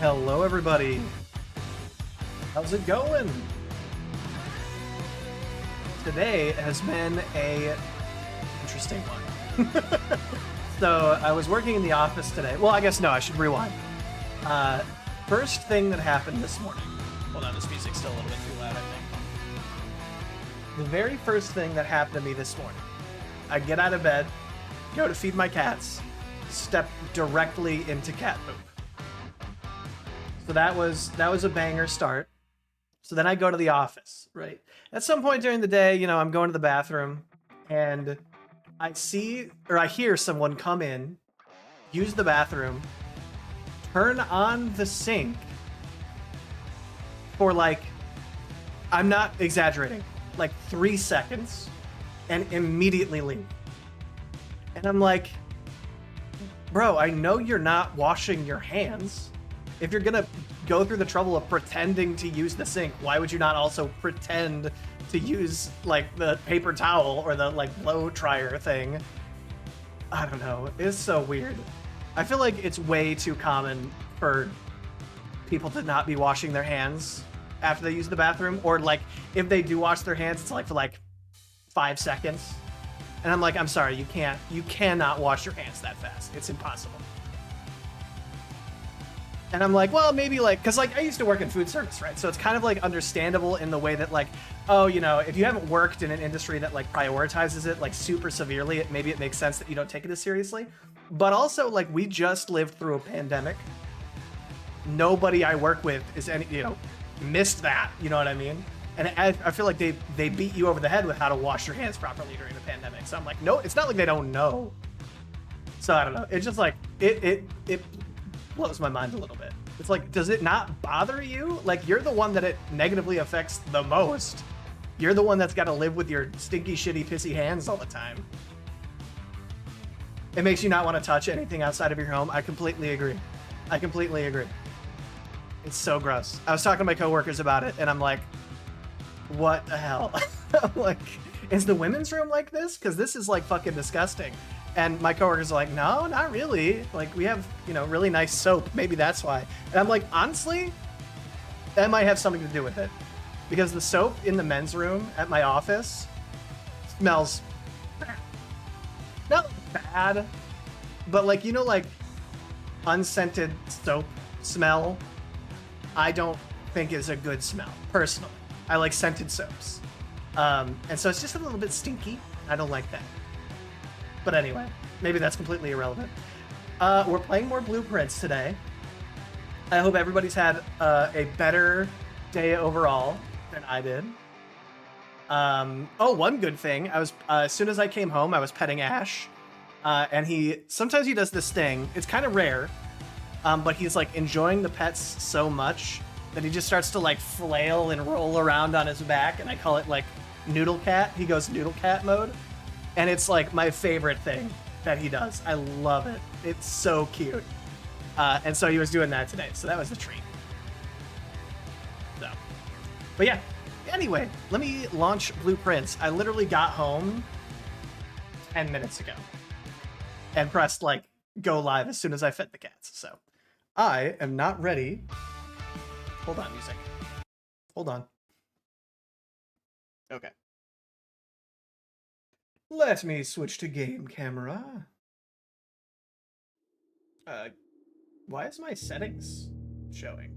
Hello, everybody. How's it going? Today has been a interesting one. So I was working in the office today. Well, I guess no, I should rewind. First thing that happened this morning. Hold on, this music's still a little bit too loud, I think. The very first thing that happened to me this morning, I get out of bed, go to feed my cats, step directly into cat poop. So that was a banger start. So then I go to the office, right? At some point during the day, you know, I'm going to the bathroom and I hear someone come in, use the bathroom, turn on the sink for like, I'm not exaggerating, like 3 seconds and immediately leave. And I'm like, bro, I know you're not washing your hands. If you're gonna go through the trouble of pretending to use the sink, why would you not also pretend to use like the paper towel or the like blow dryer thing? I don't know. It's so weird. I feel like it's way too common for people to not be washing their hands after they use the bathroom, or like if they do wash their hands, it's like for like 5 seconds. And I'm like, I'm sorry, you cannot wash your hands that fast. It's impossible. And I'm like, well, maybe like, cause like I used to work in food service, right? So it's kind of like understandable in the way that like, oh, you know, if you haven't worked in an industry that like prioritizes it like super severely, maybe it makes sense that you don't take it as seriously. But also like we just lived through a pandemic. Nobody I work with is missed that, you know what I mean? And I feel like they beat you over the head with how to wash your hands properly during the pandemic. So I'm like, no, it's not like they don't know. So I don't know. It's just like it blows my mind a little bit. It's like, does it not bother you? Like, you're the one that it negatively affects the most. You're the one that's got to live with your stinky, shitty, pissy hands all the time. It makes you not want to touch anything outside of your home. I completely agree. I completely agree. It's so gross. I was talking to my coworkers about it, and I'm like, what the hell? I'm like, is the women's room like this? Because this is like fucking disgusting. And my coworkers are like, no, not really. Like, we have, you know, really nice soap. Maybe that's why. And I'm like, honestly, that might have something to do with it. Because the soap in the men's room at my office smells not bad, but like, you know, like unscented soap smell, I don't think is a good smell, personally. I like scented soaps. And so it's just a little bit stinky. I don't like that. But anyway, maybe that's completely irrelevant. We're playing more Blueprints today. I hope everybody's had a better day overall than I did. Oh, one good thing. I was as soon as I came home, I was petting Ash, and sometimes he does this thing. It's kind of rare, but he's like enjoying the pets so much that he just starts to like flail and roll around on his back, and I call it like noodle cat. He goes noodle cat mode. And it's like my favorite thing that he does. I love it. It's so cute. And so he was doing that today. So that was a treat. So, but yeah. Anyway, let me launch Blueprints. I literally got home 10 minutes ago and pressed like go live as soon as I fed the cats. So I am not ready. Hold on, music. Hold on. Okay. Let me switch to game camera. Why is my settings showing?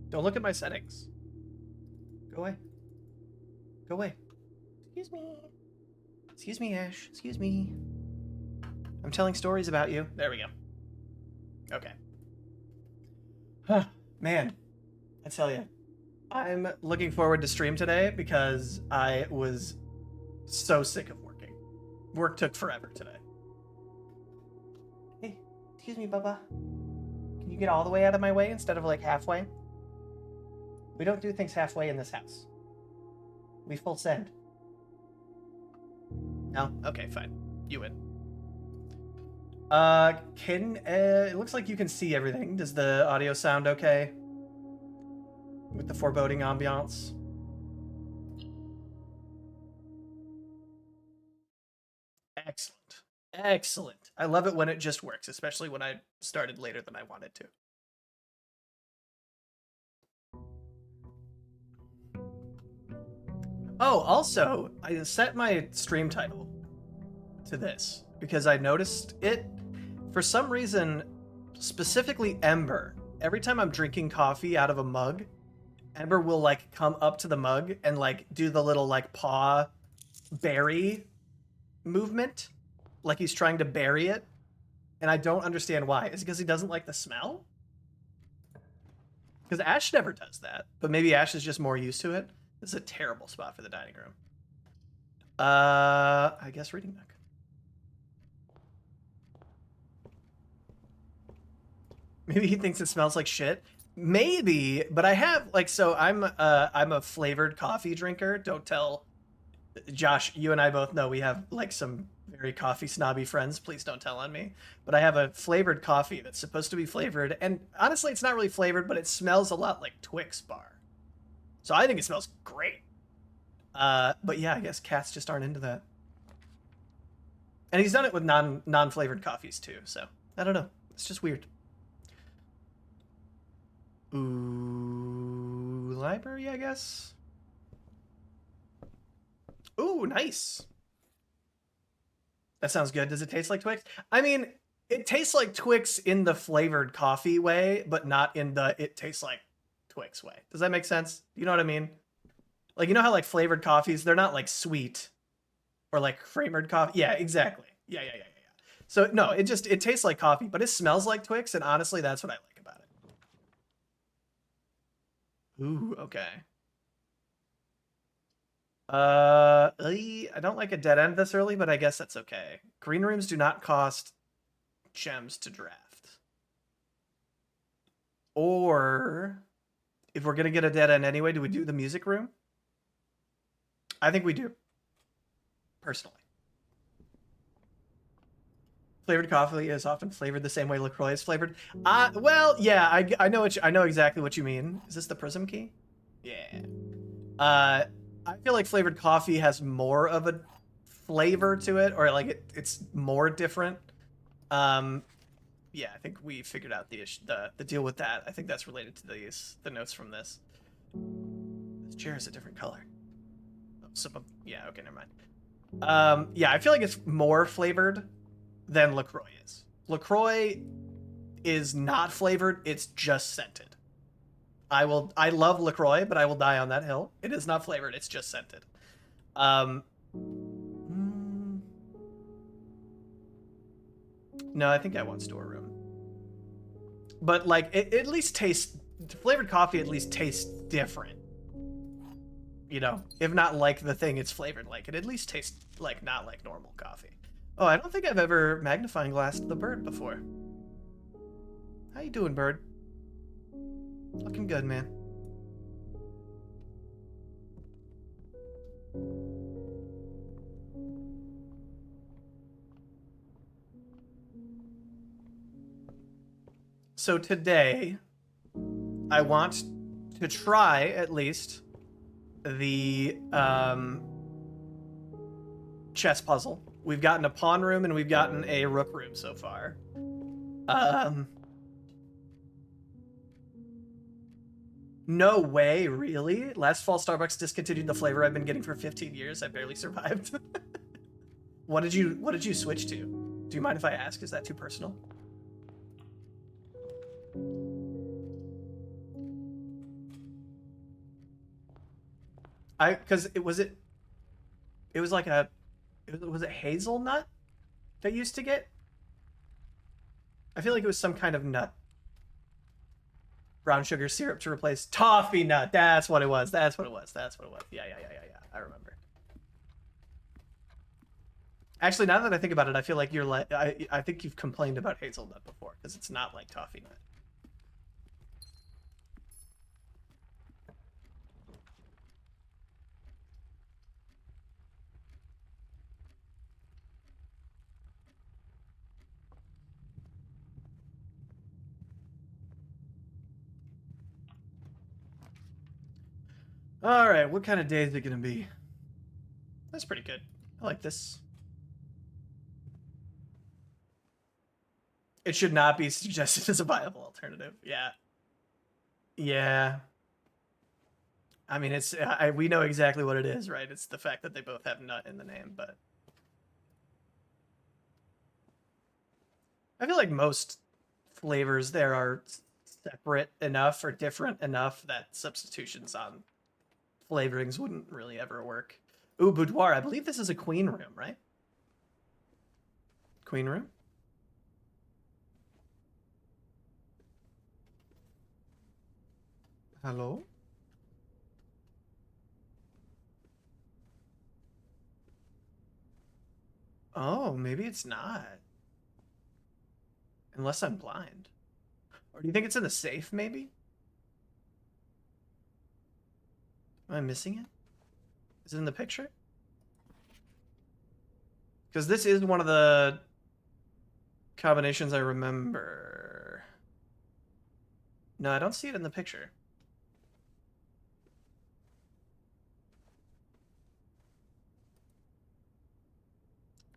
Don't look at my settings. Go away. Go away. Excuse me. Excuse me, Ash. Excuse me. I'm telling stories about you. There we go. Okay. Huh. Man, I tell you, I'm looking forward to stream today because I was so sick of working. Work took forever today. Hey, excuse me, Bubba. Can you get all the way out of my way instead of like halfway? We don't do things halfway in this house. We full send. No? Okay, fine. You win. It looks like you can see everything. Does the audio sound okay? With the foreboding ambiance? Excellent. Excellent. I love it when it just works, especially when I started later than I wanted to. Oh, also, I set my stream title to this because I noticed it, for some reason, specifically Ember. Every time I'm drinking coffee out of a mug, Ember will like come up to the mug and like do the little like paw berry movement, like he's trying to bury it. And I don't understand why. Is it because he doesn't like the smell? Because Ash never does that, but maybe Ash is just more used to it. This is a terrible spot for the dining room. I guess reading nook. Maybe he thinks it smells like shit. Maybe, but I have like, so I'm a flavored coffee drinker. Don't tell Josh. You and I both know we have like some very coffee snobby friends. Please don't tell on me. But I have a flavored coffee that's supposed to be flavored, and honestly, it's not really flavored, but it smells a lot like Twix bar. So I think it smells great. But yeah, I guess cats just aren't into that. And he's done it with non-flavored coffees too. So I don't know. It's just weird. Ooh, library, I guess. Ooh, nice. That sounds good. Does it taste like Twix? I mean, it tastes like Twix in the flavored coffee way, but not in the it tastes like Twix way. Does that make sense? You know what I mean? Like, you know how like flavored coffees, they're not like sweet or like creamered coffee. Yeah, exactly. Yeah. So no, it tastes like coffee, but it smells like Twix, and honestly, that's what I like about it. Ooh, okay. I don't like a dead end this early, but I guess that's okay. Green rooms do not cost gems to draft. Or if we're gonna get a dead end anyway, do we do the music room? I think we do, personally. Flavored coffee is often flavored the same way LaCroix is flavored. Well, yeah, I know I know exactly what you mean. Is this the prism key? Yeah. I feel like flavored coffee has more of a flavor to it, or like it's more different. Um, yeah, I think we figured out the deal with that. I think that's related to the notes from this. This chair is a different color. Oh, yeah, okay, never mind. Yeah, I feel like it's more flavored than LaCroix is. LaCroix is not flavored, it's just scented. I love LaCroix, but I will die on that hill. It is not flavored, it's just scented. Um No, I think I want storeroom. But like it at least tastes flavored coffee at least tastes different. You know, if not like the thing it's flavored like, it at least tastes like not like normal coffee. Oh, I don't think I've ever magnifying glassed the bird before. How you doing, bird? Looking good, man. So today, I want to try at least the chess puzzle. We've gotten a pawn room and we've gotten a rook room so far. No way, really? Last fall, Starbucks discontinued the flavor I've been getting for 15 years. I barely survived. What did you switch to? Do you mind if I ask? Is that too personal? Because it was like was it hazelnut that used to get? I feel like it was some kind of nut. Brown sugar syrup to replace toffee nut. That's what it was. That's what it was. That's what it was. Yeah. I remember. Actually, now that I think about it, I feel like you're like I think you've complained about hazelnut before because it's not like toffee nut. All right, what kind of day is it gonna be? That's pretty good. I like this. It should not be suggested as a viable alternative. Yeah. Yeah. I mean, we know exactly what it is, right? It's the fact that they both have nut in the name, but I feel like most flavors there are separate enough or different enough that substitutions on flavorings wouldn't really ever work. Ooh, boudoir. I believe this is a queen room, right? Queen room? Hello? Oh, maybe it's not. Unless I'm blind. Or do you think it's in the safe, maybe? Am I missing it? Is it in the picture? Because this is one of the combinations I remember. No, I don't see it in the picture.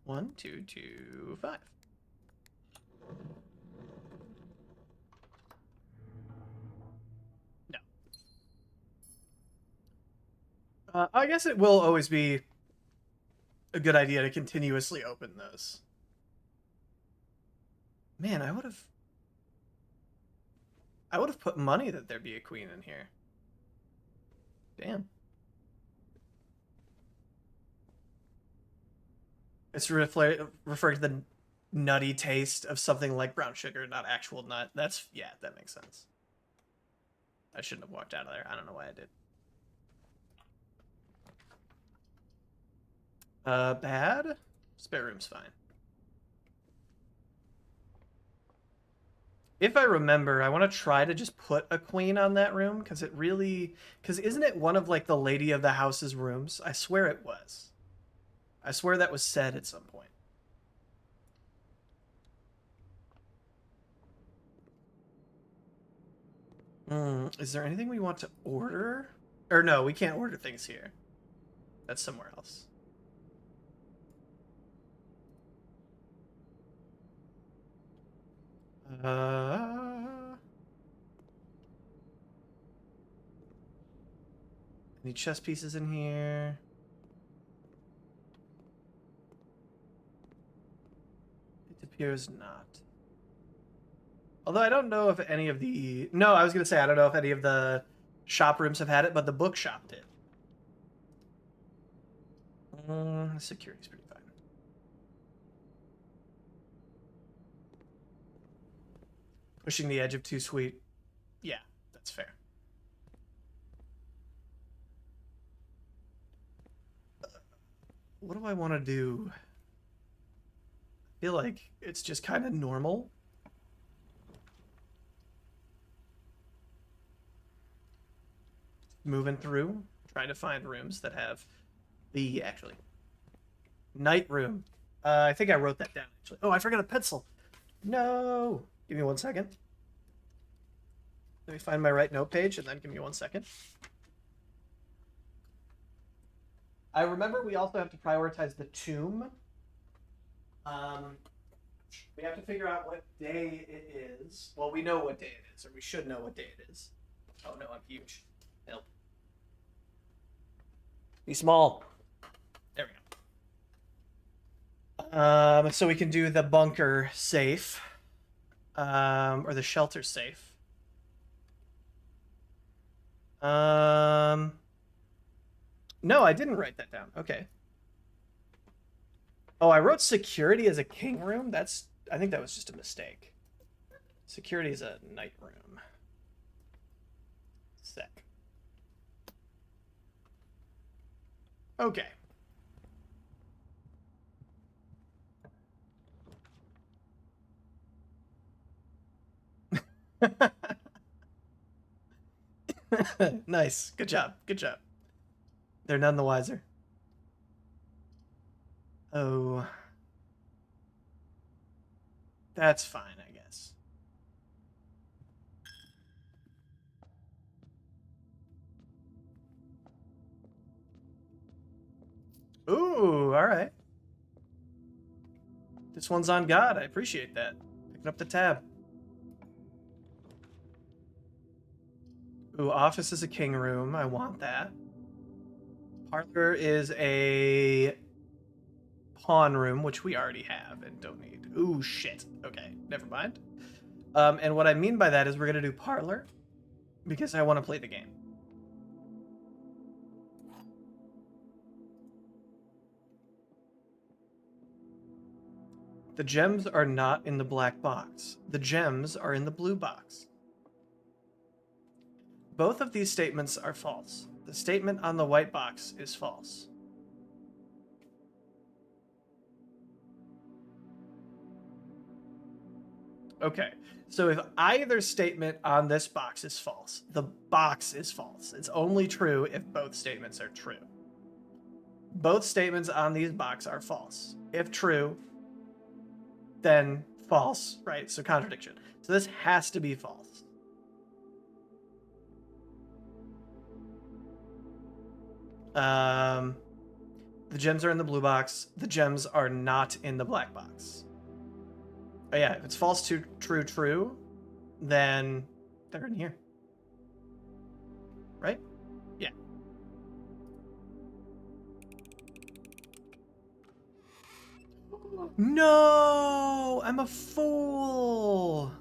One, two, two, five. No. I guess it will always be a good idea to continuously open those. Man, I would have put money that there'd be a queen in here. Damn. It's referring to the nutty taste of something like brown sugar, not actual nut. Yeah, that makes sense. I shouldn't have walked out of there. I don't know why I did. Bad? Spare room's fine. If I remember, I want to try to just put a queen on that room because isn't it one of like the lady of the house's rooms? I swear it was. I swear that was said at some point. Is there anything we want to order? Or no, we can't order things here. That's somewhere else. Any chess pieces in here? It appears not. Although I don't know if any of the... No, I was going to say I don't know if any of the shop rooms have had it, but the bookshop did. Security's pretty fine. Pushing the edge of too sweet. Yeah, that's fair. What do I want to do? I feel like it's just kind of normal. Moving through, trying to find rooms that have the actually night room. I think I wrote that down actually. Oh, I forgot a pencil. No. Give me 1 second. Let me find my right note page and then give me 1 second. I remember we also have to prioritize the tomb. We have to figure out what day it is. Well, we know what day it is, or we should know what day it is. Oh no, I'm huge. Help. Be small. There we go. So we can do the bunker safe, or the shelter safe. No, I didn't write that down. Okay. Oh, I wrote security as a king room. I think that was just a mistake. Security is a night room. Sec. Okay. Nice. Good job. Good job. They're none the wiser. Oh. That's fine, I guess. Ooh, all right. This one's on God. I appreciate that. Picking up the tab. Ooh, office is a king room. I want that. Parlor is a pawn room, which we already have and don't need. Ooh, shit. Okay, never mind. And what I mean by that is we're going to do parlor because I want to play the game. The gems are not in the black box. The gems are in the blue box. Both of these statements are false. The statement on the white box is false. Okay, so if either statement on this box is false, the box is false. It's only true if both statements are true. Both statements on these box are false. If true, then false, right? So contradiction. So this has to be false. The gems are in the blue box. The gems are not in the black box. Oh yeah, if it's false to true, true, then they're in here. Right? Yeah. No! I'm a fool!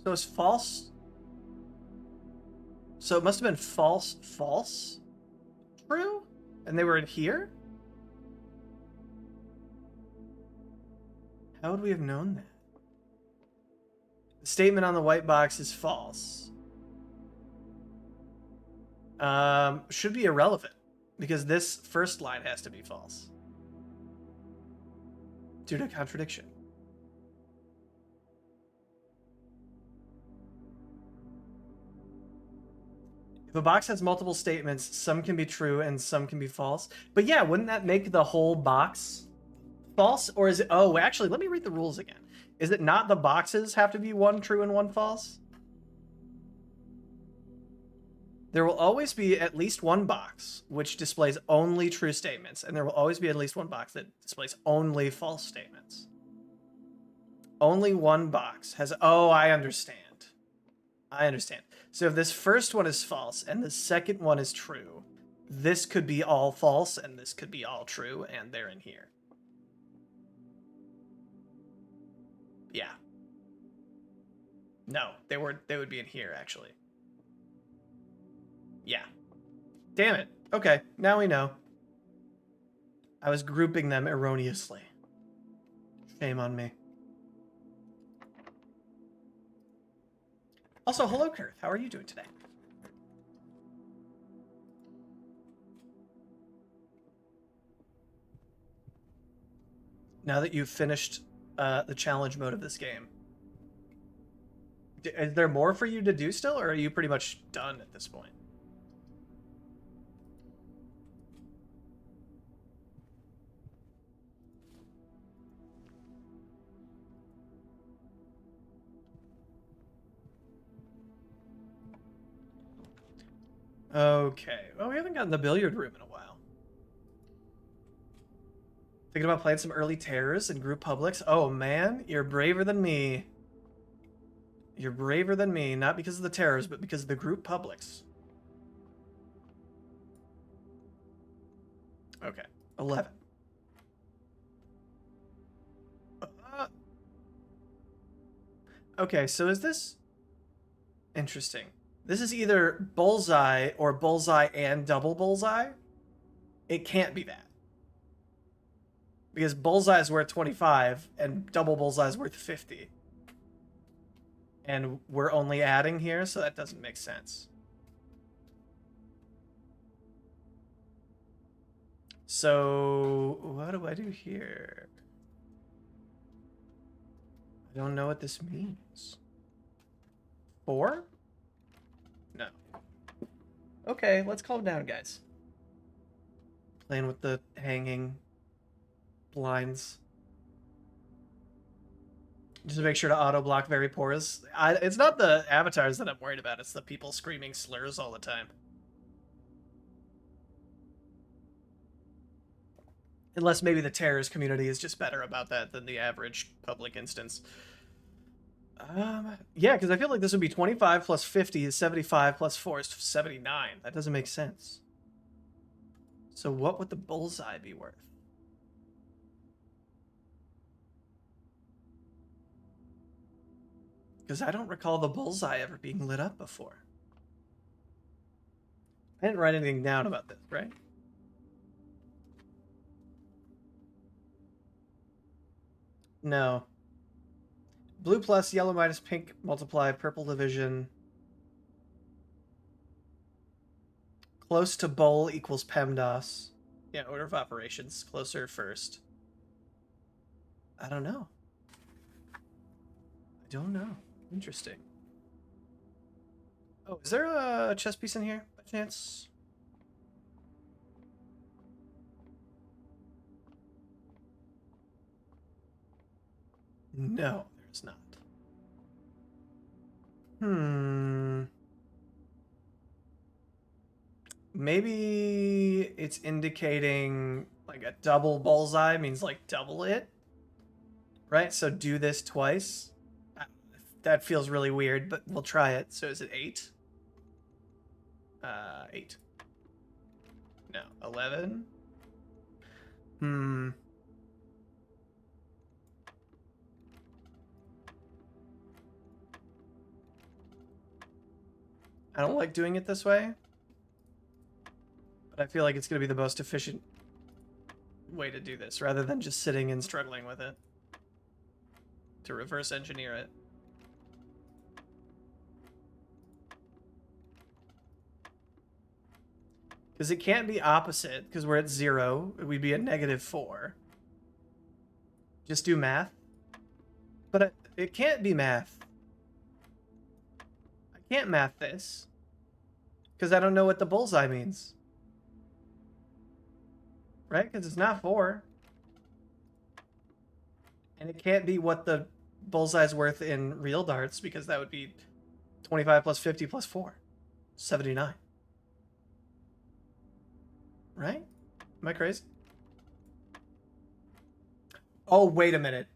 So it's false? So it must have been false, false? True? And they were in here? How would we have known that? The statement on the white box is false. Should be irrelevant because this first line has to be false due to contradiction. The box has multiple statements. Some can be true and some can be false. But yeah, wouldn't that make the whole box false? Or is it... Oh, actually, let me read the rules again. Is it not the boxes have to be one true and one false? There will always be at least one box which displays only true statements, and there will always be at least one box that displays only false statements. Only one box has... Oh, I understand. I understand. So if this first one is false and the second one is true, this could be all false and this could be all true, and they're in here. Yeah. No, they would be in here, actually. Yeah. Damn it. Okay, now we know. I was grouping them erroneously. Shame on me. Also, hello, Kurth. How are you doing today? Now that you've finished the challenge mode of this game, is there more for you to do still, or are you pretty much done at this point? Okay. Well, we haven't gotten the billiard room in a while. Thinking about playing some early terrors and group publics. Oh, man, you're braver than me. You're braver than me, not because of the terrors, but because of the group publics. Okay, 11. Okay, so is this... Interesting. This is either bullseye or bullseye and double bullseye. It can't be that. Because bullseye is worth 25 and double bullseye is worth 50. And we're only adding here, so that doesn't make sense. So what do I do here? I don't know what this means. 4? No. Okay, let's calm down, guys. Playing with the hanging blinds. Just to make sure to auto-block very porous. It's not the avatars that I'm worried about, it's the people screaming slurs all the time. Unless maybe the terrorist community is just better about that than the average public instance. Yeah, because I feel like this would be 25 plus 50 is 75 plus 4 is 79. That doesn't make sense. So what would the bullseye be worth? Because I don't recall the bullseye ever being lit up before. I didn't write anything down about this, right? No. Blue plus, yellow minus, pink multiply, purple division. Close to bowl equals PEMDAS. Yeah, order of operations. Closer first. I don't know. I don't know. Interesting. Oh, is there a chess piece in here by chance? No, there's not. Maybe it's indicating like a double bullseye means like double it. Right? So do this twice. That feels really weird, but we'll try it. So is it 8? 8. No, 11. I don't like doing it this way, but I feel like it's going to be the most efficient way to do this, rather than just sitting and struggling with it. To reverse engineer it. Because it can't be opposite, because we're at 0. We'd be at -4. Just do math. But it can't be math. I can't math this. Because I don't know what the bullseye means. Right? Because it's not 4. And it can't be what the bullseye's worth in real darts, because that would be 25 plus 50 plus 4. 79. Right? Am I crazy? Oh, wait a minute.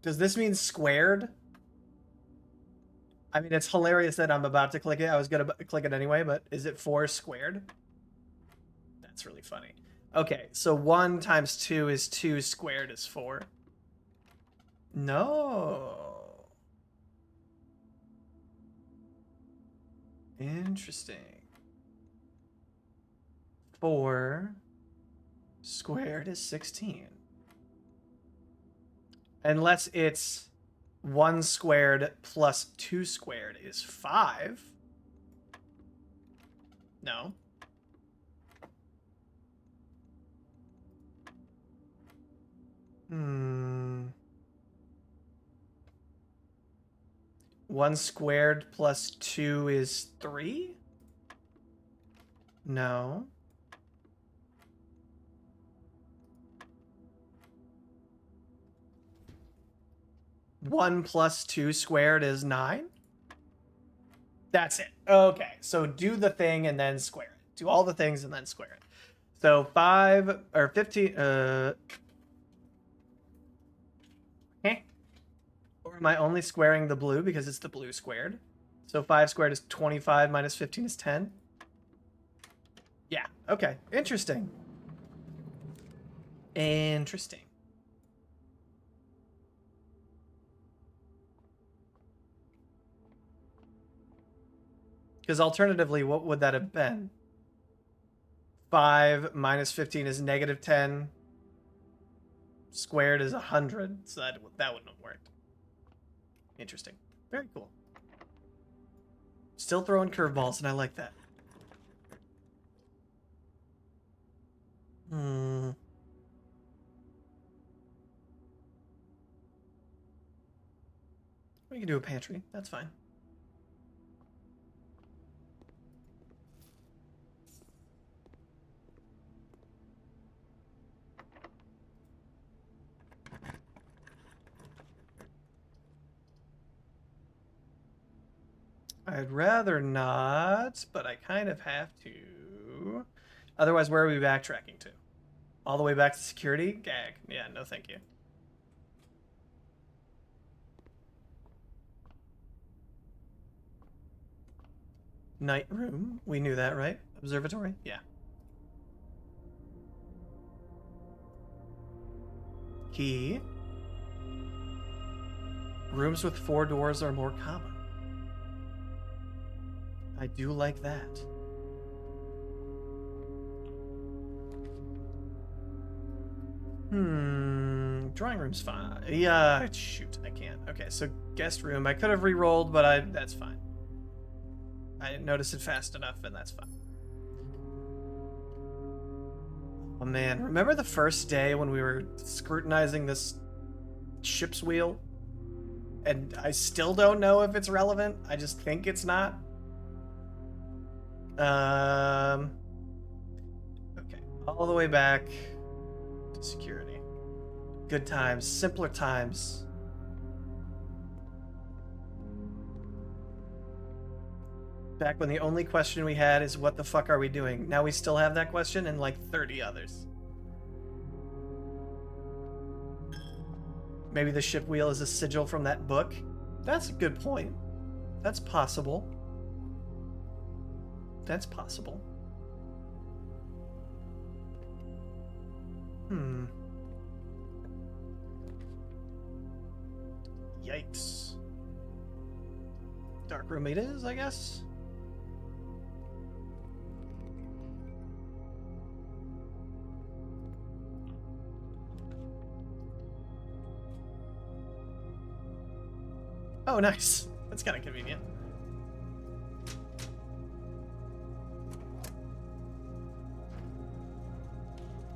Does this mean squared? I mean, it's hilarious that I'm about to click it. I was going to click it anyway, but is it 4 squared? That's really funny. Okay, so 1 times 2 is 2 squared is 4. No. Interesting. 4 squared is 16. Unless it's 1 squared plus 2 squared is 5. No. Hmm. 1 squared plus 2 is 3? No. One plus 2 squared is 9? That's it. Okay, so do the thing and then square it. Do all the things and then square it. So 5 or 15. Or am I only squaring the blue because it's the blue squared? So 5 squared is 25 minus 15 is 10. Yeah, okay. Interesting. Interesting. Because alternatively, what would that have been? 5 minus 15 is negative 10. Squared is 100, so that wouldn't have worked. Interesting. Very cool. Still throwing curveballs, and I like that. We can do a pantry. That's fine. I'd rather not, but I kind of have to. Otherwise, where are we backtracking to? All the way back to security? Gag. Yeah, no thank you. Night room. We knew that, right? Observatory? Yeah. Key. Rooms with 4 doors are more common. I do like that. Drawing room's fine. Yeah, shoot, I can't. Okay, so guest room. I could have re-rolled, but that's fine. I didn't notice it fast enough, and that's fine. Oh man, remember the first day when we were scrutinizing this ship's wheel? And I still don't know if it's relevant. I just think it's not. Okay, all the way back to security. Good times, simpler times. Back when the only question we had is what the fuck are we doing? Now we still have that question and like 30 others. Maybe the ship wheel is a sigil from that book? That's a good point. That's possible. That's possible. Yikes. Dark room it is, I guess? Oh, nice. That's kind of convenient.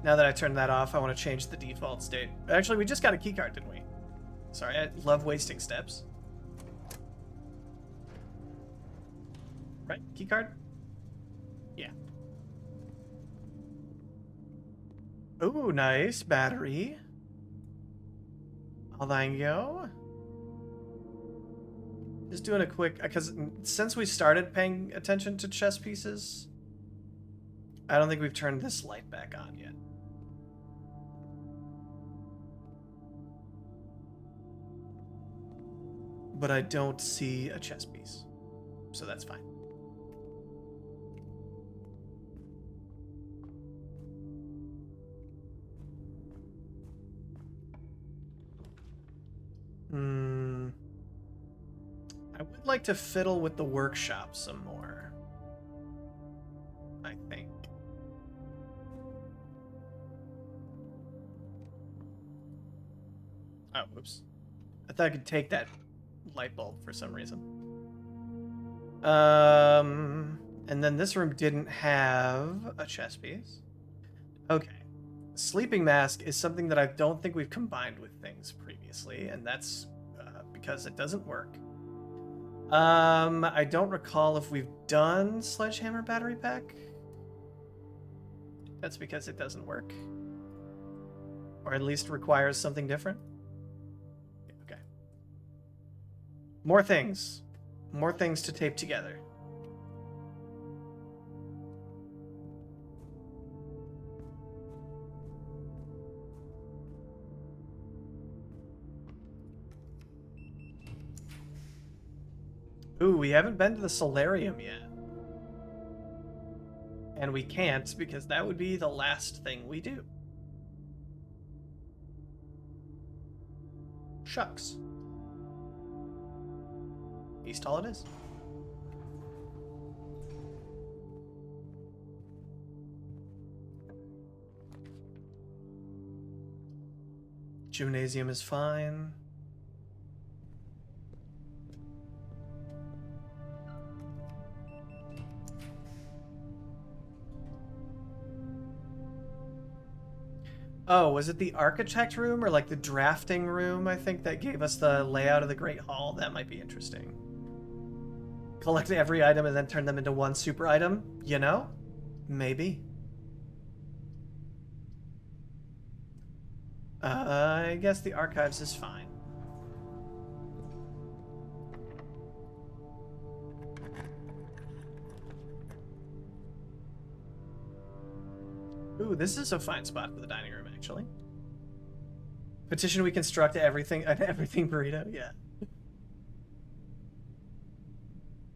Now that I turned that off, I want to change the default state. Actually, we just got a keycard, didn't we? Sorry, I love wasting steps. Right, keycard? Ooh, nice. Battery. I'll then go. Just doing a quick, because since we started paying attention to chess pieces, I don't think we've turned this light back on yet. But I don't see a chess piece, so that's fine. I would like to fiddle with the workshop some more, I think. Oh, whoops. I thought I could take that light bulb for some reason. And then this room didn't have a chess piece. Okay. Sleeping mask is something that I don't think we've combined with things previously, and that's because it doesn't work. I don't recall if we've done sledgehammer battery pack. That's because it doesn't work. Or at least requires something different. Okay. More things. More things to tape together. Ooh, we haven't been to the solarium yet. And we can't because that would be the last thing we do. Shucks. East Hall it is. Gymnasium is fine. Oh, was it the architect room or like the drafting room, I think, that gave us the layout of the Great Hall? That might be interesting. Collect every item and then turn them into one super item? You know? Maybe. I guess the archives is fine. Ooh, this is a fine spot for the dining room, actually. Petition we construct everything burrito, yeah.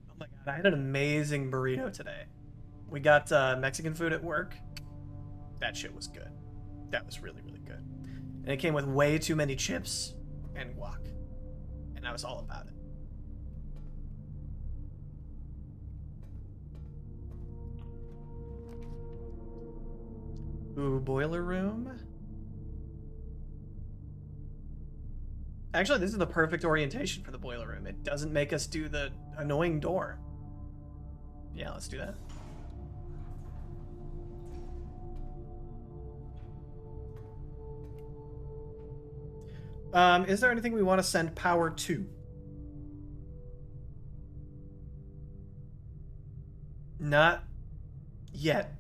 Oh my god, I had an amazing burrito today. We got Mexican food at work. That shit was good. That was really, really good. And it came with way too many chips and guac. And I was all about it. Ooh, boiler room. Actually, this is the perfect orientation for the boiler room. It doesn't make us do the annoying door. Yeah, let's do that. Is there anything we want to send power to? Not yet.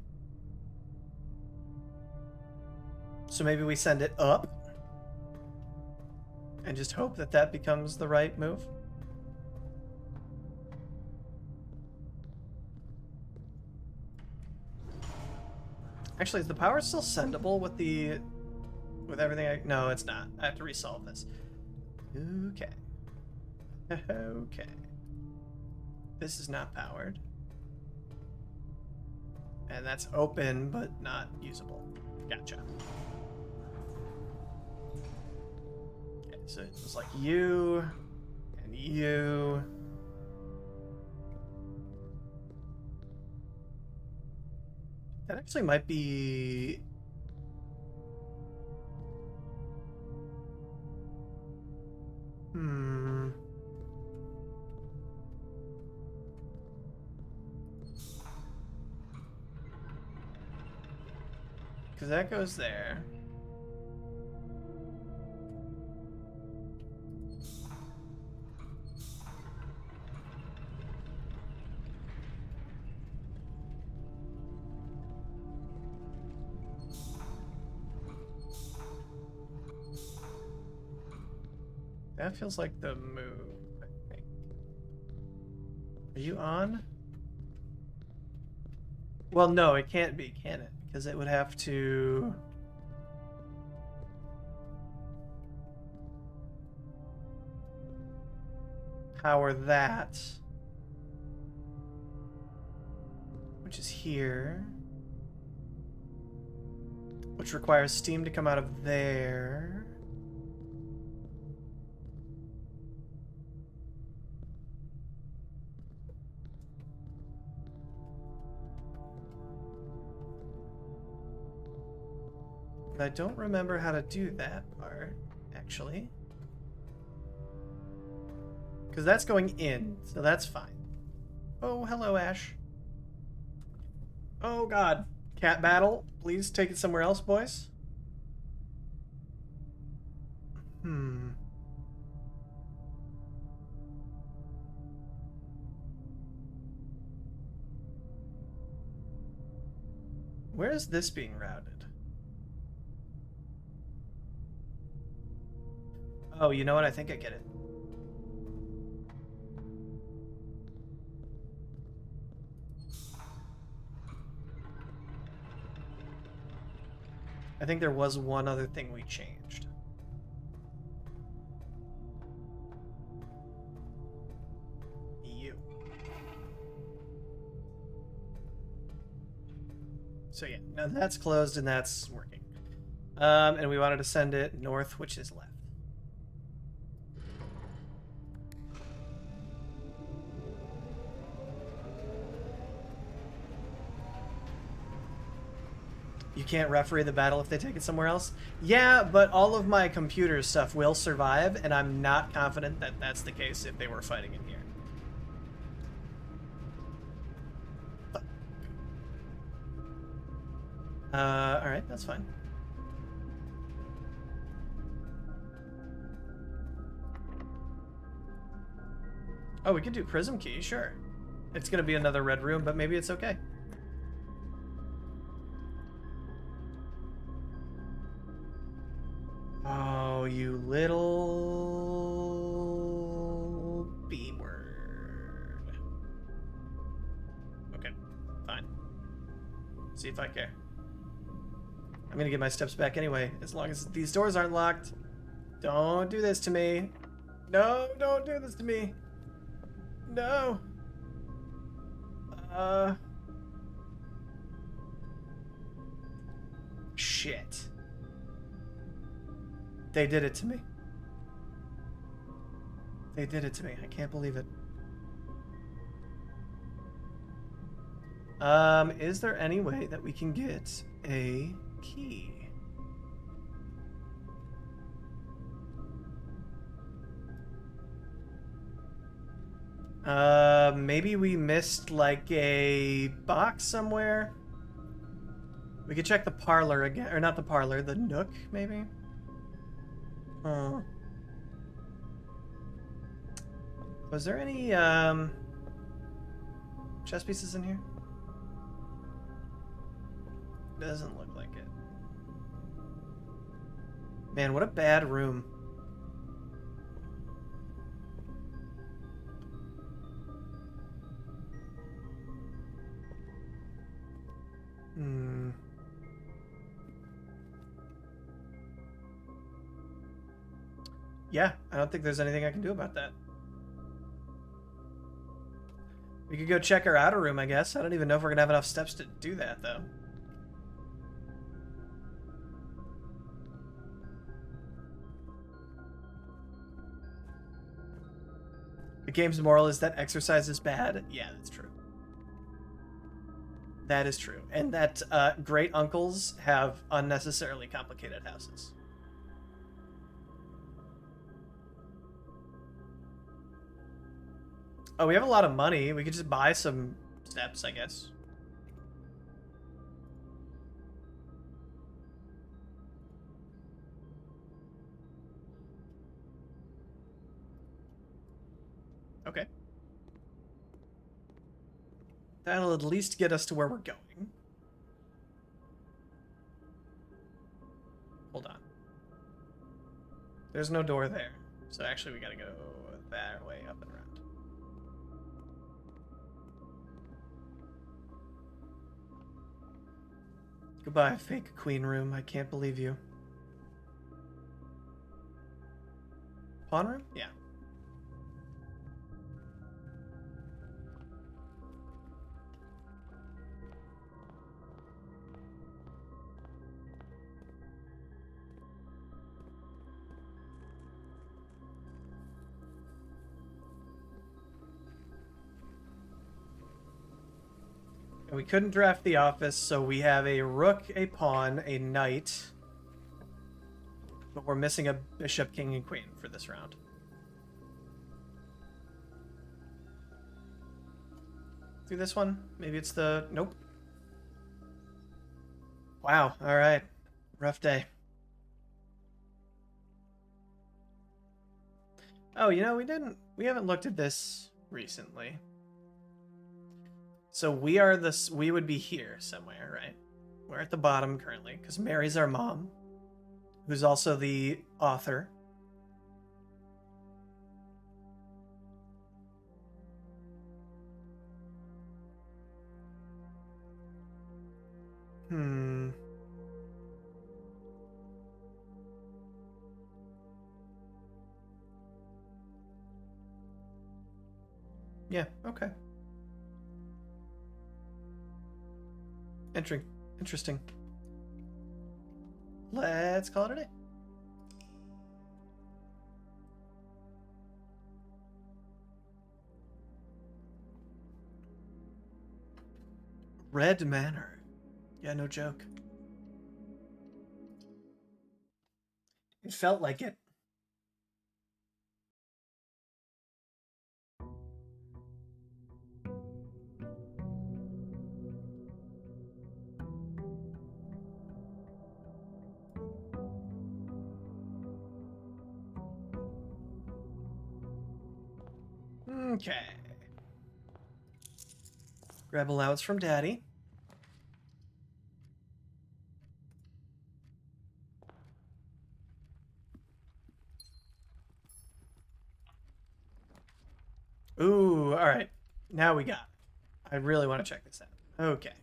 So maybe we send it up and just hope that that becomes the right move. Actually, is the power still sendable with the... with everything no, it's not. I have to resolve this. Okay. Okay. This is not powered. And that's open, but not usable. Gotcha. Okay, so it's like you and you. That actually might be... Because that goes there. That feels like the move, I think. Are you on? Well, no, it can't be, can it? Because it would have to... power that. Which is here. Which requires steam to come out of there. But I don't remember how to do that part, actually. Because that's going in, so that's fine. Oh, hello, Ash. Oh, God. Cat battle. Please take it somewhere else, boys. Hmm. Where is this being routed? Oh, you know what? I think I get it. I think there was one other thing we changed. You. So yeah, now that's closed and that's working. And we wanted to send it north, which is left. You can't referee the battle if they take it somewhere else? Yeah, but all of my computer stuff will survive, and I'm not confident that that's the case if they were fighting in here. Alright, that's fine. Oh, we could do Prism Key, sure. It's gonna be another red room, but maybe it's okay. Oh, you little B word. Okay, fine. See if I care. I'm gonna get my steps back anyway, as long as these doors aren't locked. Don't do this to me. No, don't do this to me. No. Shit. They did it to me. They did it to me. I can't believe it. Is there any way that we can get a key? Maybe we missed like a box somewhere. We could check the parlor again, or not the parlor, the nook, maybe? Was there any, chess pieces in here? Doesn't look like it. Man, what a bad room. Yeah, I don't think there's anything I can do about that. We could go check our outer room, I guess. I don't even know if we're gonna have enough steps to do that, though. The game's moral is that exercise is bad. Yeah, that's true. That is true. And that great uncles have unnecessarily complicated houses. Oh, we have a lot of money. We could just buy some steps, I guess. Okay. That'll at least get us to where we're going. Hold on. There's no door there. So actually we gotta go that way up and around. Goodbye, fake queen room. I can't believe you. Pawn room? Yeah. And we couldn't draft the office, so we have a rook, a pawn, a knight. But we're missing a bishop, king, and queen for this round. Do this one? Maybe it's the... Nope. Wow, alright. Rough day. Oh, you know, we haven't looked at this recently. So we would be here somewhere, right? We're at the bottom currently, because Mary's our mom, who's also the author. Yeah, okay. Interesting. Let's call it a day. Red Manor. Yeah, no joke. It felt like it. Okay. Grab allowance from Daddy. Ooh, all right. Now we got it. I really want to check this out. Okay.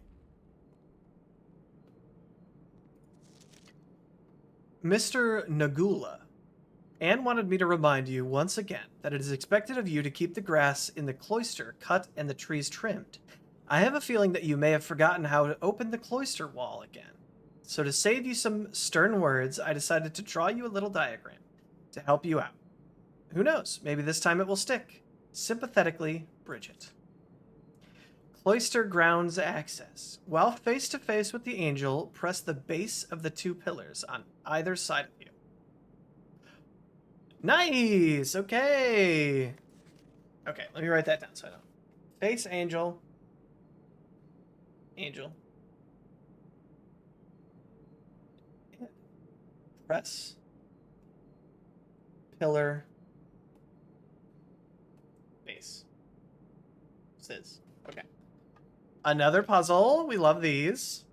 Mr. Nagula. Anne wanted me to remind you once again that it is expected of you to keep the grass in the cloister cut and the trees trimmed. I have a feeling that you may have forgotten how to open the cloister wall again. So to save you some stern words, I decided to draw you a little diagram to help you out. Who knows? Maybe this time it will stick. Sympathetically, Bridget. Cloister grounds access. While face to face with the angel, press the base of the two pillars on either side of you. Nice! Okay. Okay, let me write that down so I don't. Face angel. Angel. Press. Pillar. Base. Says. Okay. Another puzzle. We love these.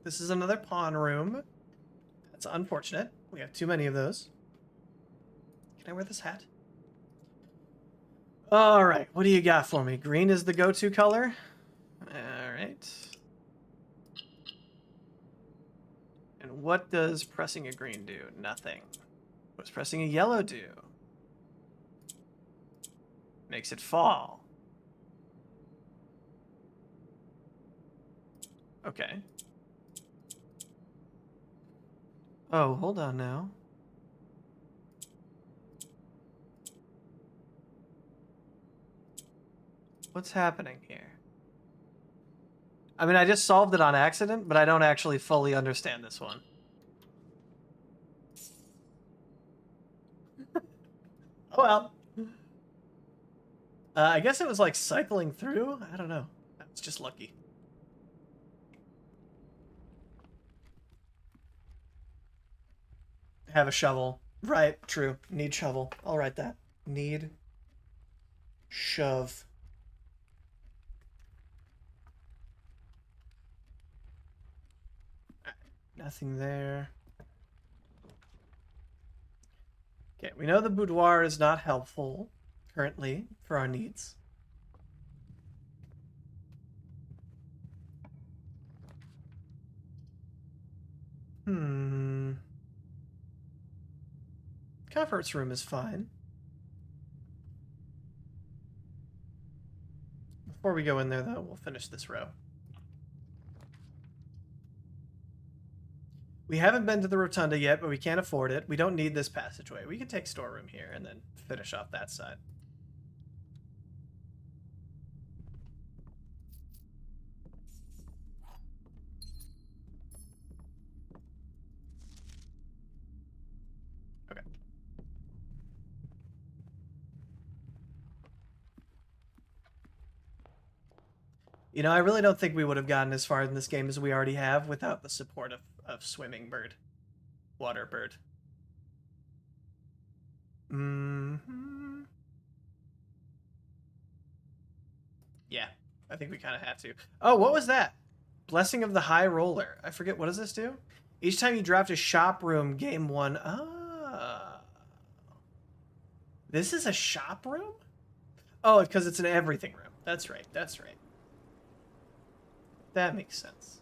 This is another pawn room. That's unfortunate. We have too many of those. Can I wear this hat? All right. What do you got for me? Green is the go-to color. All right. And what does pressing a green do? Nothing. What does pressing a yellow do? Makes it fall. Okay. Oh, hold on now. What's happening here? I mean, I just solved it on accident, but I don't actually fully understand this one. Oh well. I guess it was like cycling through. I don't know. That's just lucky. Have a shovel. Right, true. Need shovel. I'll write that. Need shove. Nothing there. Okay, we know the boudoir is not helpful currently for our needs. Comfort's room is fine. Before we go in there, though, we'll finish this row. We haven't been to the rotunda yet, but we can't afford it. We don't need this passageway. We can take storeroom here and then finish off that side. Okay. You know, I really don't think we would have gotten as far in this game as we already have without the support of Swimming Bird. Water Bird. Mm-hmm. Yeah, I think we kind of have to. Oh, what was that? Blessing of the High Roller. I forget, what does this do? Each time you draft a shop room, game one. Ah. This is a shop room? Oh, because it's an everything room. That's right, that's right. That makes sense.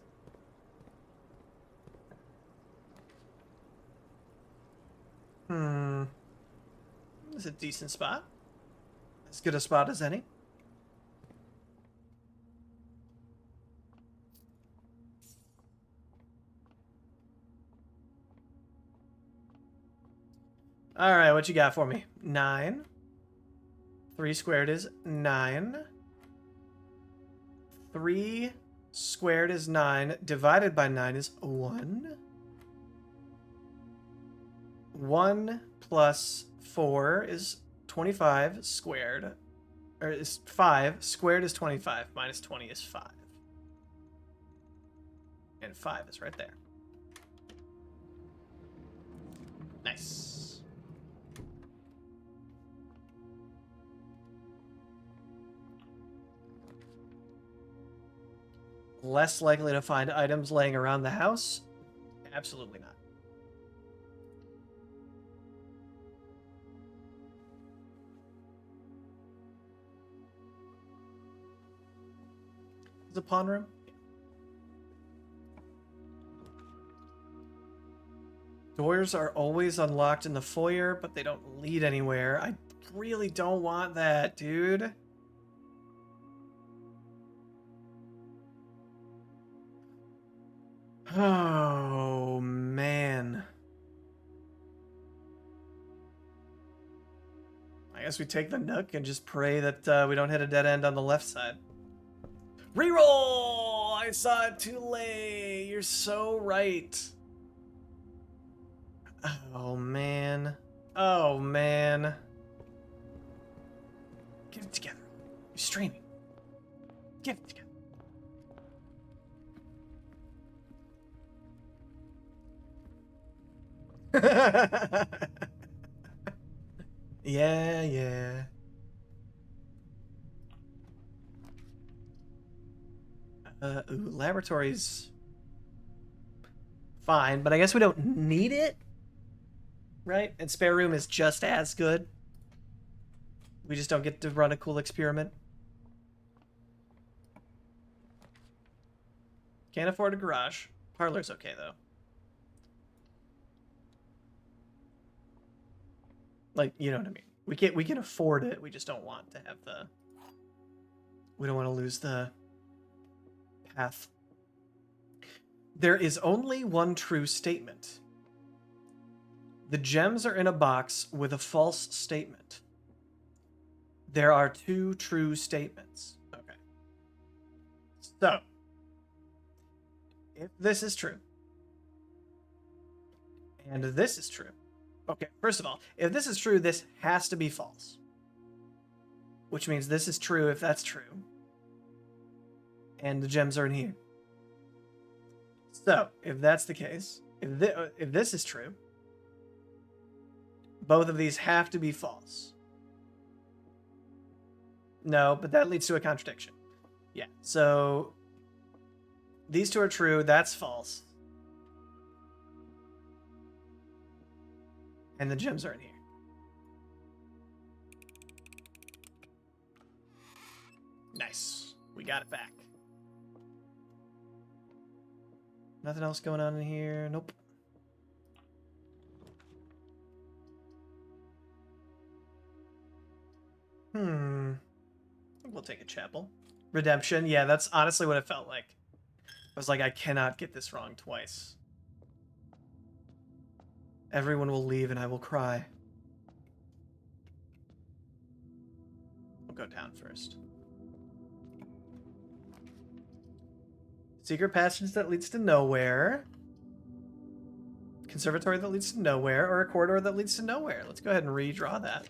It's a decent spot. As good a spot as any. All right, what you got for me? 9. 3 squared is 9. 3 squared is 9. Divided by 9 is 1. 1 plus 4 is 25 squared. Or is 5. Squared is 25. Minus 20 is 5. And 5 is right there. Nice. Less likely to find items laying around the house? Absolutely not. Is it a pawn room? Doors are always unlocked in the foyer, but they don't lead anywhere. I really don't want that, dude. Oh, man. I guess we take the nook and just pray that we don't hit a dead end on the left side. Reroll! I saw it too late. You're so right. Oh, man. Oh, man. Get it together. You're streaming. Get it together. Yeah, yeah. Ooh, laboratory's fine, but I guess we don't need it, right? And spare room is just as good. We just don't get to run a cool experiment. Can't afford a garage. Parlor's okay, though. Like, you know what I mean. We can afford it. We just don't want to have the... We don't want to lose the path. There is only one true statement. The gems are in a box with a false statement. There are 2 true statements. Okay. So, if this is true, and this is true, okay, first of all, if this is true, this has to be false. Which means this is true if that's true. And the gems are in here. So, if that's the case, if this is true, both of these have to be false. No, but that leads to a contradiction. Yeah, so these 2 are true, that's false. And the gems are in here. Nice. We got it back. Nothing else going on in here? Nope. I think we'll take a chapel. Redemption. Yeah, that's honestly what it felt like. I was like, I cannot get this wrong twice. Everyone will leave and I will cry. We'll go down first. Secret passage that leads to nowhere. Conservatory that leads to nowhere, or a corridor that leads to nowhere. Let's go ahead and redraw that.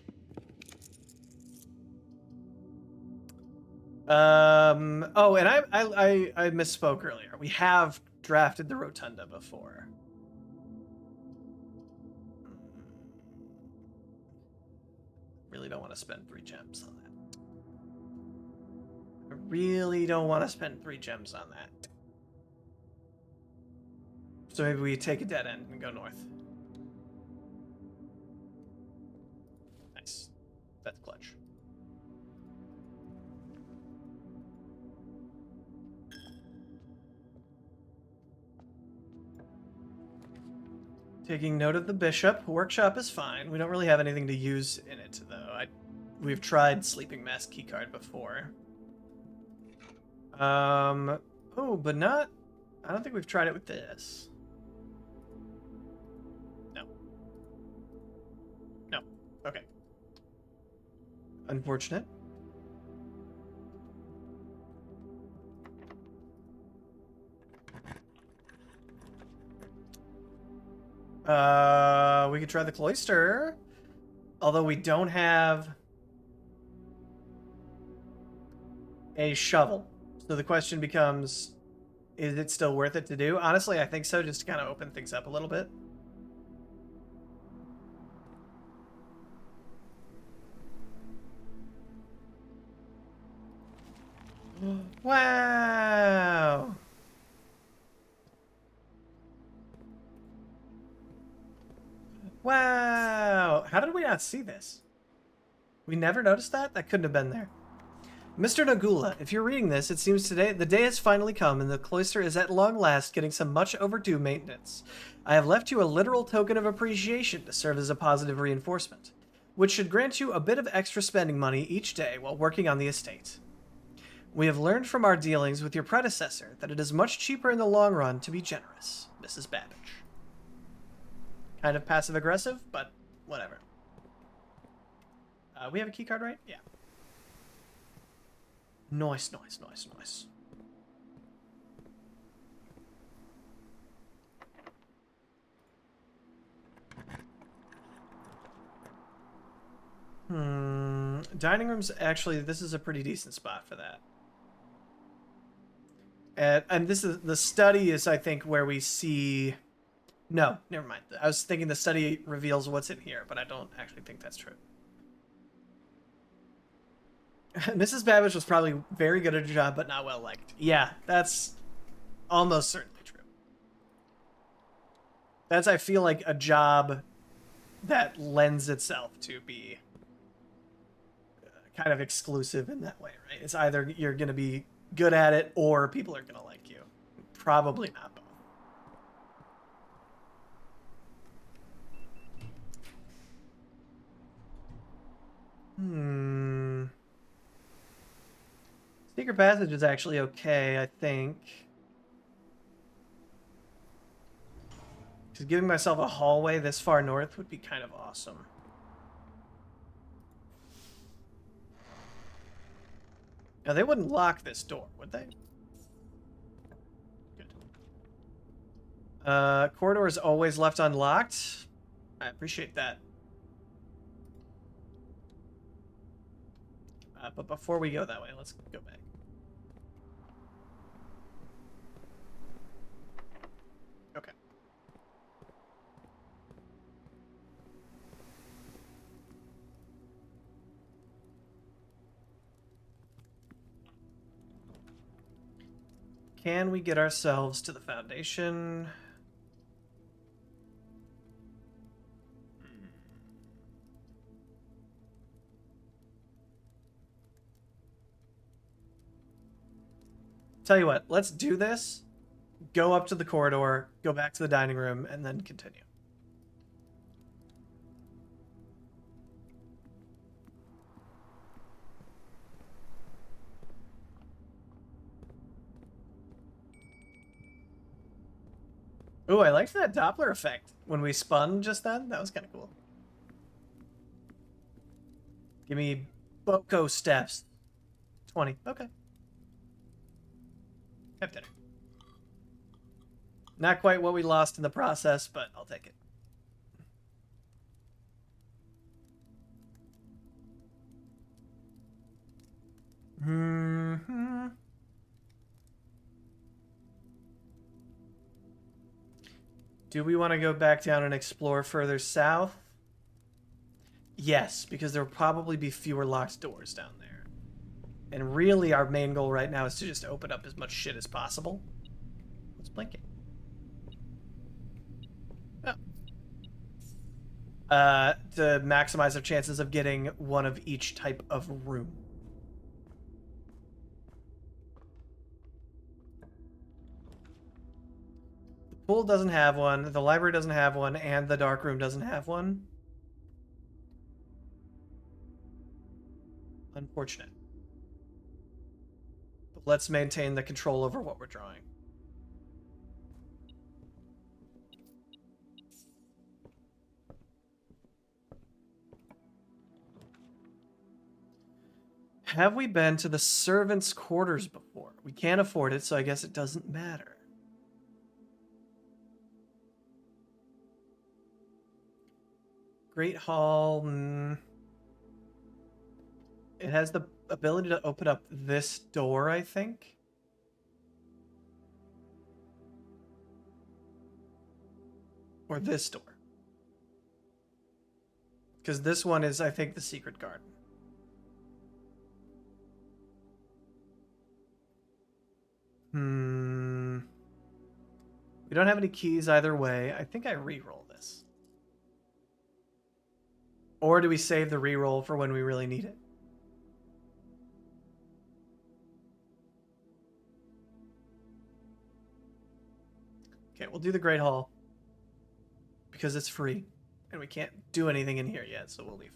Oh, and I misspoke earlier. We have drafted the rotunda before. Really don't want to spend 3 gems on that. I really don't want to spend 3 gems on that. So maybe we take a dead end and go north. Nice. That's clutch. Taking note of the bishop. Workshop is fine. We don't really have anything to use in it, though. We've tried Sleeping Mask keycard before. Oh, but not... I don't think we've tried it with this. No. No. Okay. Unfortunate. We could try the cloister. Although we don't have a shovel. So the question becomes, is it still worth it to do? Honestly, I think so, just to kind of open things up a little bit. Wow. Wow. How did we not see this? We never noticed that? That couldn't have been there. Mr. Nagula, if you're reading this, it seems today the day has finally come and the cloister is at long last getting some much overdue maintenance. I have left you a literal token of appreciation to serve as a positive reinforcement, which should grant you a bit of extra spending money each day while working on the estate. We have learned from our dealings with your predecessor that it is much cheaper in the long run to be generous, Mrs. Babbage. Kind of passive-aggressive, but whatever. We have a keycard, right? Yeah. Nice, nice, nice, nice. Dining rooms, actually, this is a pretty decent spot for that. And this is, the study is, I think, where we see... No, never mind. I was thinking the study reveals what's in here, but I don't actually think that's true. Mrs. Babbage was probably very good at her job, but not well liked. Yeah, that's almost certainly true. That's, I feel like, a job that lends itself to be kind of exclusive in that way, right? It's either you're going to be good at it or people are going to like you. Probably not both. Secret passage is actually okay, I think. Because giving myself a hallway this far north would be kind of awesome. Now, they wouldn't lock this door, would they? Good. Corridor is always left unlocked. I appreciate that. But before we go that way, let's go back. Okay. Can we get ourselves to the foundation? Tell you what, let's do this. Go up to the corridor, go back to the dining room, and then continue. Ooh, I liked that Doppler effect when we spun just then. That was kind of cool. Give me Boko steps. 20. Okay. Have dinner. Not quite what we lost in the process, but I'll take it. Hmm. Do we want to go back down and explore further south? Yes, because there will probably be fewer locked doors down there. And really, our main goal right now is to just open up as much shit as possible. What's blinking? Oh. To maximize our chances of getting one of each type of room. The pool doesn't have one, the library doesn't have one, and the dark room doesn't have one. Unfortunate. But let's maintain the control over what we're drawing. Have we been to the servants' quarters before? We can't afford it, so I guess it doesn't matter. Great Hall. It has the ability to open up this door, I think. Or this door. Because this one is, I think, the secret garden. We don't have any keys either way. I think I re-roll this. Or do we save the re-roll for when we really need it? Okay, we'll do the Great Hall. Because it's free. And we can't do anything in here yet, so we'll leave.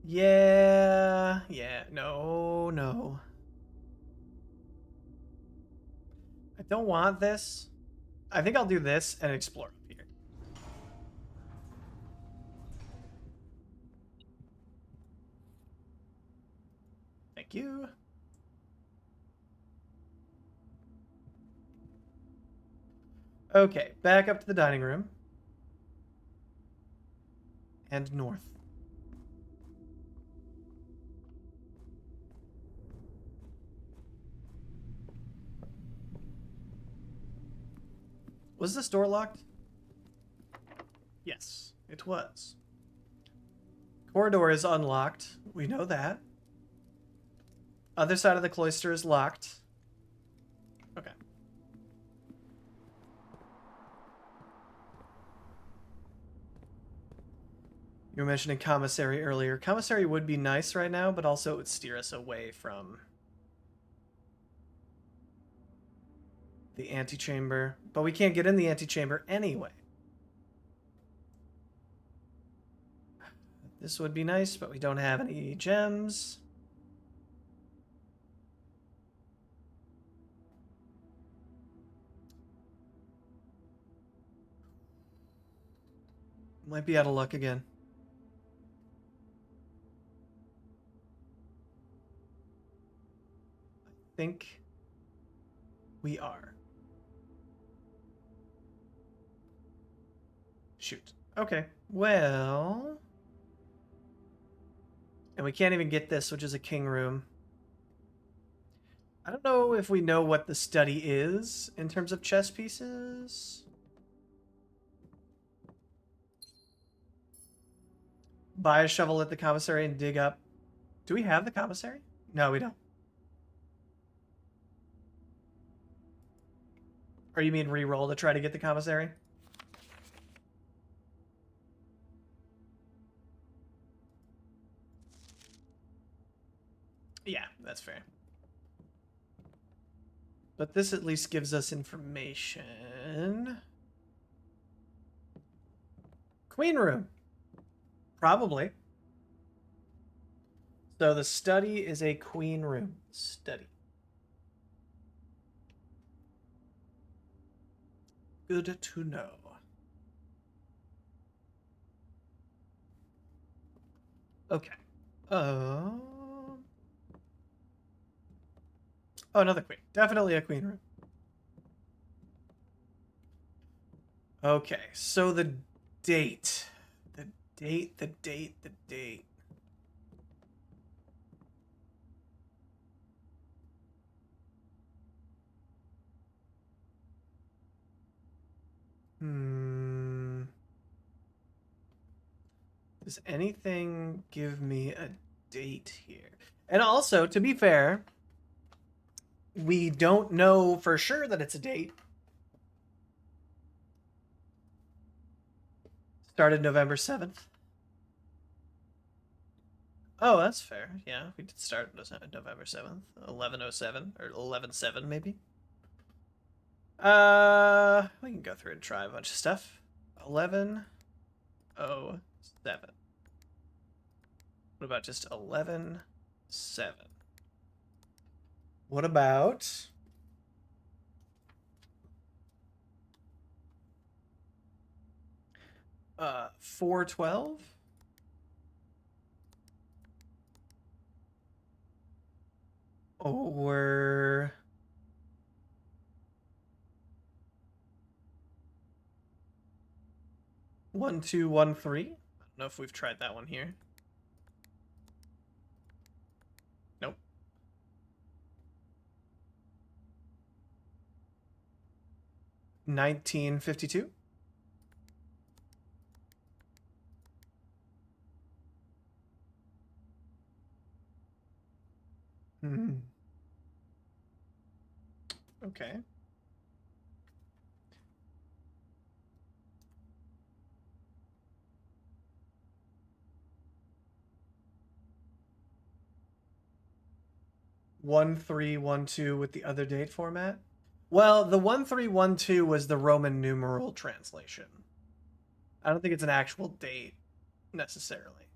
Yeah, no. I don't want this. I think I'll do this and explore up here. Thank you. Okay, back up to the dining room. And north. Was this door locked? Yes, it was. Corridor is unlocked. We know that. Other side of the cloister is locked. Okay. You were mentioning commissary earlier. Commissary would be nice right now, but also it would steer us away from the antechamber. But we can't get in the antechamber anyway. This would be nice, but we don't have any gems. Might be out of luck again. I think we are. Shoot. Okay. Well... And we can't even get this, which is a king room. I don't know if we know what the study is in terms of chess pieces. Buy a shovel at the commissary and dig up Do we have the commissary? No, we don't. Or you mean re-roll to try to get the commissary? Yeah, that's fair. But this at least gives us information. Queen room. Probably. So the study is a queen room. Study. Good to know. Okay. Oh, another queen. Definitely a queen room. Okay, so the date. The date. Hmm. Does anything give me a date here? And also, to be fair, we don't know for sure that it's a date. Started November 7th. Oh, that's fair. Yeah, we did start November 7th. 1107 or 11/7 maybe. We can go through and try a bunch of stuff. 11/07. What about just 11/7? What about 4/12? Or 1213? I don't know if we've tried that one here. Nope. 1952? Hmm. Okay. One three one two with the other date format. Well, the 1312 was the Roman numeral translation. I don't think it's an actual date necessarily.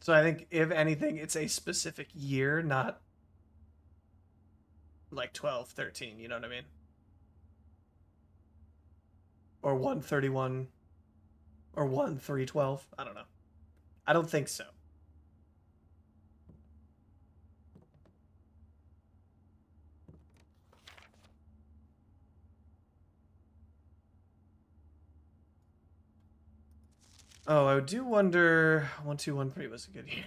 So I think if anything, it's a specific year, not like 12/13. You know what I mean? Or 1/31 or 1/3/12. I don't know. I don't think so. Oh, I do wonder. 1213 was a good year.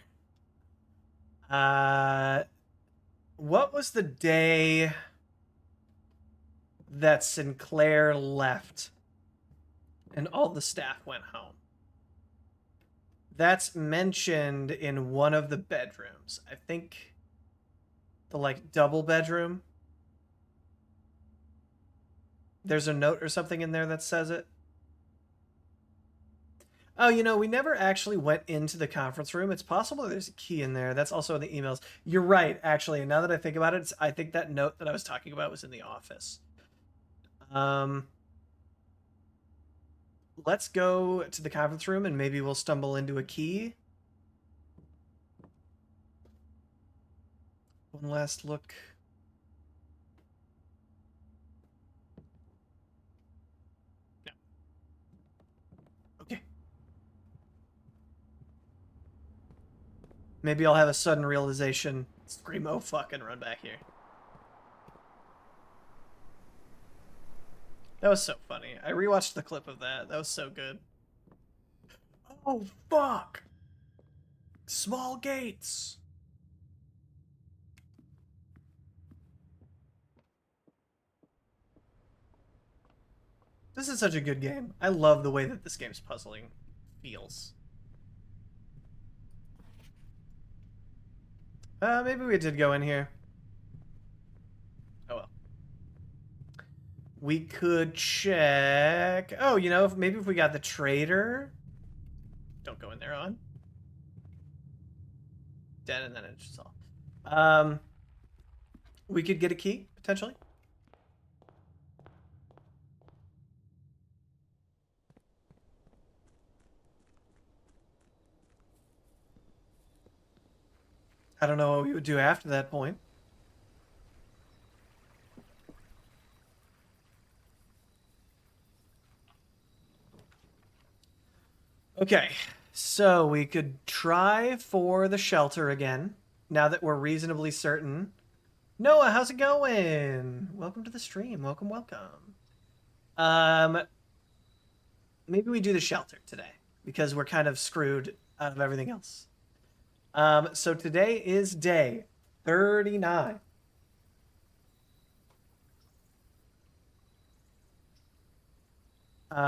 Uh, what was the day that Sinclair left and all the staff went home? That's mentioned in one of the bedrooms. I think the like double bedroom. There's a note or something in there that says it. Oh, we never actually went into the conference room. It's possible there's a key in there. That's also in the emails. You're right, actually. And now that I think about it, I think that note that I was talking about was in the office. Um, let's go to the conference room and maybe we'll stumble into a key. One last look. No. Okay. Maybe I'll have a sudden realization. Scream, oh fuck, and run back here. That was so funny. I rewatched the clip of that. That was so good. Oh fuck! Small gates! This is such a good game. I love the way that this game's puzzling feels. Maybe we did go in here. Oh well. We could check. Oh, you know, maybe if we got the trader. Don't go in there on. Dead, and then it's just all. We could get a key potentially. I don't know what we would do after that point. Okay, so we could try for the shelter again, now that we're reasonably certain. Noah, how's it going? Welcome to the stream. Welcome, welcome. Maybe we do the shelter today, because we're kind of screwed out of everything else. So today is day 39. Did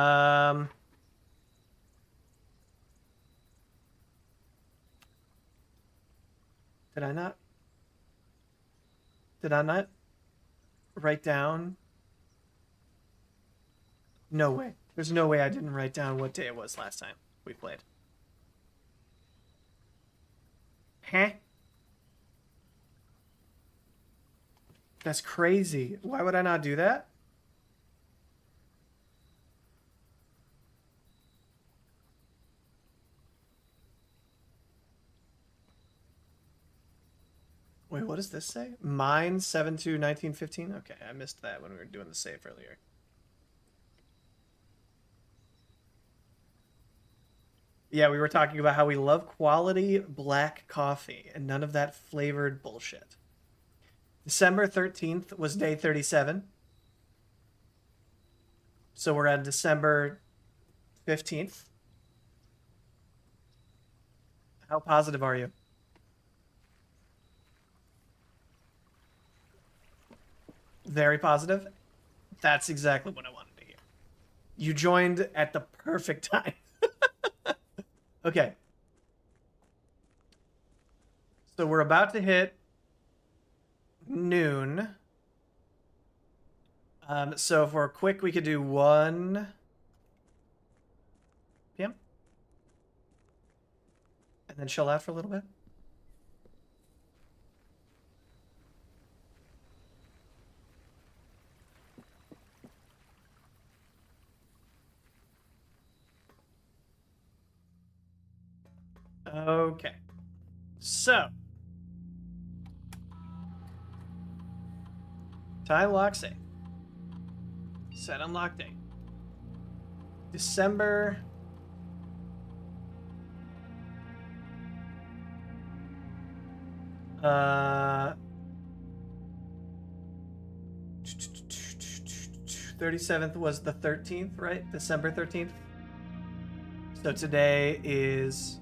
I not? Did I not write down? No way. There's no way I didn't write down what day it was last time we played. Huh? That's crazy. Why would I not do that? Wait, what does this say? Mine 7/2/1915? Okay, I missed that when we were doing the save earlier. Yeah, we were talking about how we love quality black coffee and none of that flavored bullshit. December 13th was day 37. So we're at December 15th. How positive are you? Very positive? That's exactly what I wanted to hear. You joined at the perfect time. Okay. So we're about to hit noon. So if we're quick, we could do 1 p.m. and then chill out for a little bit. Okay. So time lock save. Set unlock date. December. Uh. 37th was the 13th, right? December 13th. So today is.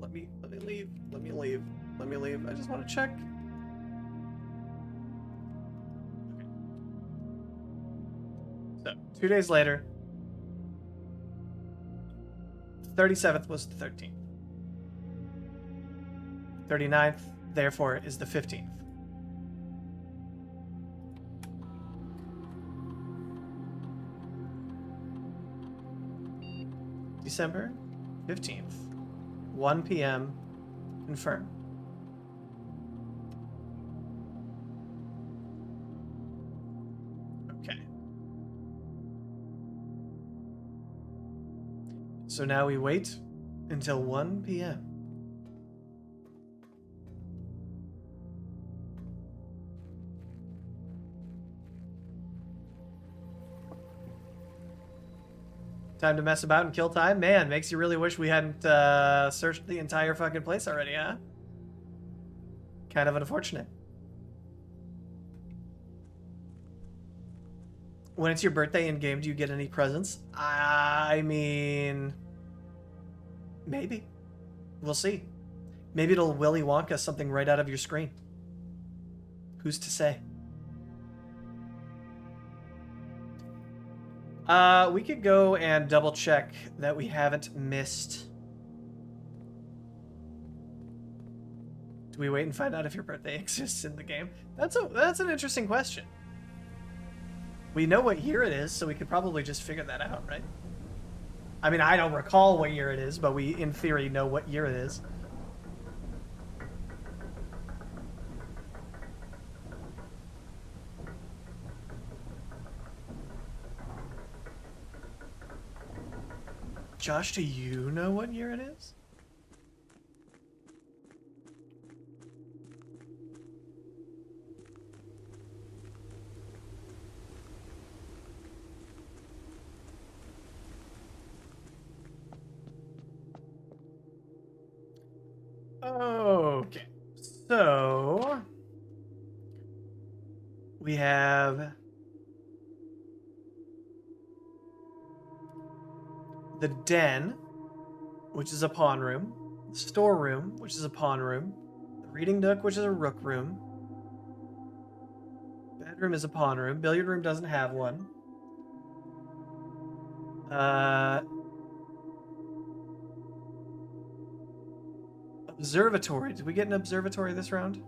Let me leave. Let me leave. Let me leave. I just want to check. Okay. So 2 days later. 37th was the 13th. 39th, therefore, is the 15th. December 15th, 1 p.m. Confirm. Okay. So now we wait until 1 p.m. Time to mess about and kill time? Man, makes you really wish we hadn't searched the entire fucking place already, huh? Kind of unfortunate. When it's your birthday in game, do you get any presents? I mean, maybe. We'll see. Maybe it'll Willy Wonka something right out of your screen. Who's to say? We could go and double check that we haven't missed. Do we wait and find out if your birthday exists in the game? That's an interesting question. We know what year it is, so we could probably just figure that out, right? I mean, I don't recall what year it is, but we, in theory, know what year it is. Josh, do you know what year it is? Okay, so we have the den, which is a pawn room, the storeroom, which is a pawn room, the reading nook, which is a rook room, bedroom is a pawn room, billiard room doesn't have one. Observatory. Did we get an observatory this round?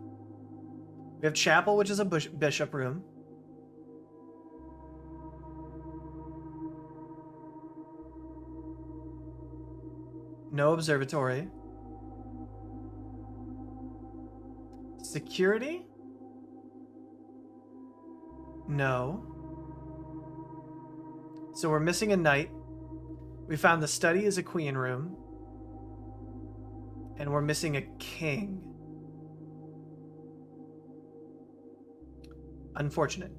We have chapel, which is a bishop room. No observatory. Security? No. So we're missing a knight. We found the study is a queen room. And we're missing a king. Unfortunate.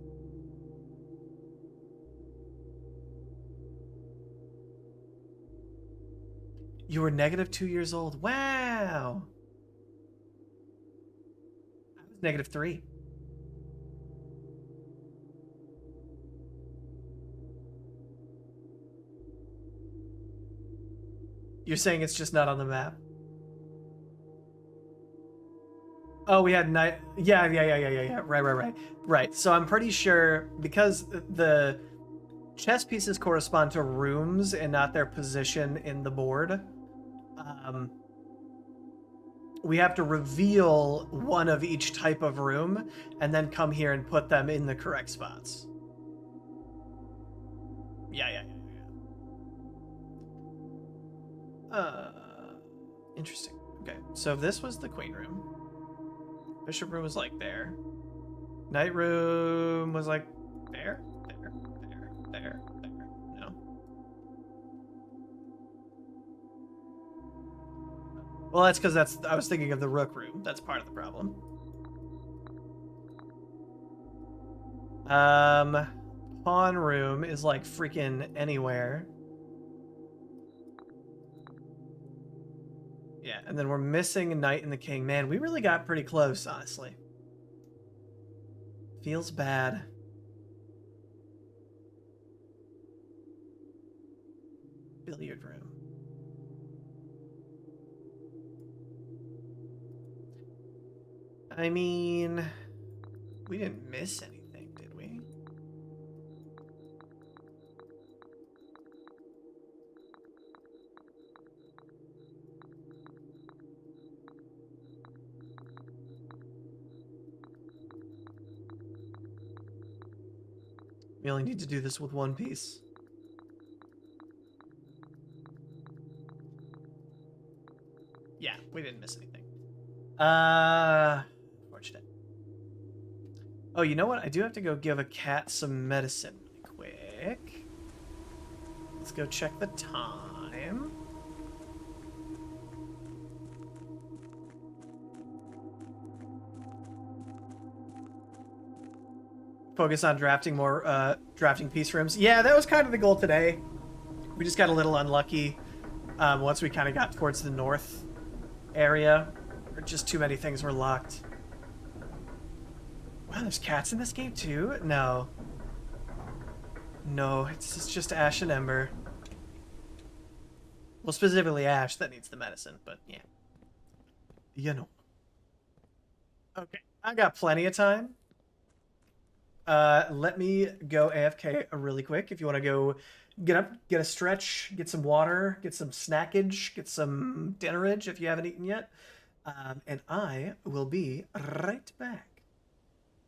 You were -2 years old. Wow. I was -3. You're saying it's just not on the map? Oh, we had night. Yeah. Right. So I'm pretty sure because the chess pieces correspond to rooms and not their position in the board. We have to reveal one of each type of room and then come here and put them in the correct spots. Yeah. Interesting. Okay, so this was the queen room. Bishop room was like there. Knight room was like there. No. Well, that's because I was thinking of the rook room. That's part of the problem. Pawn room is like freaking anywhere. Yeah, and then we're missing a knight and the king. Man, we really got pretty close, honestly. Feels bad. Billiard room. I mean, we didn't miss anything, did we? We only need to do this with one piece. Yeah, we didn't miss anything. Fortunate. Oh, you know what? I do have to go give a cat some medicine really quick. Let's go check the time. Focus on drafting more drafting piece rooms. Yeah, that was kind of the goal today. We just got a little unlucky once we kind of got towards the north area. Or just too many things were locked. Wow, there's cats in this game too? No. No, it's just Ash and Ember. Well, specifically Ash that needs the medicine, but yeah. You know. Okay, I got plenty of time. Let me go AFK really quick. If you want to go get up, get a stretch, get some water, get some snackage, get some dinnerage if you haven't eaten yet. And I will be right back.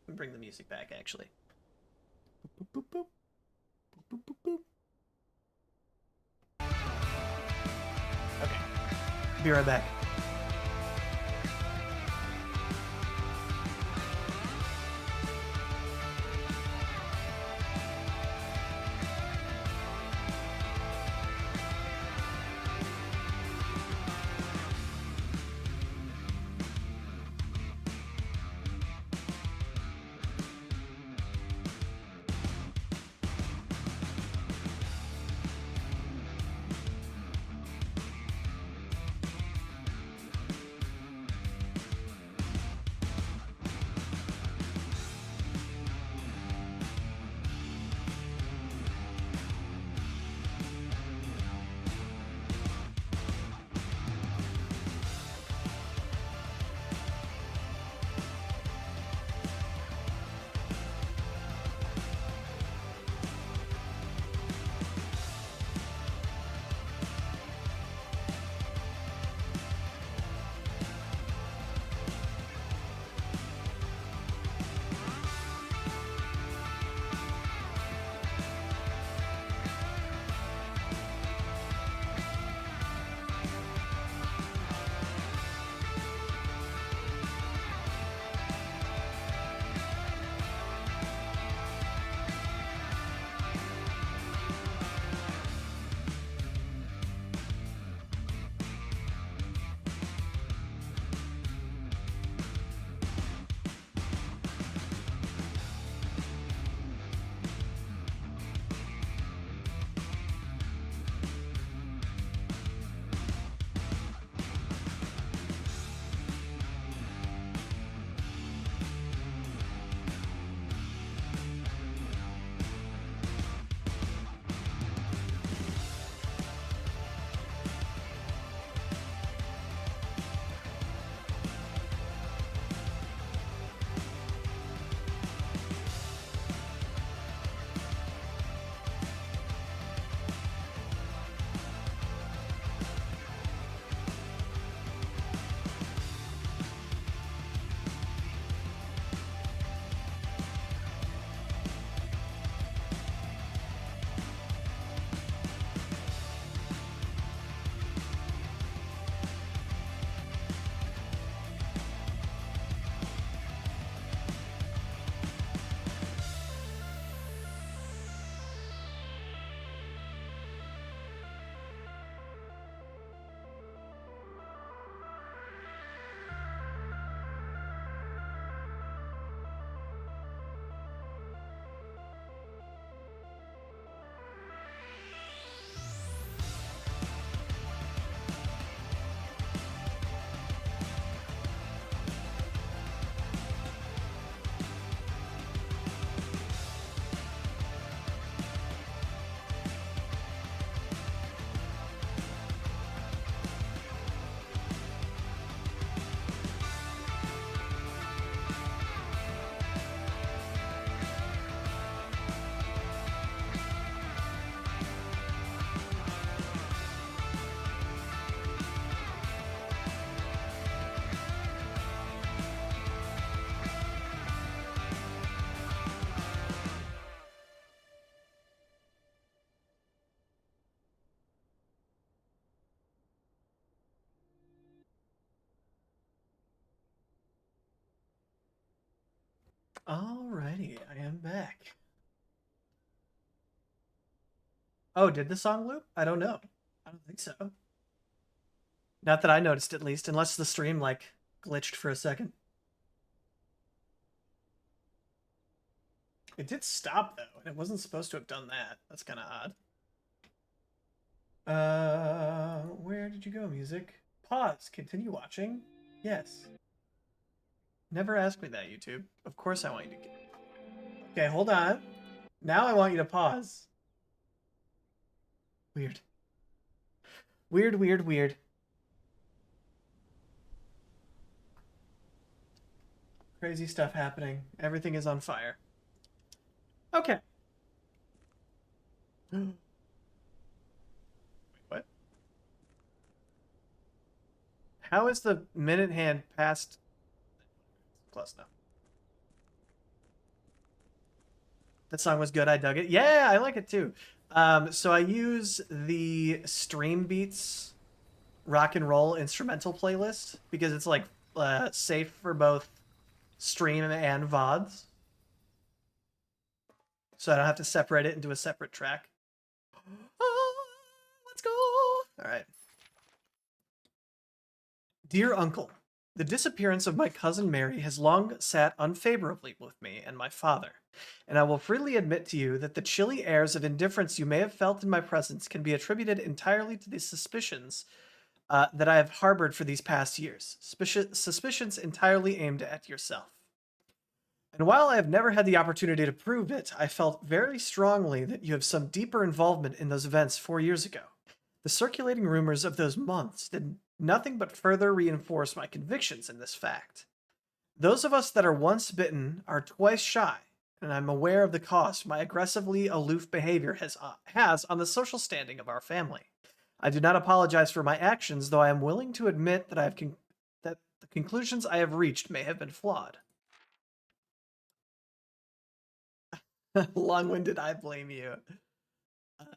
Let me bring the music back, actually. Boop, boop, boop, boop, boop, boop. Okay, be right back. Alrighty, I am back. Oh, did the song loop? I don't know. I don't think so. Not that I noticed, at least, unless the stream, like, glitched for a second. It did stop, though, and it wasn't supposed to have done that. That's kind of odd. Where did you go, music? Pause. Continue watching? Yes. Never ask me that, YouTube. Of course I want you to... Okay, hold on. Now I want you to pause. Weird. Weird, weird, weird. Crazy stuff happening. Everything is on fire. Okay. What? How is the minute hand past? Close enough. That song was good. I dug it. Yeah, I like it too. So I use the Stream Beats rock and roll instrumental playlist because it's like safe for both stream and VODs. So I don't have to separate it into a separate track. Oh, let's go. All right. Dear Uncle, the disappearance of my cousin Mary has long sat unfavorably with me and my father, and I will freely admit to you that the chilly airs of indifference you may have felt in my presence can be attributed entirely to the suspicions that I have harbored for these past years. Suspicions entirely aimed at yourself. And while I have never had the opportunity to prove it, I felt very strongly that you have some deeper involvement in those events 4 years ago. The circulating rumors of those months did nothing but further reinforce my convictions in this fact. Those of us that are once bitten are twice shy, and I'm aware of the cost my aggressively aloof behavior has on the social standing of our family. I do not apologize for my actions, though I am willing to admit that that the conclusions I have reached may have been flawed. Long-winded, I blame you.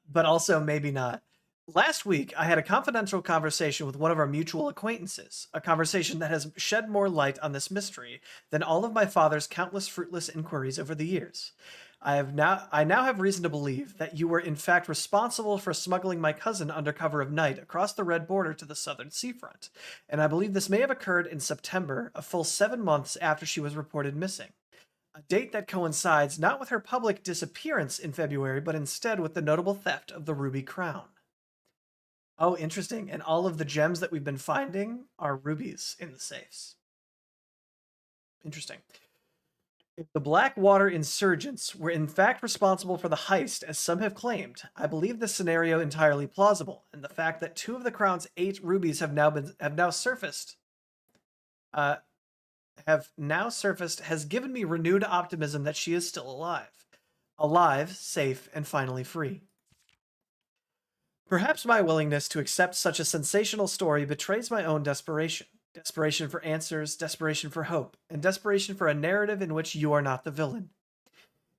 But also maybe not. Last week, I had a confidential conversation with one of our mutual acquaintances, a conversation that has shed more light on this mystery than all of my father's countless fruitless inquiries over the years. I now have reason to believe that you were in fact responsible for smuggling my cousin under cover of night across the red border to the southern seafront, and I believe this may have occurred in September, a full 7 months after she was reported missing. A date that coincides not with her public disappearance in February, but instead with the notable theft of the ruby crown. Oh, interesting. And all of the gems that we've been finding are rubies in the safes. Interesting. If the Blackwater insurgents were in fact responsible for the heist, as some have claimed, I believe this scenario entirely plausible, and the fact that two of the crown's 8 rubies have now surfaced, uh, has given me renewed optimism that she is still alive, safe, and finally free. Perhaps my willingness to accept such a sensational story betrays my own desperation. Desperation for answers, desperation for hope, and desperation for a narrative in which you are not the villain.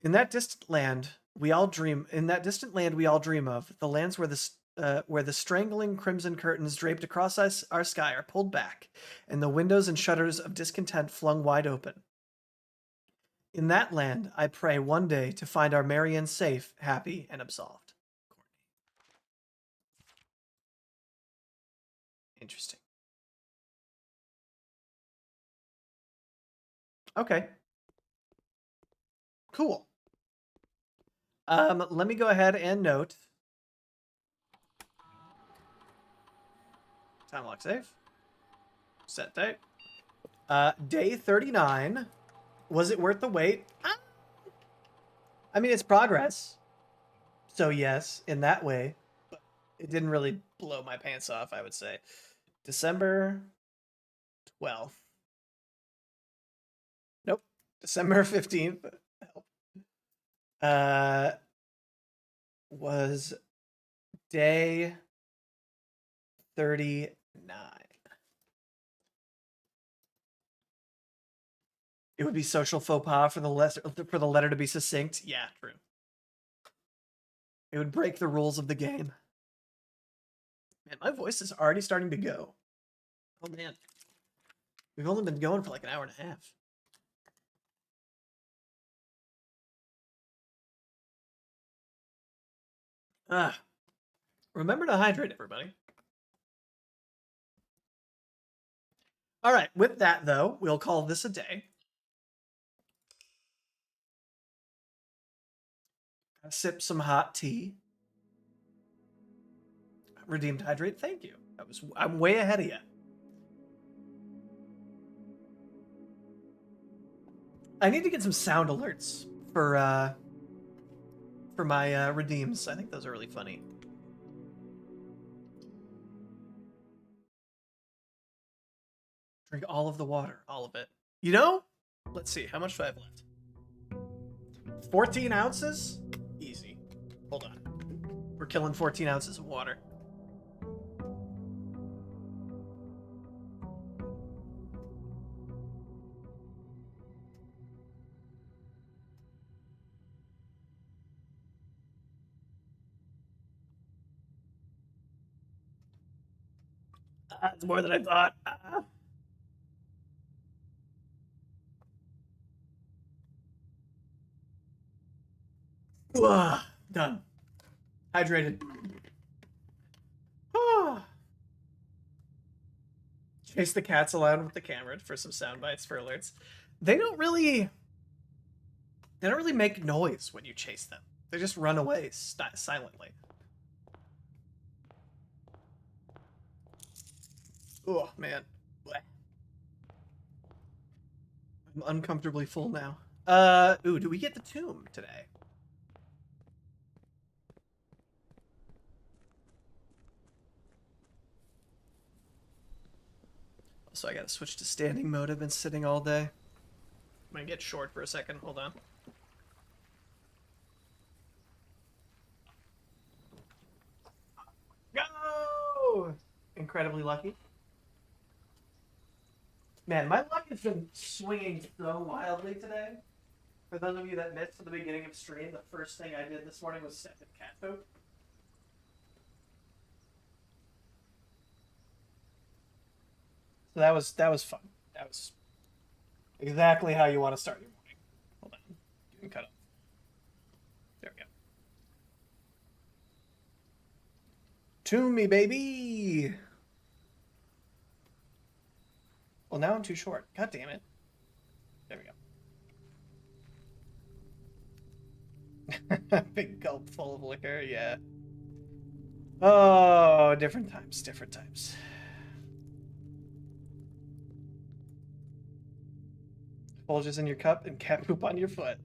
In that distant land we all dream of, the lands where the strangling crimson curtains draped across us, our sky are pulled back, and the windows and shutters of discontent flung wide open. In that land, I pray one day to find our Marian safe, happy, and absolved. Interesting. Okay, cool. Let me go ahead and note. Time lock save. Set date. Day 39. Was it worth the wait? I mean, it's progress. So yes, in that way. But it didn't really blow my pants off, I would say. December 12th. Nope. December 15th. Uh, was day 39. It would be social faux pas for the letter to be succinct. Yeah, true. It would break the rules of the game. Man, my voice is already starting to go. Oh man. We've only been going for like an hour and a half. Ah. Remember to hydrate, everybody. All right, with that though, we'll call this a day. Sip some hot tea. Redeemed hydrate. Thank you. I'm way ahead of you. I need to get some sound alerts for my redeems. I think those are really funny. Drink all of the water, all of it. You know? Let's see. How much do I have left? 14 ounces? Easy. Hold on. We're killing 14 ounces of water. It's more than I thought. Done. Hydrated. Chase the cats around with the camera for some sound bites for alerts. They don't really make noise when you chase them. They just run away silently. Oh man. Blech. I'm uncomfortably full now. Ooh, do we get the tomb today? So I gotta switch to standing mode. I've been sitting all day. I'm gonna get short for a second. Hold on. Go! Incredibly lucky. Man, my luck has been swinging so wildly today. For those of you that missed at the beginning of stream, the first thing I did this morning was set the cat poke. So that was fun. That was exactly how you want to start your morning. Hold on. Getting cut off. There we go. Tune me, baby! Well, now I'm too short. God damn it. There we go. Big gulp full of liquor, yeah. Oh, different times, different times. Bulges in your cup and cat poop on your foot.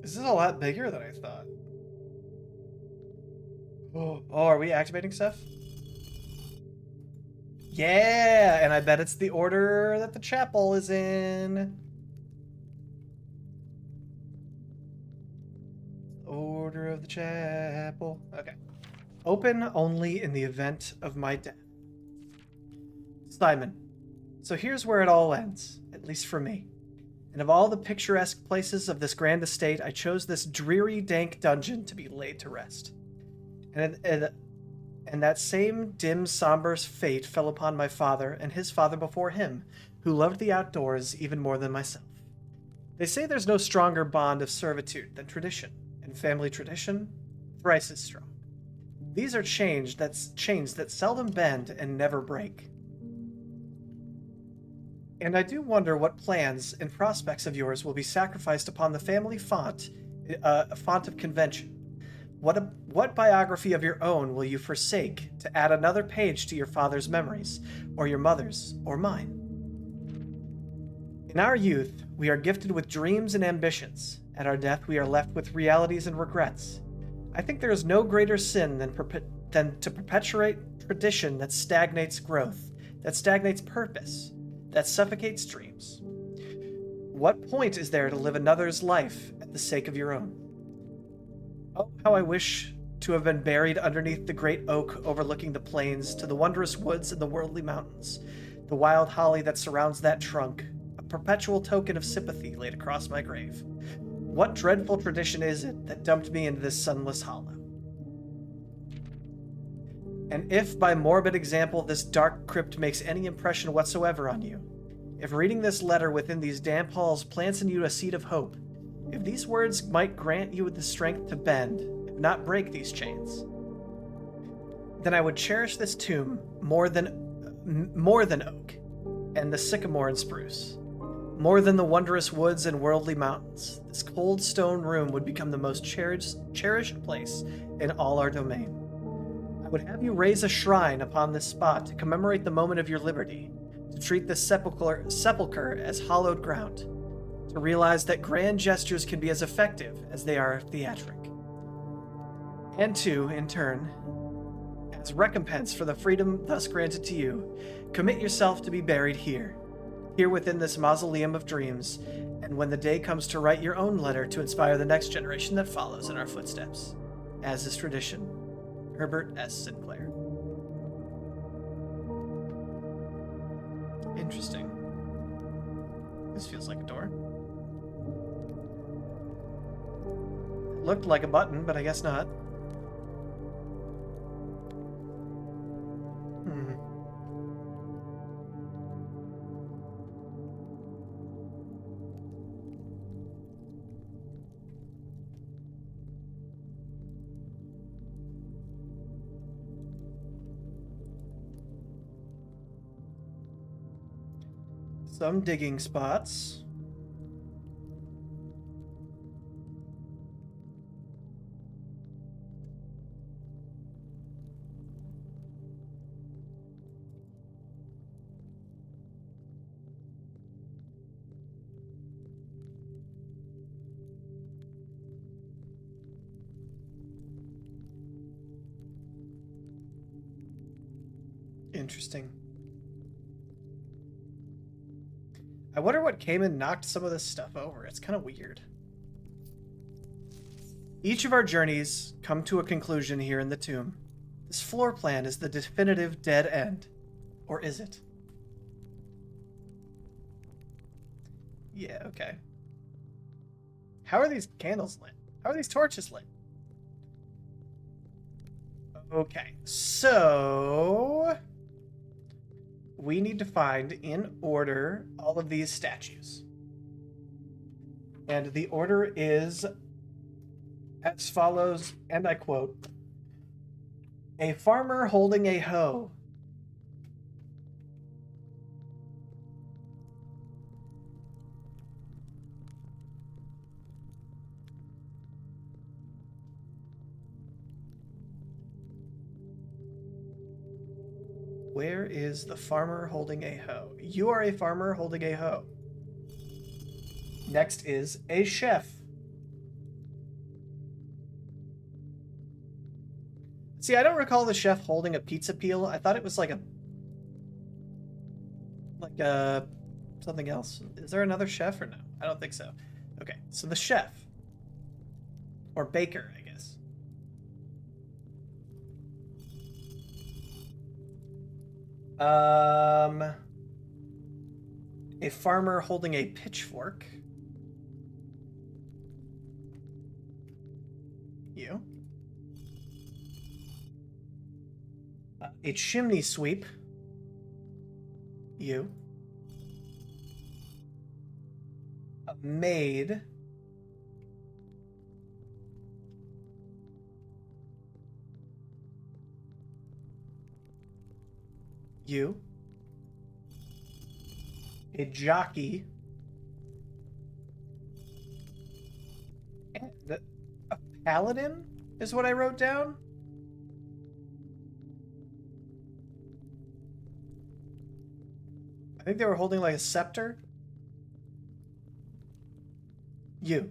This is a lot bigger than I thought. Oh, are we activating stuff? Yeah, and I bet it's the order that the chapel is in. Order of the chapel. Okay. Open only in the event of my death. Simon. So here's where it all ends, at least for me. And of all the picturesque places of this grand estate, I chose this dreary, dank dungeon to be laid to rest. And that same dim, somber fate fell upon my father and his father before him, who loved the outdoors even more than myself. They say there's no stronger bond of servitude than tradition, and family tradition, thrice as strong. These are chains that seldom bend and never break. And I do wonder what plans and prospects of yours will be sacrificed upon the family font, a font of convention. What biography of your own will you forsake to add another page to your father's memories, or your mother's, or mine? In our youth, we are gifted with dreams and ambitions. At our death, we are left with realities and regrets. I think there is no greater sin than to perpetuate tradition that stagnates growth, that stagnates purpose, that suffocates dreams. What point is there to live another's life at the sake of your own? Oh, how I wish to have been buried underneath the great oak overlooking the plains, to the wondrous woods and the worldly mountains, the wild holly that surrounds that trunk, a perpetual token of sympathy laid across my grave. What dreadful tradition is it that dumped me into this sunless hollow? And if, by morbid example, this dark crypt makes any impression whatsoever on you, if reading this letter within these damp halls plants in you a seed of hope, if these words might grant you the strength to bend, if not break these chains, then I would cherish this tomb more than oak and the sycamore and spruce. More than the wondrous woods and worldly mountains, this cold stone room would become the most cherished place in all our domain. I would have you raise a shrine upon this spot to commemorate the moment of your liberty, to treat this sepulchre as hallowed ground, to realize that grand gestures can be as effective as they are theatric. And 2, in turn, as recompense for the freedom thus granted to you, commit yourself to be buried here within this mausoleum of dreams, and when the day comes to write your own letter to inspire the next generation that follows in our footsteps. As is tradition, Herbert S. Sinclair. Interesting. This feels like a door. It looked like a button, but I guess not. Some digging spots. Interesting. I wonder what came and knocked some of this stuff over. It's kind of weird. Each of our journeys come to a conclusion here in the tomb. This floor plan is the definitive dead end. Or is it? Yeah, okay. How are these candles lit? How are these torches lit? Okay, so we need to find, in order, all of these statues. And the order is as follows, and I quote, "A farmer holding a hoe." Where is the farmer holding a hoe? You are a farmer holding a hoe. Next is a chef. See, I don't recall the chef holding a pizza peel. I thought it was like something else. Is there another chef or no? I don't think so. Okay, so the chef. Or baker, I guess. A farmer holding a pitchfork. You. A chimney sweep. You. A maid. You. A jockey. And a paladin is what I wrote down. I think they were holding like a scepter. You.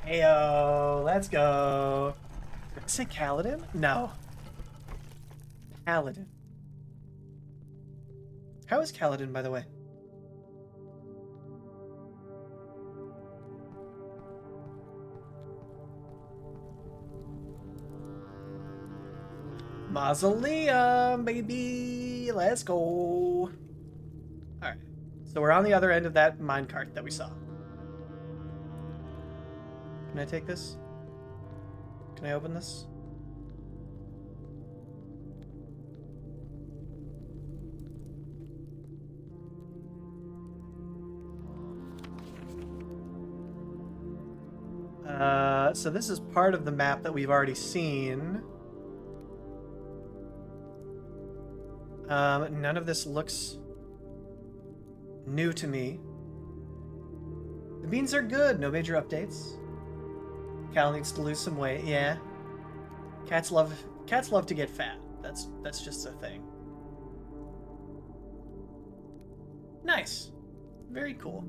Heyo, let's go. Did I say Kaladin? No. Paladin. How is Kaladin, by the way? Mausoleum, baby. Let's go. Alright. So we're on the other end of that minecart that we saw. Can I take this? Can I open this? So this is part of the map that we've already seen. None of this looks new to me. The beans are good. No major updates. Cal needs to lose some weight. Yeah. Cats love to get fat. That's just a thing. Nice. Very cool.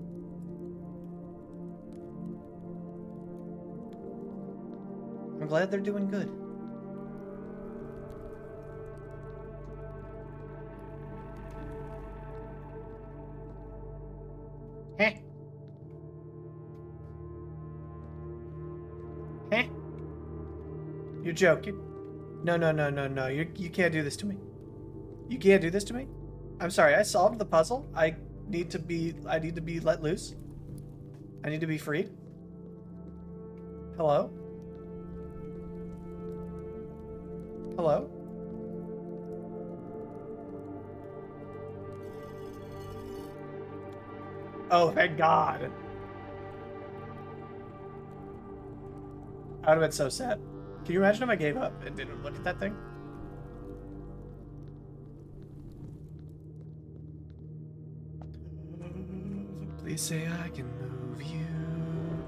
I'm glad they're doing good. Heh. Heh. You're joking. No, no, no, no, no. You can't do this to me. You can't do this to me? I'm sorry, I solved the puzzle. I need to be let loose. I need to be freed. Hello? Hello? Oh, thank God. I would have been so sad. Can you imagine if I gave up and didn't look at that thing? Please say I can move you.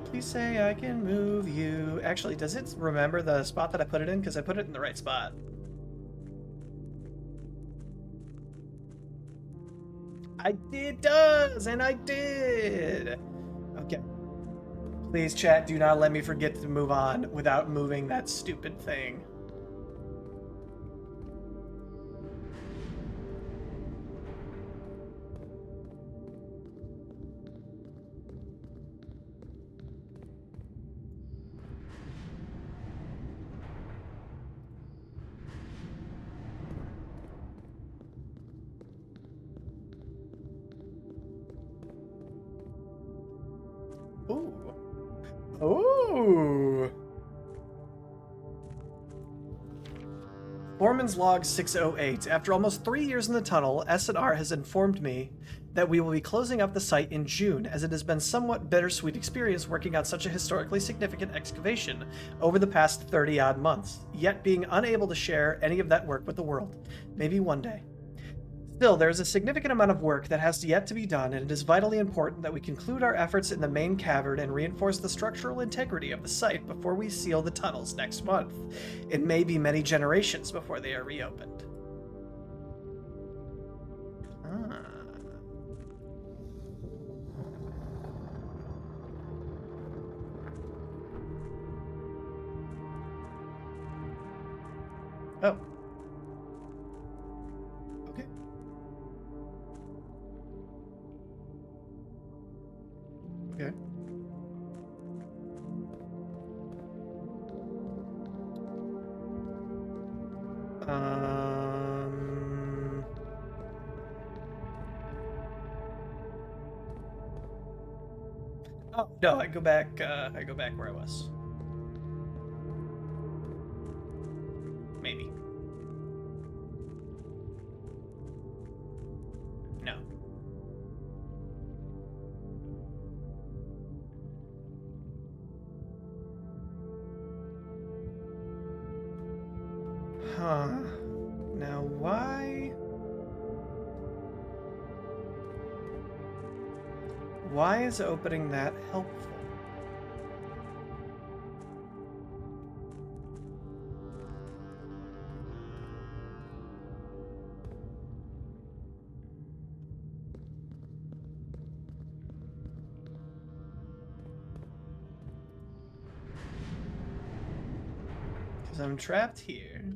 Please say I can move you. Actually, does it remember the spot that I put it in? Because I put it in the right spot. It does, and I did. Okay. Please, chat, do not let me forget to move on without moving that stupid thing. Ooh. Ooh. Foreman's Log 608. After almost 3 years in the tunnel, S&R has informed me that we will be closing up the site in June, as it has been somewhat bittersweet experience working on such a historically significant excavation over the past 30-odd months, yet being unable to share any of that work with the world. Maybe one day. Still, there is a significant amount of work that has yet to be done, and it is vitally important that we conclude our efforts in the main cavern and reinforce the structural integrity of the site before we seal the tunnels next month. It may be many generations before they are reopened. Ah. Oh. Okay. Okay. Um. Oh no, I go back. I go back where I was. Maybe. No. Huh. Now why? Why is opening that helpful? Because I'm trapped here.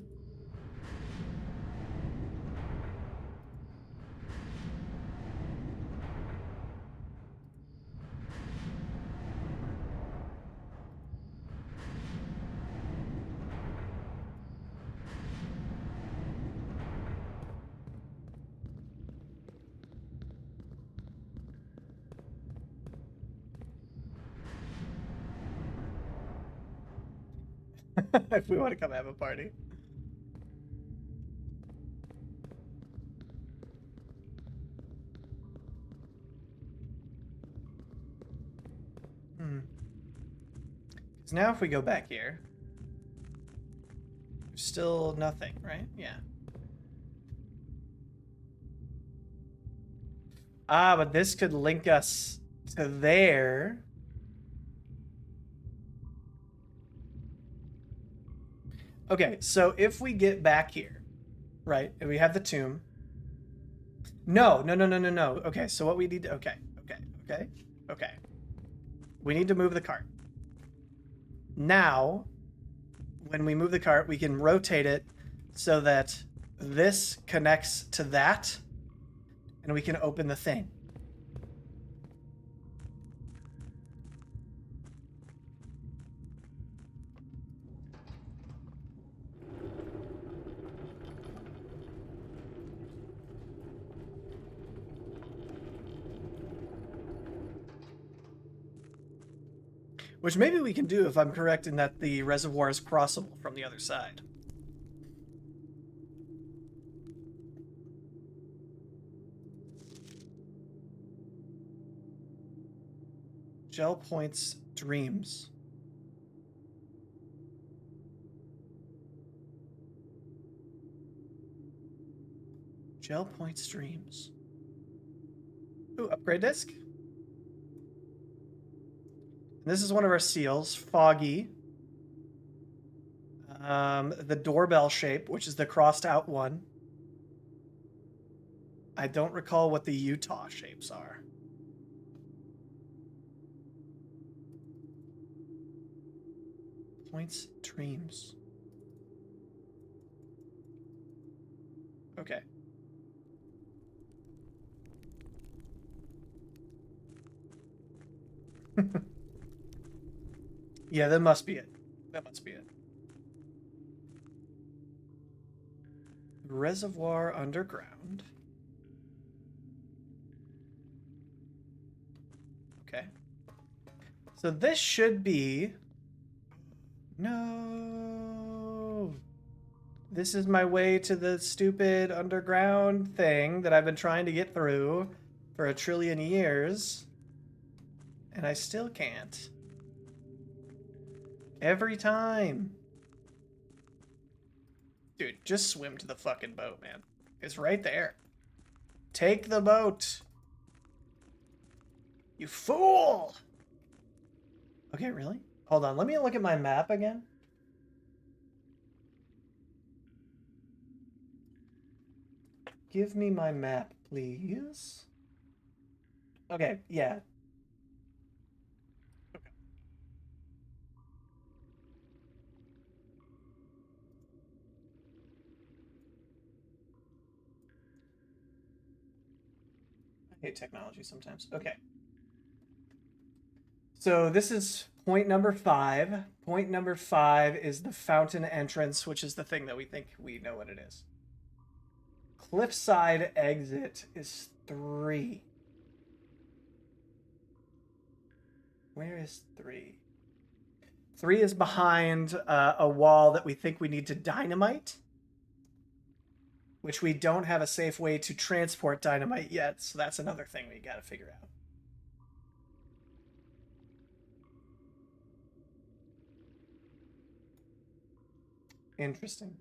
If we want to come have a party. Because now if we go back here, there's still nothing, right? Yeah. Ah, but this could link us to there. Okay, so if we get back here, right, and we have the tomb. No, no, no, no, no, no. Okay, so what we need to, okay. We need to move the cart. Now, when we move the cart, we can rotate it so that this connects to that, and we can open the thing. Which maybe we can do if I'm correct in that the reservoir is crossable from the other side. Gel points dreams. Gel points dreams. Ooh, upgrade disc. This is one of our seals, Foggy. The doorbell shape, which is the crossed out one. I don't recall what the Utah shapes are. Points dreams. Okay. Yeah, that must be it. That must be it. Reservoir underground. Okay. So this should be... No. This is my way to the stupid underground thing that I've been trying to get through for 1 trillion years. And I still can't. Every time. Dude, just swim to the fucking boat, man. It's right there. Take the boat. You fool! Okay, really? Hold on, let me look at my map again. Give me my map, please. Okay, yeah. Okay. I hate technology sometimes. Okay. So this is point number 5. Point number 5 is the fountain entrance, which is the thing that we think we know what it is. Cliffside exit is 3. Where is 3? 3 is behind a wall that we think we need to dynamite, which we don't have a safe way to transport dynamite yet, so that's another thing we gotta figure out. Interesting.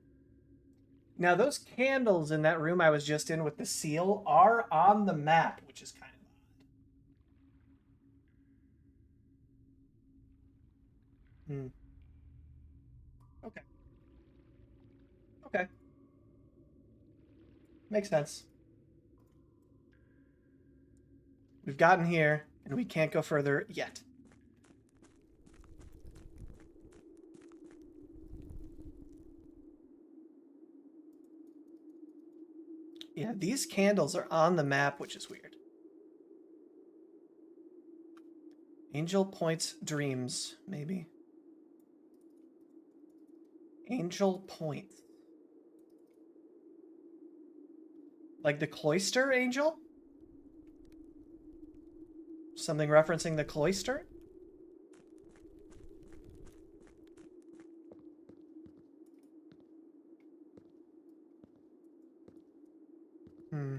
Now, those candles in that room I was just in with the seal are on the map, which is kind of odd. Hmm. Okay. Okay. Makes sense. We've gotten here, and we can't go further yet. Yeah, these candles are on the map, which is weird. Angel points dreams, maybe. Angel points. Like the cloister angel? Something referencing the cloister? Hmm.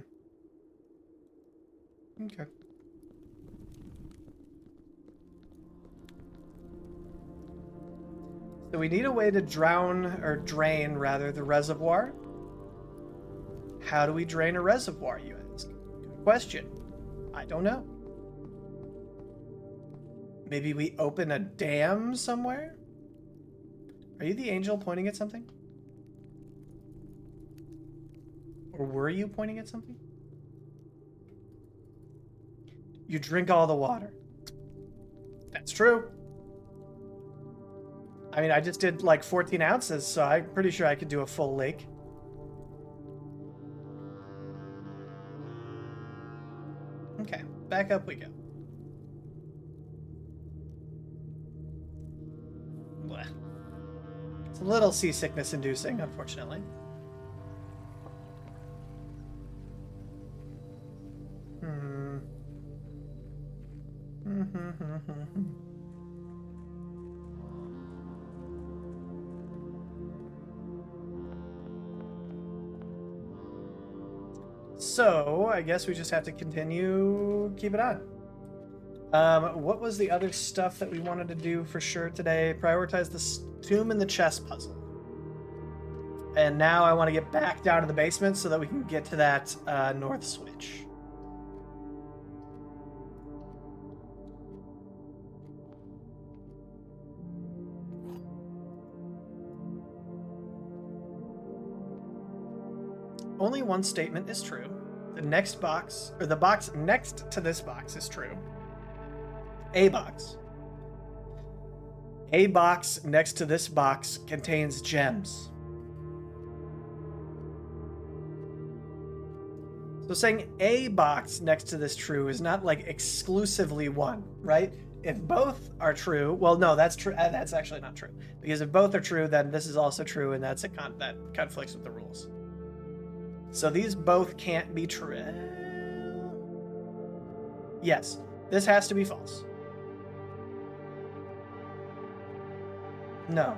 Okay. So we need a way to drown, or drain, rather, the reservoir. How do we drain a reservoir, you ask? Good question. I don't know. Maybe we open a dam somewhere? Are you the angel pointing at something? Or were you pointing at something? You drink all the water. That's true. I mean, I just did like 14 ounces, so I'm pretty sure I could do a full lake. Okay, back up we go. Blech. It's a little seasickness inducing, unfortunately. Hmm. So, I guess we just have to continue, keep it on. What was the other stuff that we wanted to do for sure today? Prioritize the tomb and the chess puzzle. And now I want to get back down to the basement so that we can get to that north switch. Only one statement is true. The next box, or the box next to this box, is true. A box. A box next to this box contains gems. So saying a box next to this true is not like exclusively one, right? If both are true, well, no, that's true. That's actually not true, because if both are true, then this is also true, and that conflicts with the rules. So these both can't be true. Yes, this has to be false. No,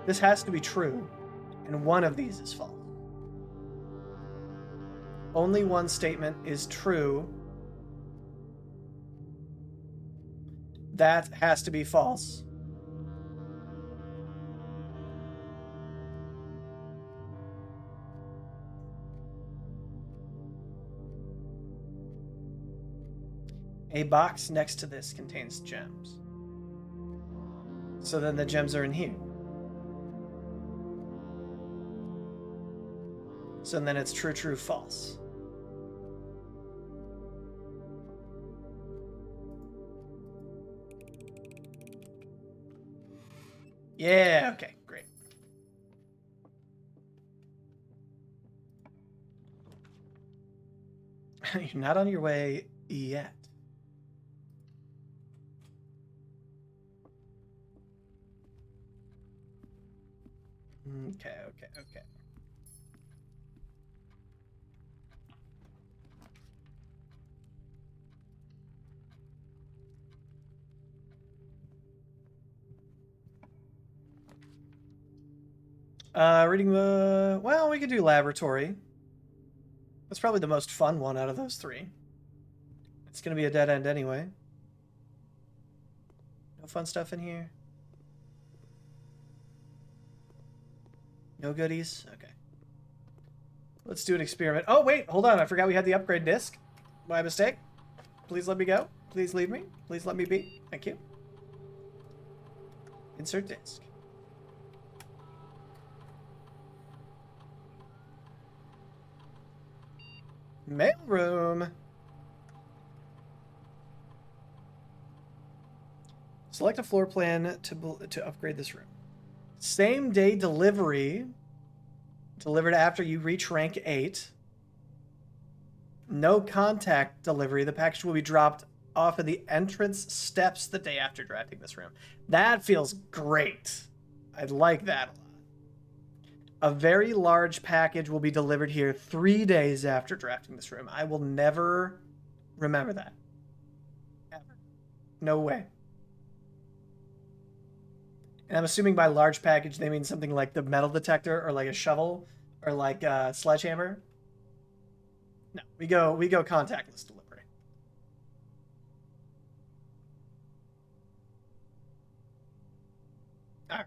this has to be true, and one of these is false. Only one statement is true. That has to be false. A box next to this contains gems. So then the gems are in here. So then it's true, true, false. Yeah, okay, great. You're not on your way yet. Okay. Reading the... Well, we could do laboratory. That's probably the most fun one out of those three. It's going to be a dead end anyway. No fun stuff in here? No goodies? Okay. Let's do an experiment. Oh, wait, hold on. I forgot we had the upgrade disc. My mistake. Please let me go. Please leave me. Please let me be. Thank you. Insert disc. Mailroom. Select a floor plan to upgrade this room. Same day delivery. Delivered after you reach rank 8. No contact delivery. The package will be dropped off at the entrance steps the day after drafting this room. That feels great. I'd like that a lot. A very large package will be delivered here 3 days after drafting this room. I will never remember that. Ever. No way. And I'm assuming by large package they mean something like the metal detector or like a shovel or like a sledgehammer. No, we go contactless delivery. All right.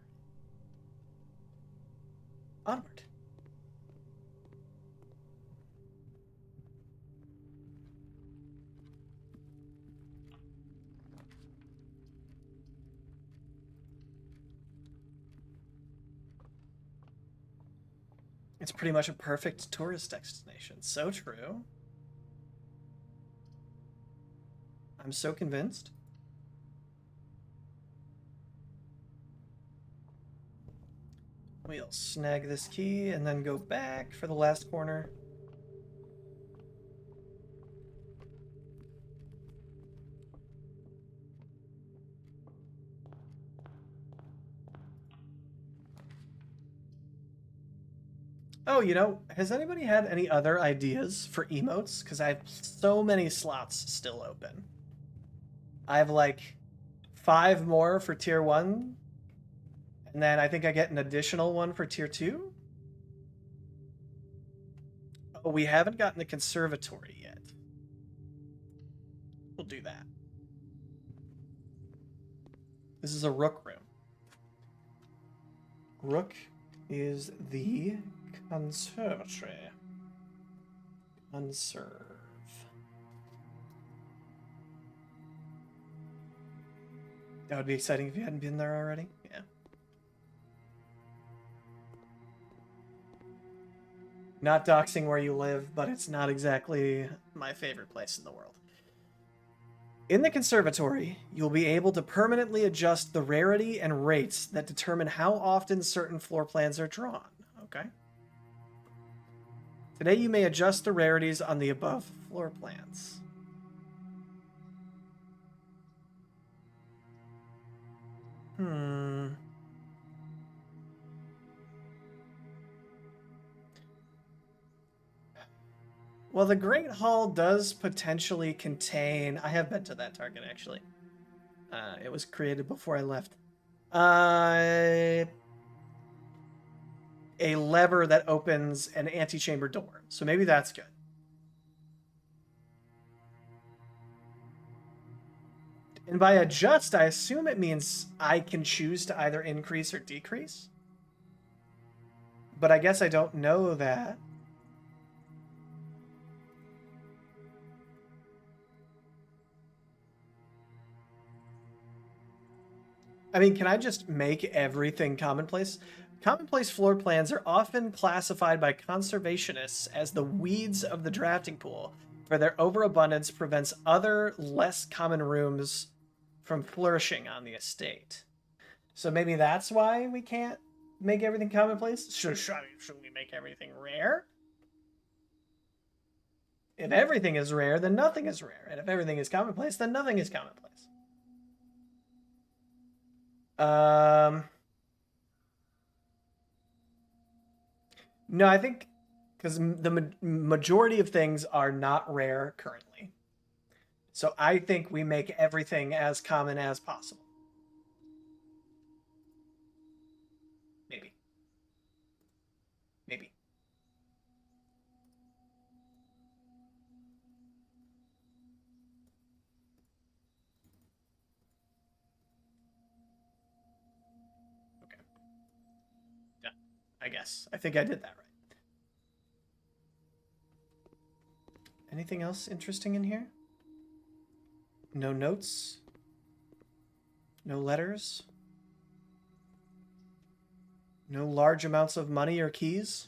Onward. It's pretty much a perfect tourist destination. So true. I'm so convinced. We'll snag this key and then go back for the last corner. Oh, you know, has anybody had any other ideas for emotes? Because I have so many slots still open. I have like 5 more for tier 1, and then I think I get an additional one for tier 2. Oh, we haven't gotten the conservatory yet. We'll do that. This is a rook room. Rook is the conservatory. Conserve. That would be exciting if you hadn't been there already. Yeah. Not doxing where you live, but it's not exactly my favorite place in the world. In the conservatory, you'll be able to permanently adjust the rarity and rates that determine how often certain floor plans are drawn. Okay. Today you may adjust the rarities on the above floor plans. Well, the Great Hall does potentially contain... I have been to that target, actually. It was created before I left. A lever that opens an antechamber door. So maybe that's good. And by adjust, I assume it means I can choose to either increase or decrease. But I guess I don't know that. I mean, can I just make everything commonplace? Commonplace floor plans are often classified by conservationists as the weeds of the drafting pool, for their overabundance prevents other, less common rooms from flourishing on the estate. So maybe that's why we can't make everything commonplace? Should we make everything rare? If everything is rare, then nothing is rare. And if everything is commonplace, then nothing is commonplace. No, I think because the majority of things are not rare currently. So I think we make everything as common as possible. Maybe. Maybe. Okay. Yeah. I guess. I think I did that right. Anything else interesting in here? No notes? No letters? No large amounts of money or keys?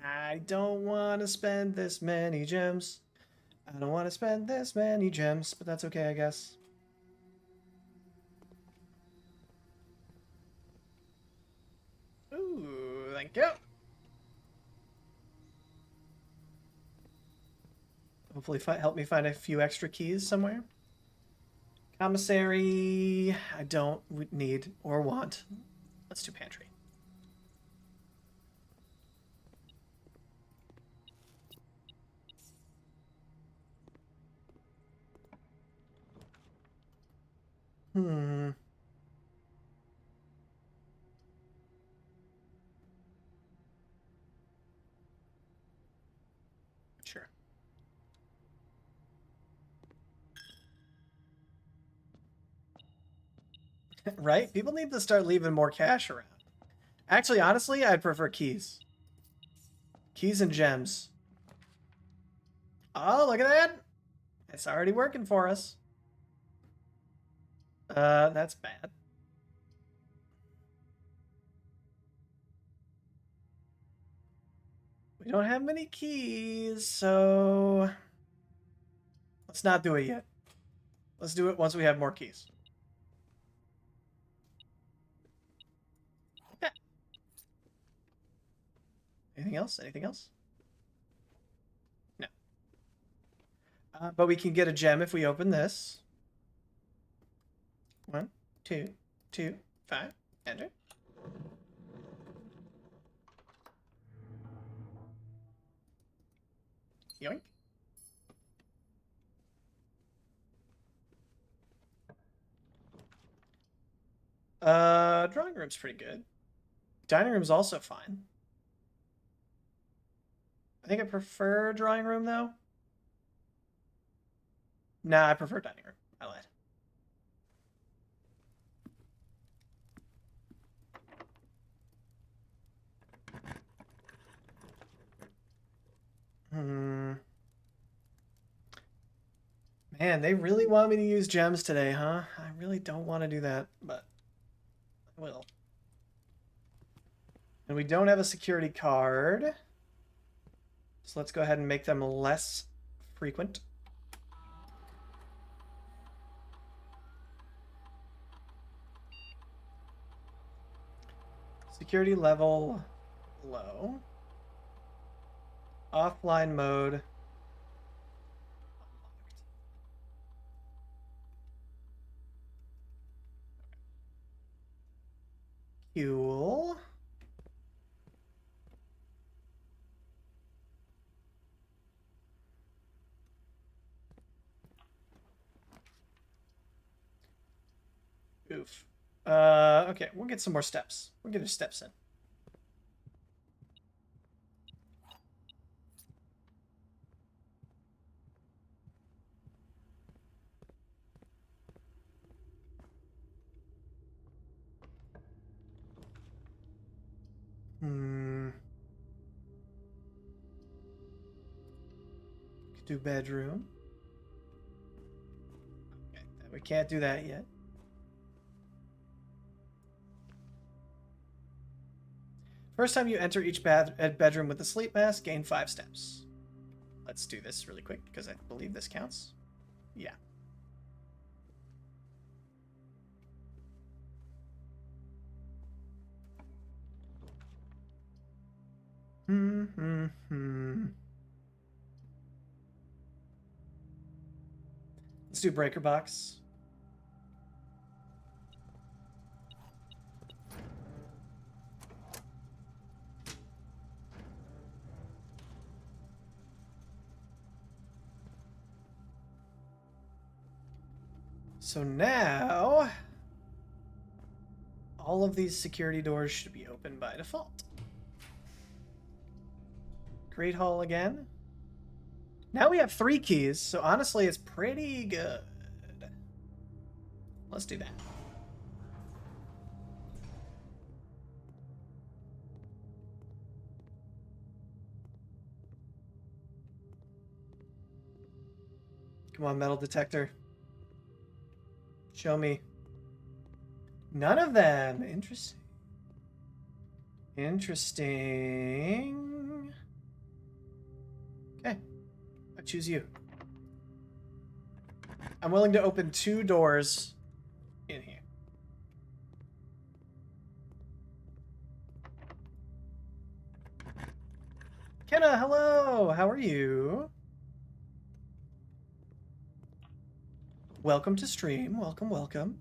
I don't want to spend this many gems. I don't want to spend this many gems, but that's okay, I guess. Ooh, thank you. Hopefully help me find a few extra keys somewhere. Commissary, I don't need or want. Let's do pantry. Sure. Right? People need to start leaving more cash around. Actually, honestly, I'd prefer keys. Keys and gems. Oh, look at that. It's already working for us. That's bad. We don't have many keys, so let's not do it yet. Let's do it once we have more keys. Anything else? Anything else? No. But we can get a gem if we open this. 1, 2, 2, 5. Enter. Yoink. Drawing room's pretty good. Dining room's also fine. I think I prefer drawing room though. Nah, I prefer dining room. I lied. Man, they really want me to use gems today, huh? I really don't want to do that, but I will. And we don't have a security card. So let's go ahead and make them less frequent. Security level low. Offline mode. Cool. Oof. Okay, we'll get some more steps. We'll get our steps in. Could do bedroom. Okay, we can't do that yet. First time you enter each bedroom with a sleep mask, gain 5 steps. Let's do this really quick because I believe this counts. Yeah. Let's do breaker box. So now, all of these security doors should be open by default. Great Hall again. Now we have 3 keys, so honestly, it's pretty good. Let's do that. Come on, metal detector. Show me. None of them. Interesting. Interesting. Okay. I choose you. I'm willing to open 2 doors in here. Kenna, hello. How are you? Welcome to stream. Welcome, welcome.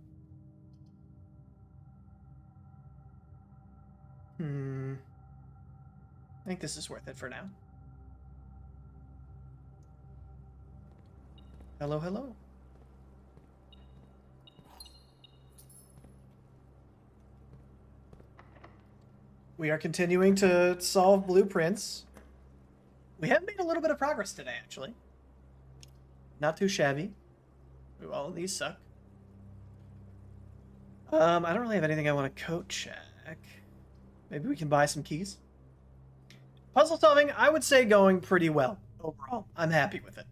I think this is worth it for now. Hello, hello. We are continuing to solve blueprints. We have made a little bit of progress today, actually. Not too shabby. Ooh, all of these suck. I don't really have anything I want to code check. Maybe we can buy some keys. Puzzle solving, I would say going pretty well overall. I'm happy with it.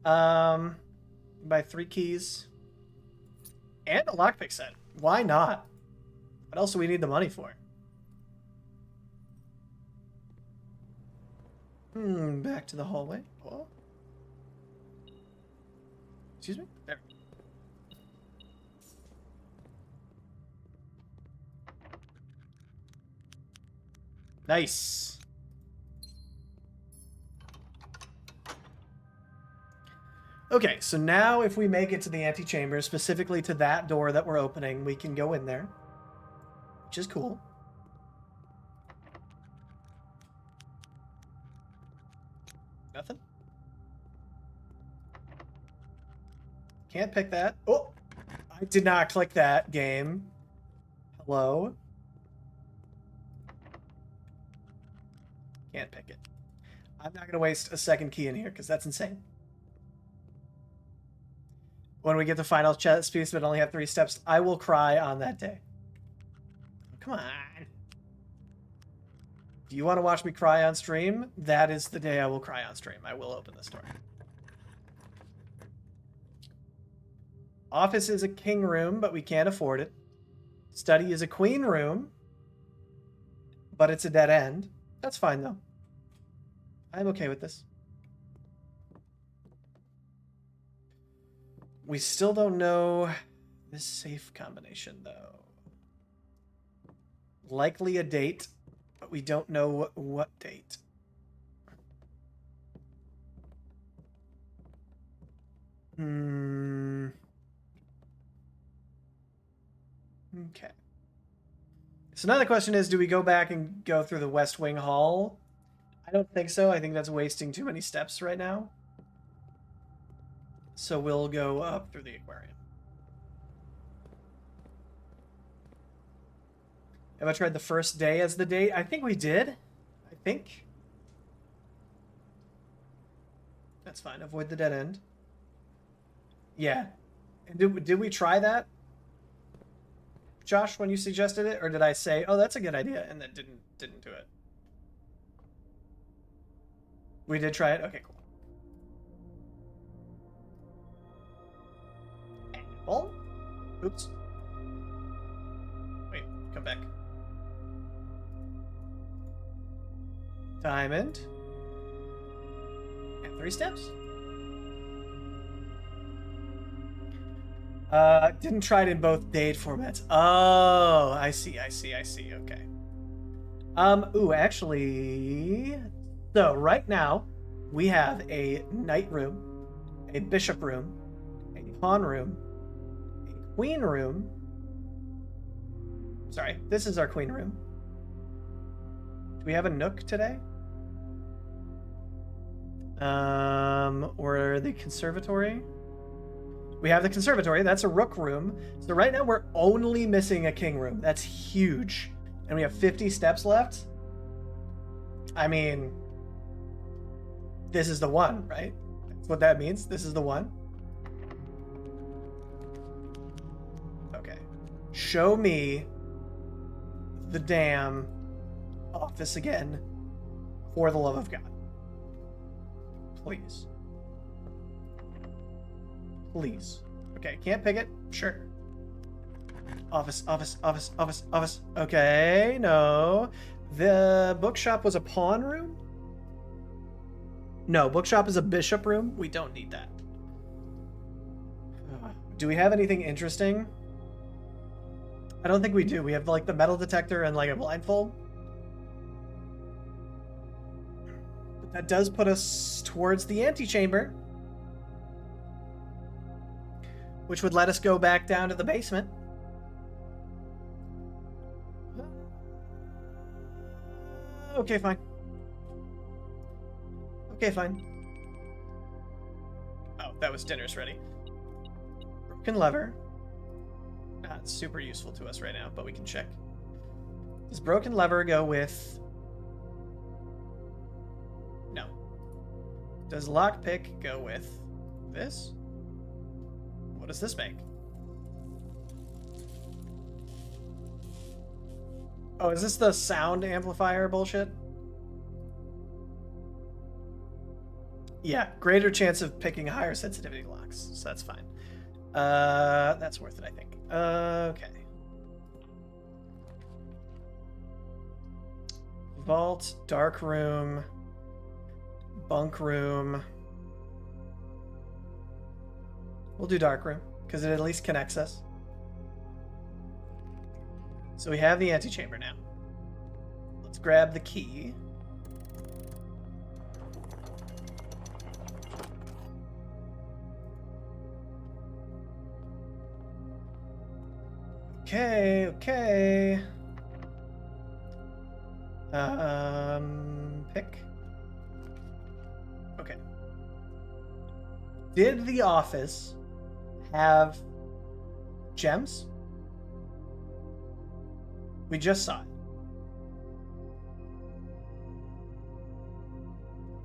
Buy 3 keys. And a lockpick set. Why not? What else do we need the money for? Back to the hallway. Oh. Excuse me? There. Nice. Okay, so now if we make it to the antechamber, specifically to that door that we're opening, we can go in there, which is cool. Nothing? Can't pick that. Oh! I did not click that, game. Hello? Can't pick it. I'm not going to waste a second key in here, because that's insane. When we get the final chess piece but only have 3 steps, I will cry on that day. Come on. Do you want to watch me cry on stream? That is the day I will cry on stream. I will open this door. Office is a king room, but we can't afford it. Study is a queen room, but it's a dead end. That's fine, though. I'm okay with this. We still don't know this safe combination, though. Likely a date, but we don't know what date. Okay. So now the question is, do we go back and go through the West Wing Hall? I don't think so. I think that's wasting too many steps right now. So we'll go up through the aquarium. Have I tried the first day as the date? I think we did. I think. That's fine. Avoid the dead end. Yeah. Did we try that, Josh, when you suggested it? Or did I say, oh, that's a good idea, and then didn't do it? We did try it? Okay, cool. Apple? Oops. Wait, come back. Diamond. And 3 steps. Didn't try it in both date formats. Oh, I see. Okay. Ooh, actually... So, right now, we have a knight room, a bishop room, a pawn room, a queen room. Sorry, this is our queen room. Do we have a nook today? Or the conservatory? We have the conservatory. That's a rook room. So right now we're only missing a king room. That's huge. And we have 50 steps left. I mean, this is the one, right? That's what that means. This is the one. Okay. Show me the damn office again, for the love of God. Please. Please. Okay, can't pick it? Sure. Office. Okay, no. The bookshop was a pawn room? No, bookshop is a bishop room. We don't need that. Do we have anything interesting? I don't think we do. We have like the metal detector and like a blindfold. But that does put us towards the antechamber, which would let us go back down to the basement. Okay, fine. Okay, fine. Oh, that was dinner's ready. Broken lever. Not super useful to us right now, but we can check. Does broken lever go with... No. Does lockpick go with this? What does this make? Oh, is this the sound amplifier bullshit? Yeah, greater chance of picking higher sensitivity locks, so that's fine. That's worth it, I think. Okay. Vault, dark room, bunk room. We'll do dark room, because it at least connects us. So we have the antechamber now. Let's grab the key. Okay, okay. Pick. Okay. Did the office have gems? We just saw it.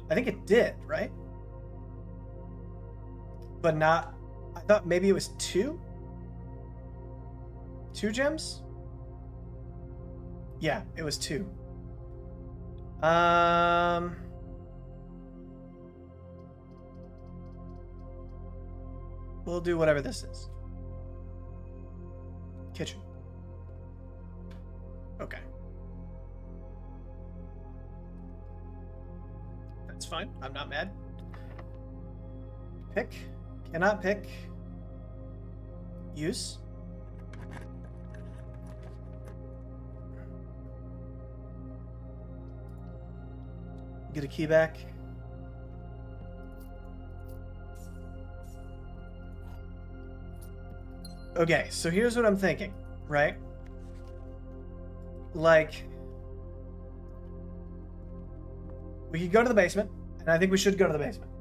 I think it did, right? But not... I thought maybe it was 2? 2 gems? Yeah, it was 2. We'll do whatever this is. Kitchen. Okay. That's fine. I'm not mad. Pick. Cannot pick. Use. Get a key back. Okay, so here's what I'm thinking, right? Like, we could go to the basement, and I think we should go to the basement.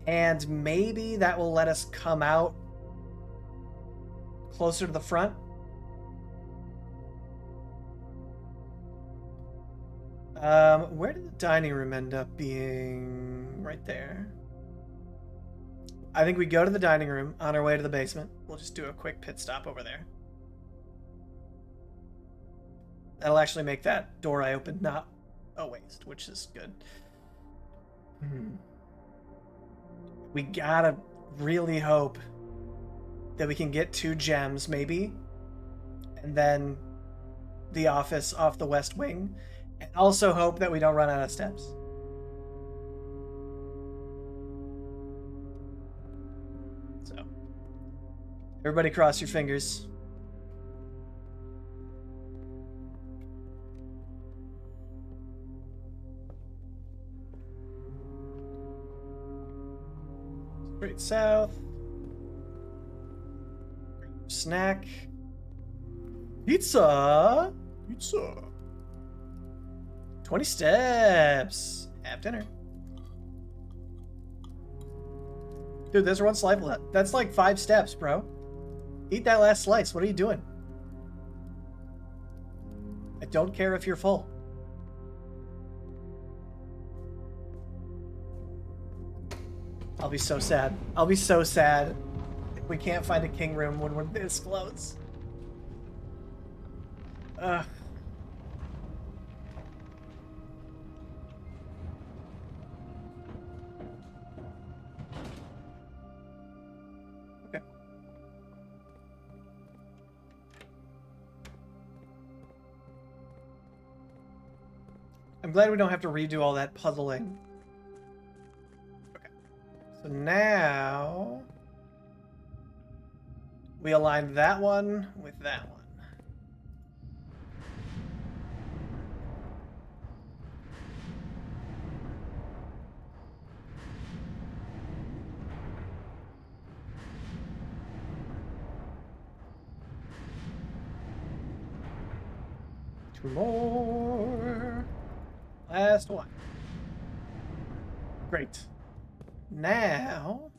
And maybe that will let us come out closer to the front. Where did the dining room end up being? Right there. I think we go to the dining room on our way to the basement. We'll just do a quick pit stop over there. That'll actually make that door I opened not a waste, which is good. We gotta really hope that we can get 2 gems, maybe. And then the office off the west wing. And also hope that we don't run out of steps. So, everybody cross your fingers. Straight south. Snack. Pizza. Pizza. 20 steps. Have dinner. Dude, there's one slice left. That's like 5 steps, bro. Eat that last slice. What are you doing? I don't care if you're full. I'll be so sad. I'll be so sad if we can't find a king room when we're this close. Ugh. Okay. I'm glad we don't have to redo all that puzzling. So now we align that one with that one. Two more. Last one. Great. Now,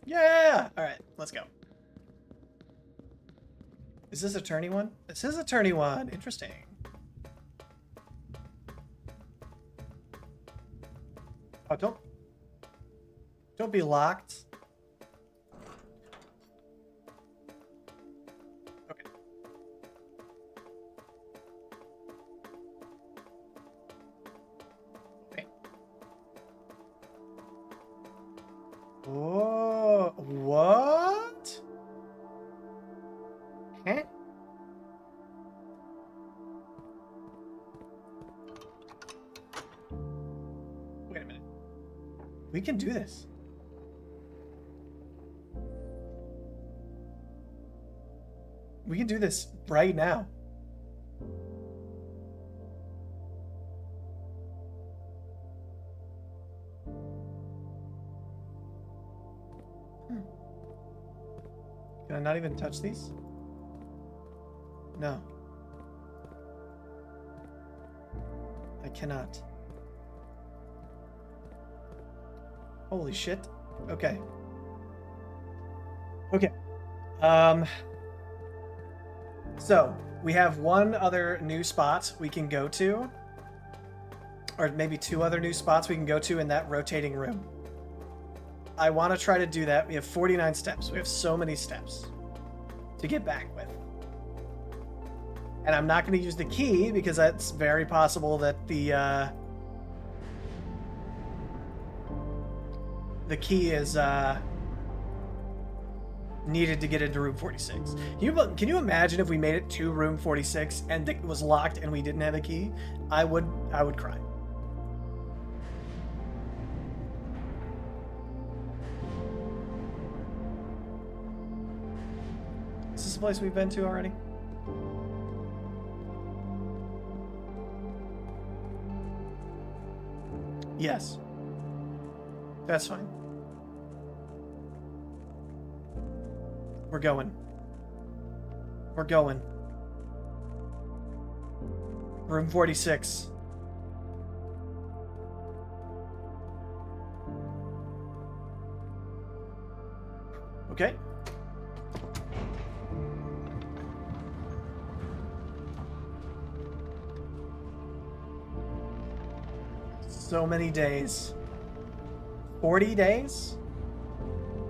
yeah! All right, let's go. Is this attorney one? This is attorney one. Interesting. Oh, don't be locked. Whoa, what? Huh? Wait a minute. We can do this. We can do this right now. Can I not even touch these? No. I cannot. Holy shit. Okay. Okay. So, we have one other new spot we can go to. Or maybe two other new spots we can go to in that rotating room. I want to try to do that. We have 49 steps. We have so many steps to get back with. And I'm not going to use the key because it's very possible that the key is needed to get into room 46. Can you imagine if we made it to room 46 and it was locked and we didn't have a key? I would cry. Is this a place we've been to already? Yes. That's fine. We're going. We're going. Room 46. Okay. So many days. 40 days?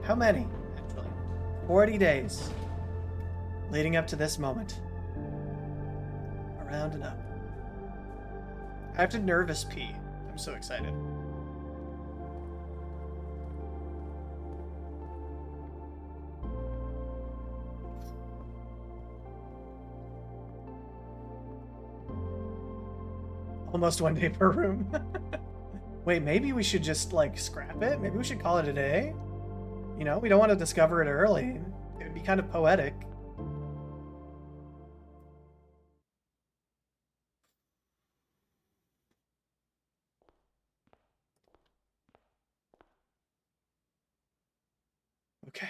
How many, actually? 40 days. Leading up to this moment. Around and up. I have to nervous pee. I'm so excited. Almost 1 day per room. Wait, maybe we should just, like, scrap it? Maybe we should call it a day? You know, we don't want to discover it early. It would be kind of poetic. Okay.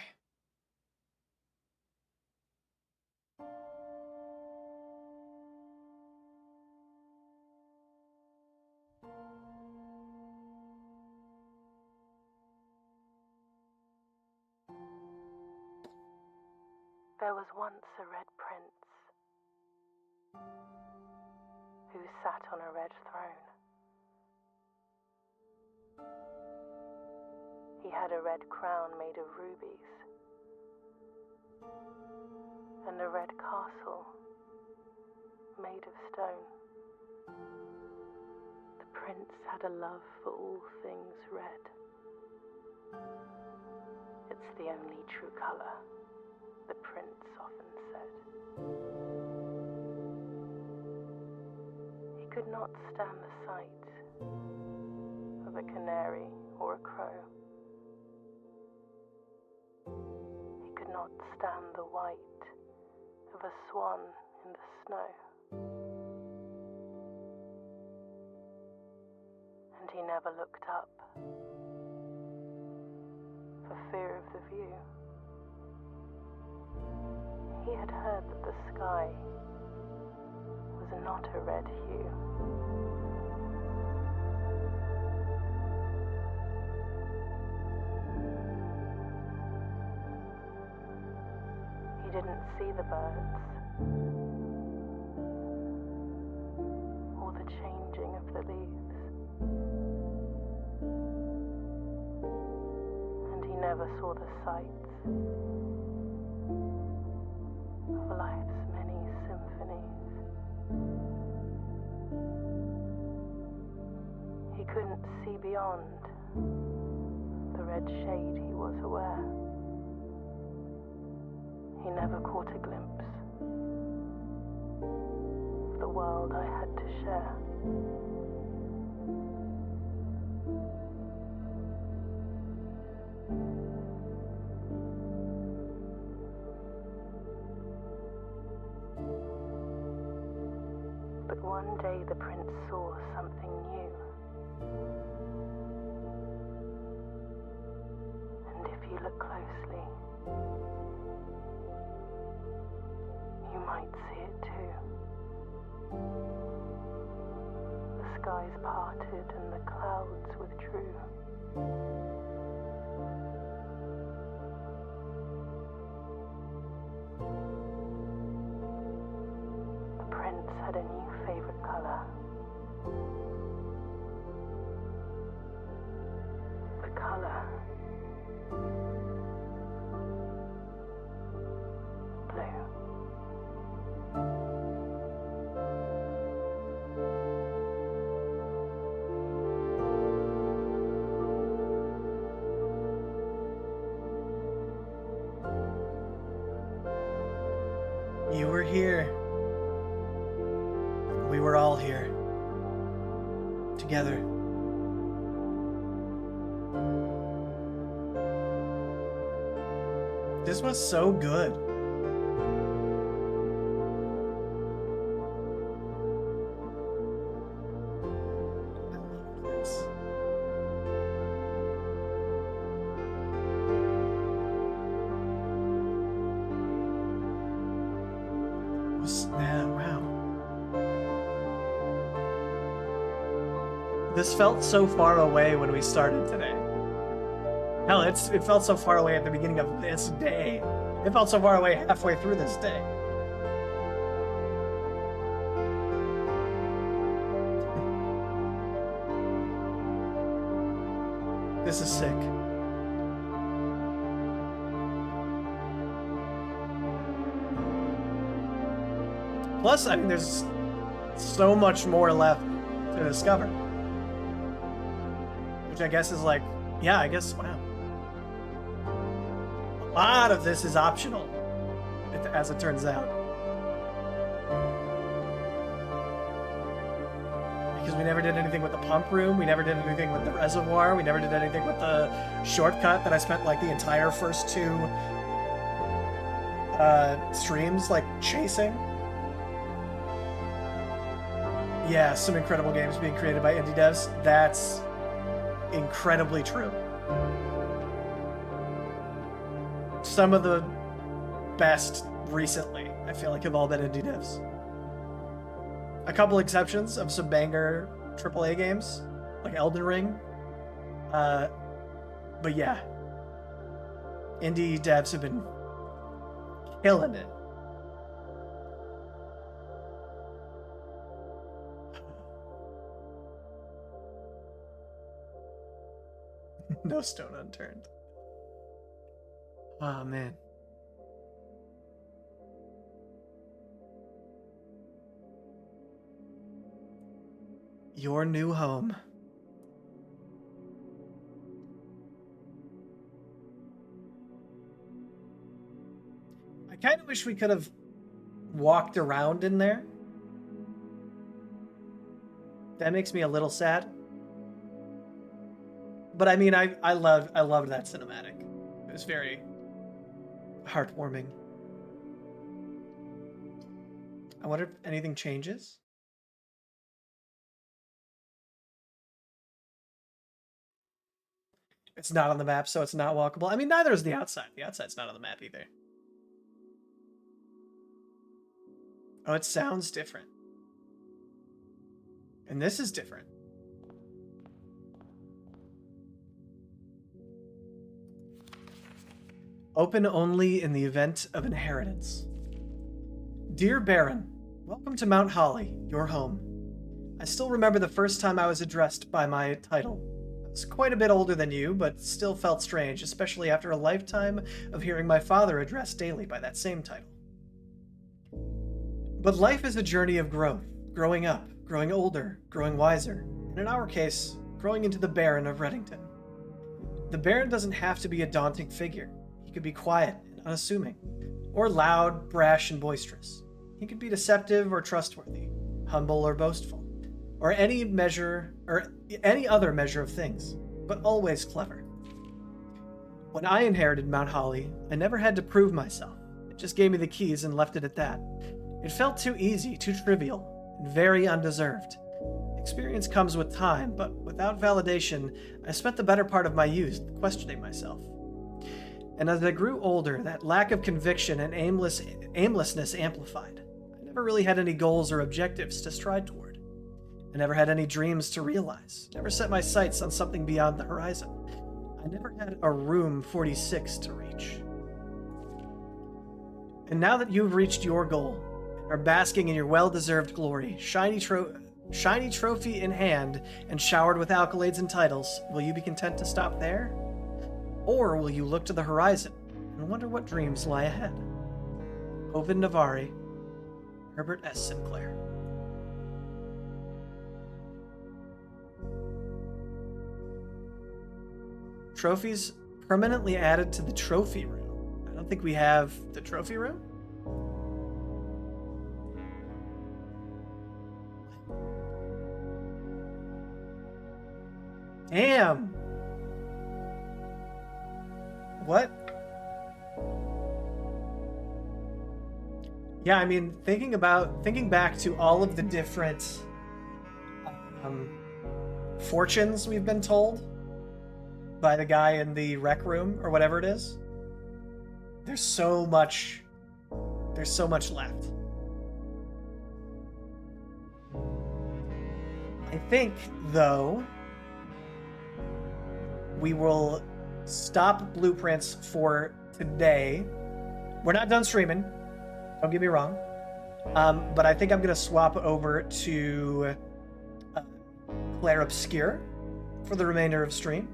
There was once a red prince who sat on a red throne. He had a red crown made of rubies and a red castle made of stone. The prince had a love for all things red. It's the only true color, the prince often said. He could not stand the sight of a canary or a crow. He could not stand the white of a swan in the snow. And he never looked up for fear of the view. He had heard that the sky was not a red hue. He didn't see the birds or the changing of the leaves, and he never saw the sights of life's many symphonies. He couldn't see beyond the red shade he was aware. He never caught a glimpse of the world I had to share. But one day the prince saw something new. And if you look closely, you might see it too. The skies parted and the clouds withdrew. The prince had a new favorite color. The color blue. You were here. We were all here. Together. This was so good. I love this. Yeah, wow. This felt so far away when we started today. Hell, it felt so far away at the beginning of this day. It felt so far away halfway through this day. This is sick. Plus, I mean, there's so much more left to discover. Which I guess is like, yeah, I guess, wow. A lot of this is optional, as it turns out. Because we never did anything with the pump room, we never did anything with the reservoir, we never did anything with the shortcut that I spent like the entire first two streams like chasing. Yeah, some incredible games being created by indie devs. That's incredibly true. Some of the best recently, I feel like, have all been indie devs. A couple exceptions of some banger AAA games, like Elden Ring. But yeah, indie devs have been killing it. No stone unturned. Oh, man. Your new home. I kind of wish we could have walked around in there. That makes me a little sad. But I mean, I loved that cinematic. It was very heartwarming. I wonder if anything changes. It's not on the map, so it's not walkable. I mean, neither is the outside. The outside's not on the map either. Oh, it sounds different. And this is different. Open only in the event of inheritance. Dear Baron, welcome to Mount Holly, your home. I still remember the first time I was addressed by my title. I was quite a bit older than you, but still felt strange, especially after a lifetime of hearing my father addressed daily by that same title. But life is a journey of growth, growing up, growing older, growing wiser, and in our case, growing into the Baron of Reddington. The Baron doesn't have to be a daunting figure. He could be quiet and unassuming, or loud, brash, and boisterous. He could be deceptive or trustworthy, humble or boastful, or any other measure of things, but always clever. When I inherited Mount Holly, I never had to prove myself. It just gave me the keys and left it at that. It felt too easy, too trivial, and very undeserved. Experience comes with time, but without validation, I spent the better part of my youth questioning myself. And as I grew older, that lack of conviction and aimlessness amplified. I never really had any goals or objectives to stride toward. I never had any dreams to realize, never set my sights on something beyond the horizon. I never had a room 46 to reach. And now that you've reached your goal, and are basking in your well-deserved glory, shiny trophy in hand, and showered with accolades and titles, will you be content to stop there? Or will you look to the horizon and wonder what dreams lie ahead? Ovid Navari, Herbert S. Sinclair. Trophies permanently added to the trophy room. I don't think we have the trophy room. Damn. What? Yeah, I mean, thinking back to all of the different fortunes we've been told by the guy in the rec room or whatever it is. There's so much left. I think, though, we will stop blueprints for today. We're not done streaming. Don't get me wrong. But I think I'm going to swap over to Claire Obscure for the remainder of stream.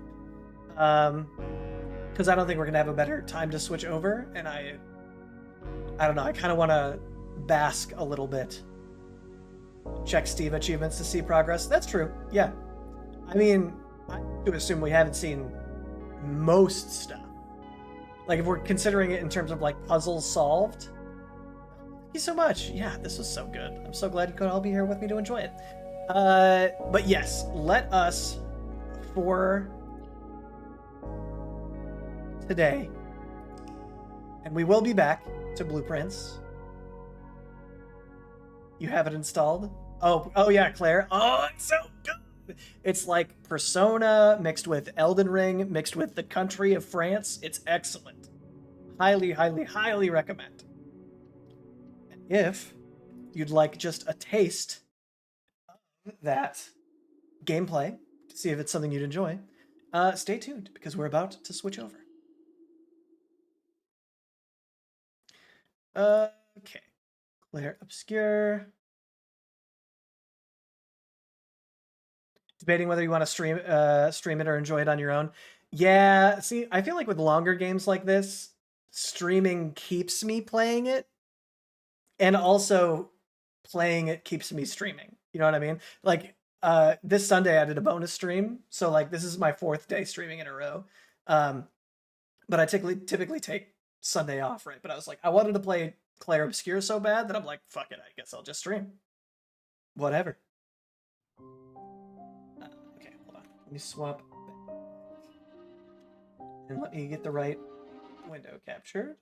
Because I don't think we're going to have a better time to switch over. And I don't know. I kind of want to bask a little bit. Check Steve achievements to see progress. That's true. Yeah. I mean, I do assume we haven't seen most stuff. Like, if we're considering it in terms of, like, puzzles solved. Thank you so much. Yeah, this was so good. I'm so glad you could all be here with me to enjoy it. But yes, let us, for today, and we will be back to blueprints. You have it installed? Oh yeah, Claire. Oh, it's so good. It's like Persona mixed with Elden Ring mixed with the country of France. It's excellent. Highly, highly, highly recommend. And if you'd like just a taste of that gameplay to see if it's something you'd enjoy, stay tuned because we're about to switch over. Okay. Claire Obscure. Debating whether you want to stream it or enjoy it on your own. Yeah, see, I feel like with longer games like this, streaming keeps me playing it, and also playing it keeps me streaming. You know what I mean? Like, this Sunday I did a bonus stream, so like this is my 4th day streaming in a row. But I typically take Sunday off, right? But I was like, I wanted to play Claire Obscure so bad that I'm like, fuck it, I guess I'll just stream. Whatever. Okay, hold on. Let me swap. And let me get the right window captured.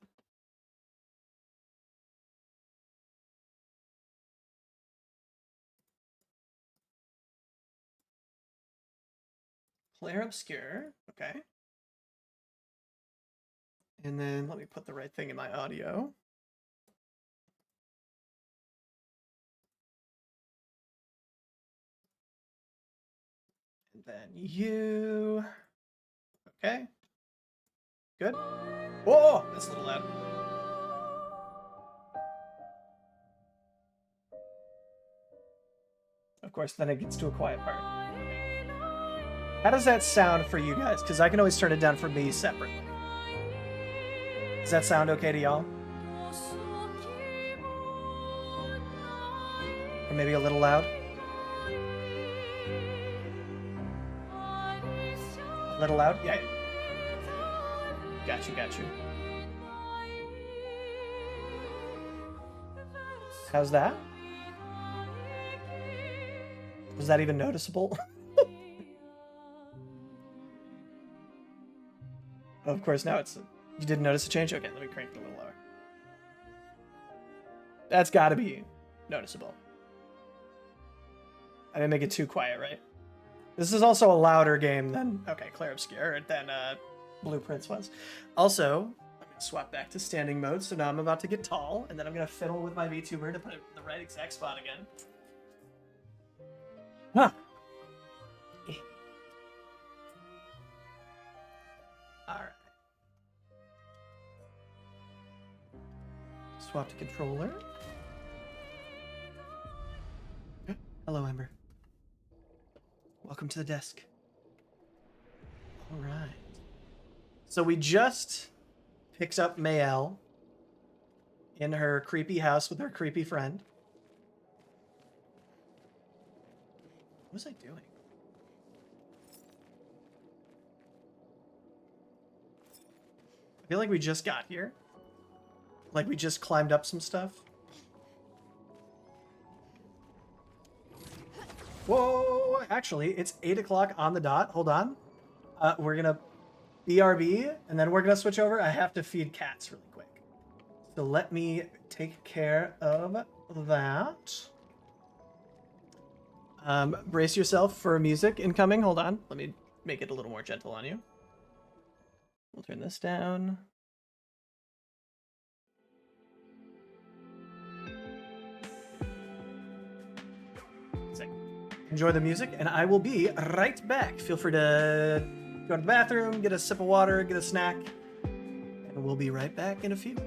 Claire Obscure. Okay. And then let me put the right thing in my audio. And then you. Okay. Good. Whoa, that's a little loud. Of course, then it gets to a quiet part. How does that sound for you guys? Because I can always turn it down for me separately. Does that sound okay to y'all? Or maybe a little loud? A little loud? Yeah. Got you. How's that? Was that even noticeable? Of course, now it's... You didn't notice a change? Okay, let me crank it a little lower. That's gotta be noticeable. I didn't make it too quiet, right? This is also a louder game than Clair Obscure than Blueprints was. Also, I'm gonna swap back to standing mode, so now I'm about to get tall, and then I'm gonna fiddle with my VTuber to put it in the right exact spot again. Huh. Alright. Swap to controller. Hello, Ember. Welcome to the desk. All right. So we just picked up Mayel in her creepy house with her creepy friend. What was I doing? I feel like we just got here. Like we just climbed up some stuff. Whoa, actually, it's 8 o'clock on the dot. Hold on. We're gonna BRB, and then we're gonna switch over. I have to feed cats really quick. So let me take care of that. Brace yourself for music incoming. Hold on. Let me make it a little more gentle on you. We'll turn this down. Enjoy the music, and I will be right back. Feel free to go to the bathroom, get a sip of water, get a snack, and we'll be right back in a few.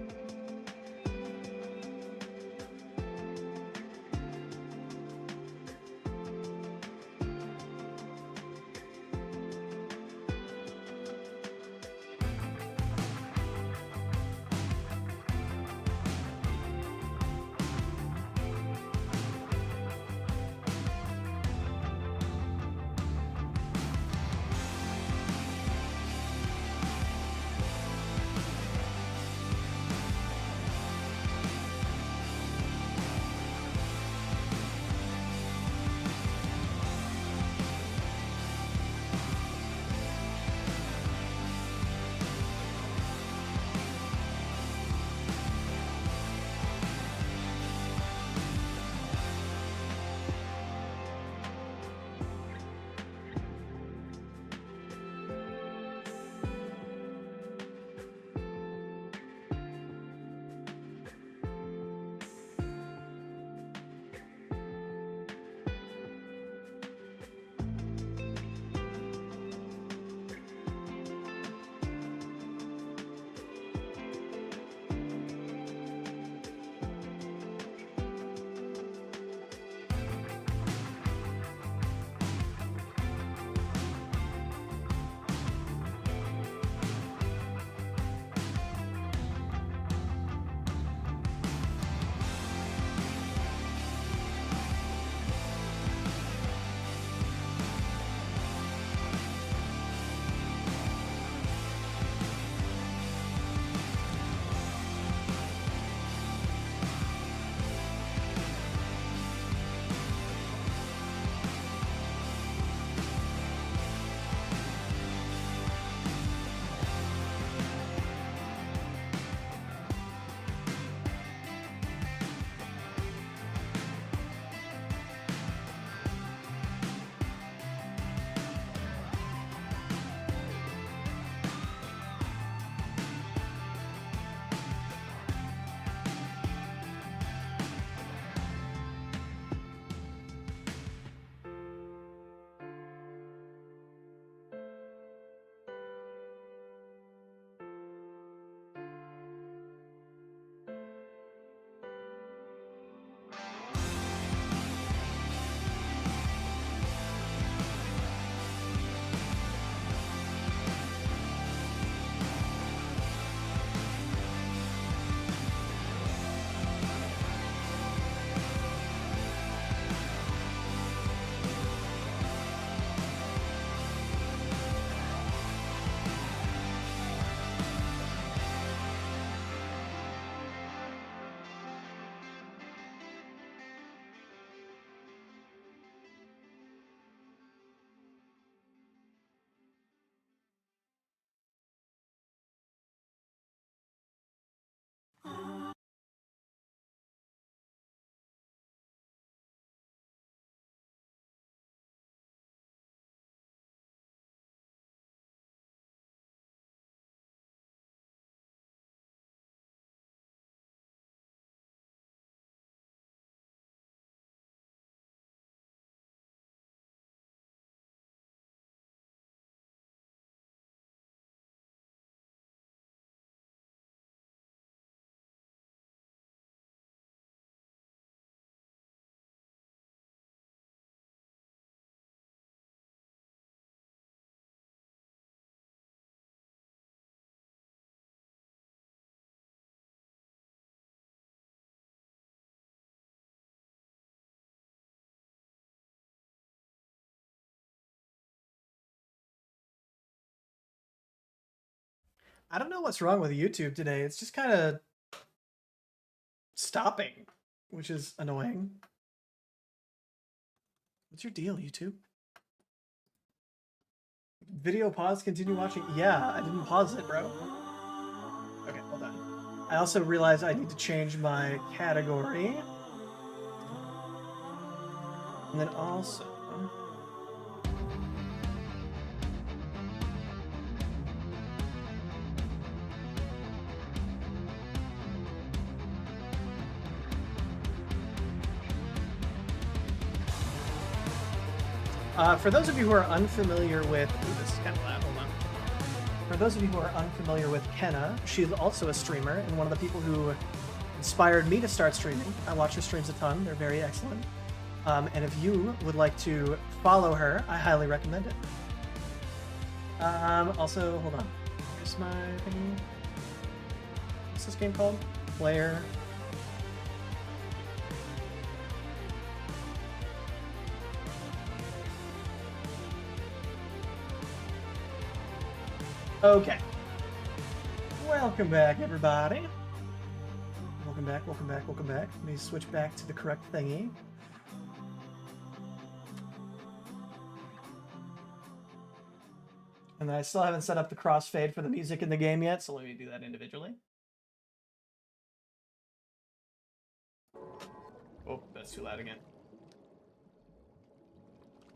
I don't know what's wrong with YouTube today. It's just kind of stopping, which is annoying. What's your deal, YouTube? Video pause, continue watching. Yeah, I didn't pause it, bro. Okay, hold on. I also realized I need to change my category. And then also... for those of you who are unfamiliar with... Ooh, this is kind of loud, hold on. For those of you who are unfamiliar with Kenna, she's also a streamer and one of the people who inspired me to start streaming. I watch her streams a ton, they're very excellent. And if you would like to follow her, I highly recommend it. Also, hold on. Here's my thingy. What's this game called? Player. Okay. Welcome back, everybody. Welcome back, welcome back, welcome back. Let me switch back to the correct thingy. And I still haven't set up the crossfade for the music in the game yet, so let me do that individually. Oh, that's too loud again.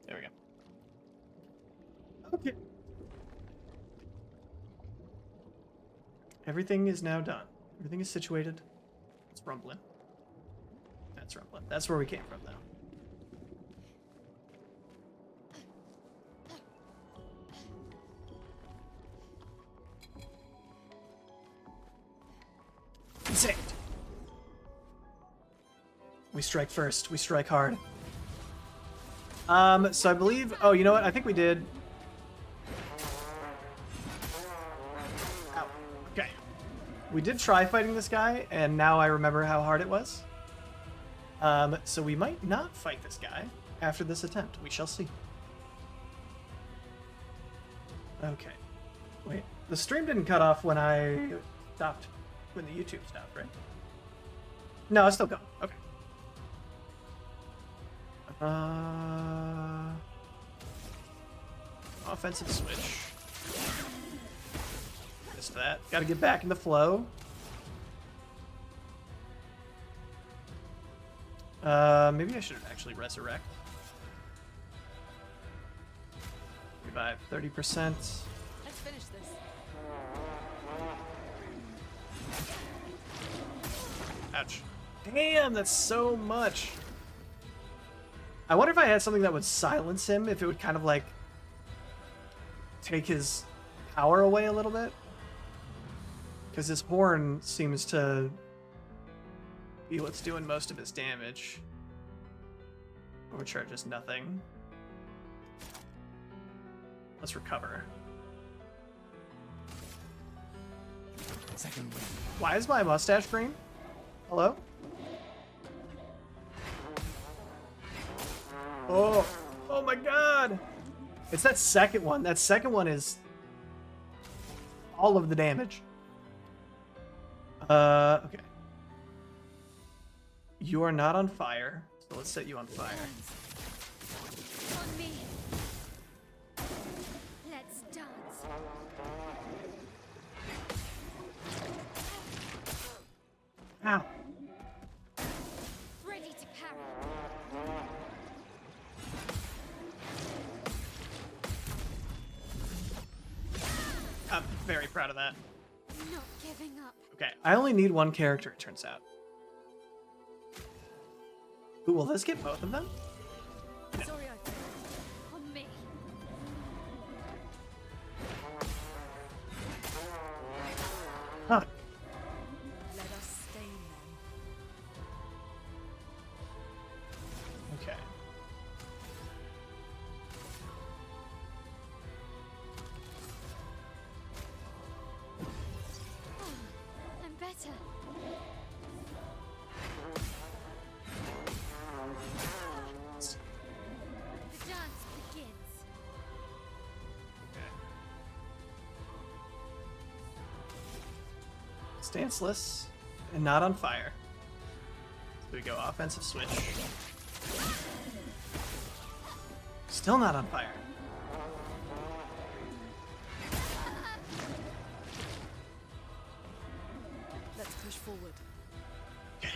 There we go. Okay. Everything is now done. Everything is situated. It's rumbling. That's rumbling. That's where we came from, though. Saved. We strike first. We strike hard. So I believe... Oh, you know what? I think we did... Ow. Okay. We did try fighting this guy, and now I remember how hard it was. So we might not fight this guy after this attempt. We shall see. Okay. Wait. The stream didn't cut off when I stopped. When the YouTube stopped, right? No, it's still going. Okay. Offensive switch. Missed that. Gotta get back in the flow. Maybe I should actually resurrect. Revive 30%. Let's finish this. Ouch. Damn, that's so much. I wonder if I had something that would silence him, if it would kind of like take his power away a little bit. Because his horn seems to be what's doing most of his damage. Overcharge is nothing. Let's recover. Second win. Why is my mustache green? Hello? Oh, oh my god! It's that second one. That second one is all of the damage. Okay. You are not on fire, so let's set you on fire. On me. Let's dance. Ow. Ready to parry. I'm very proud of that. Not giving up. Okay, I only need one character, it turns out. Ooh, will this get both of them? Sorry, I failed. On me. Huh. Let us stain them. Okay. I'm better. Stanceless and not on fire. So we go offensive switch. Still not on fire. Let's push forward. Okay.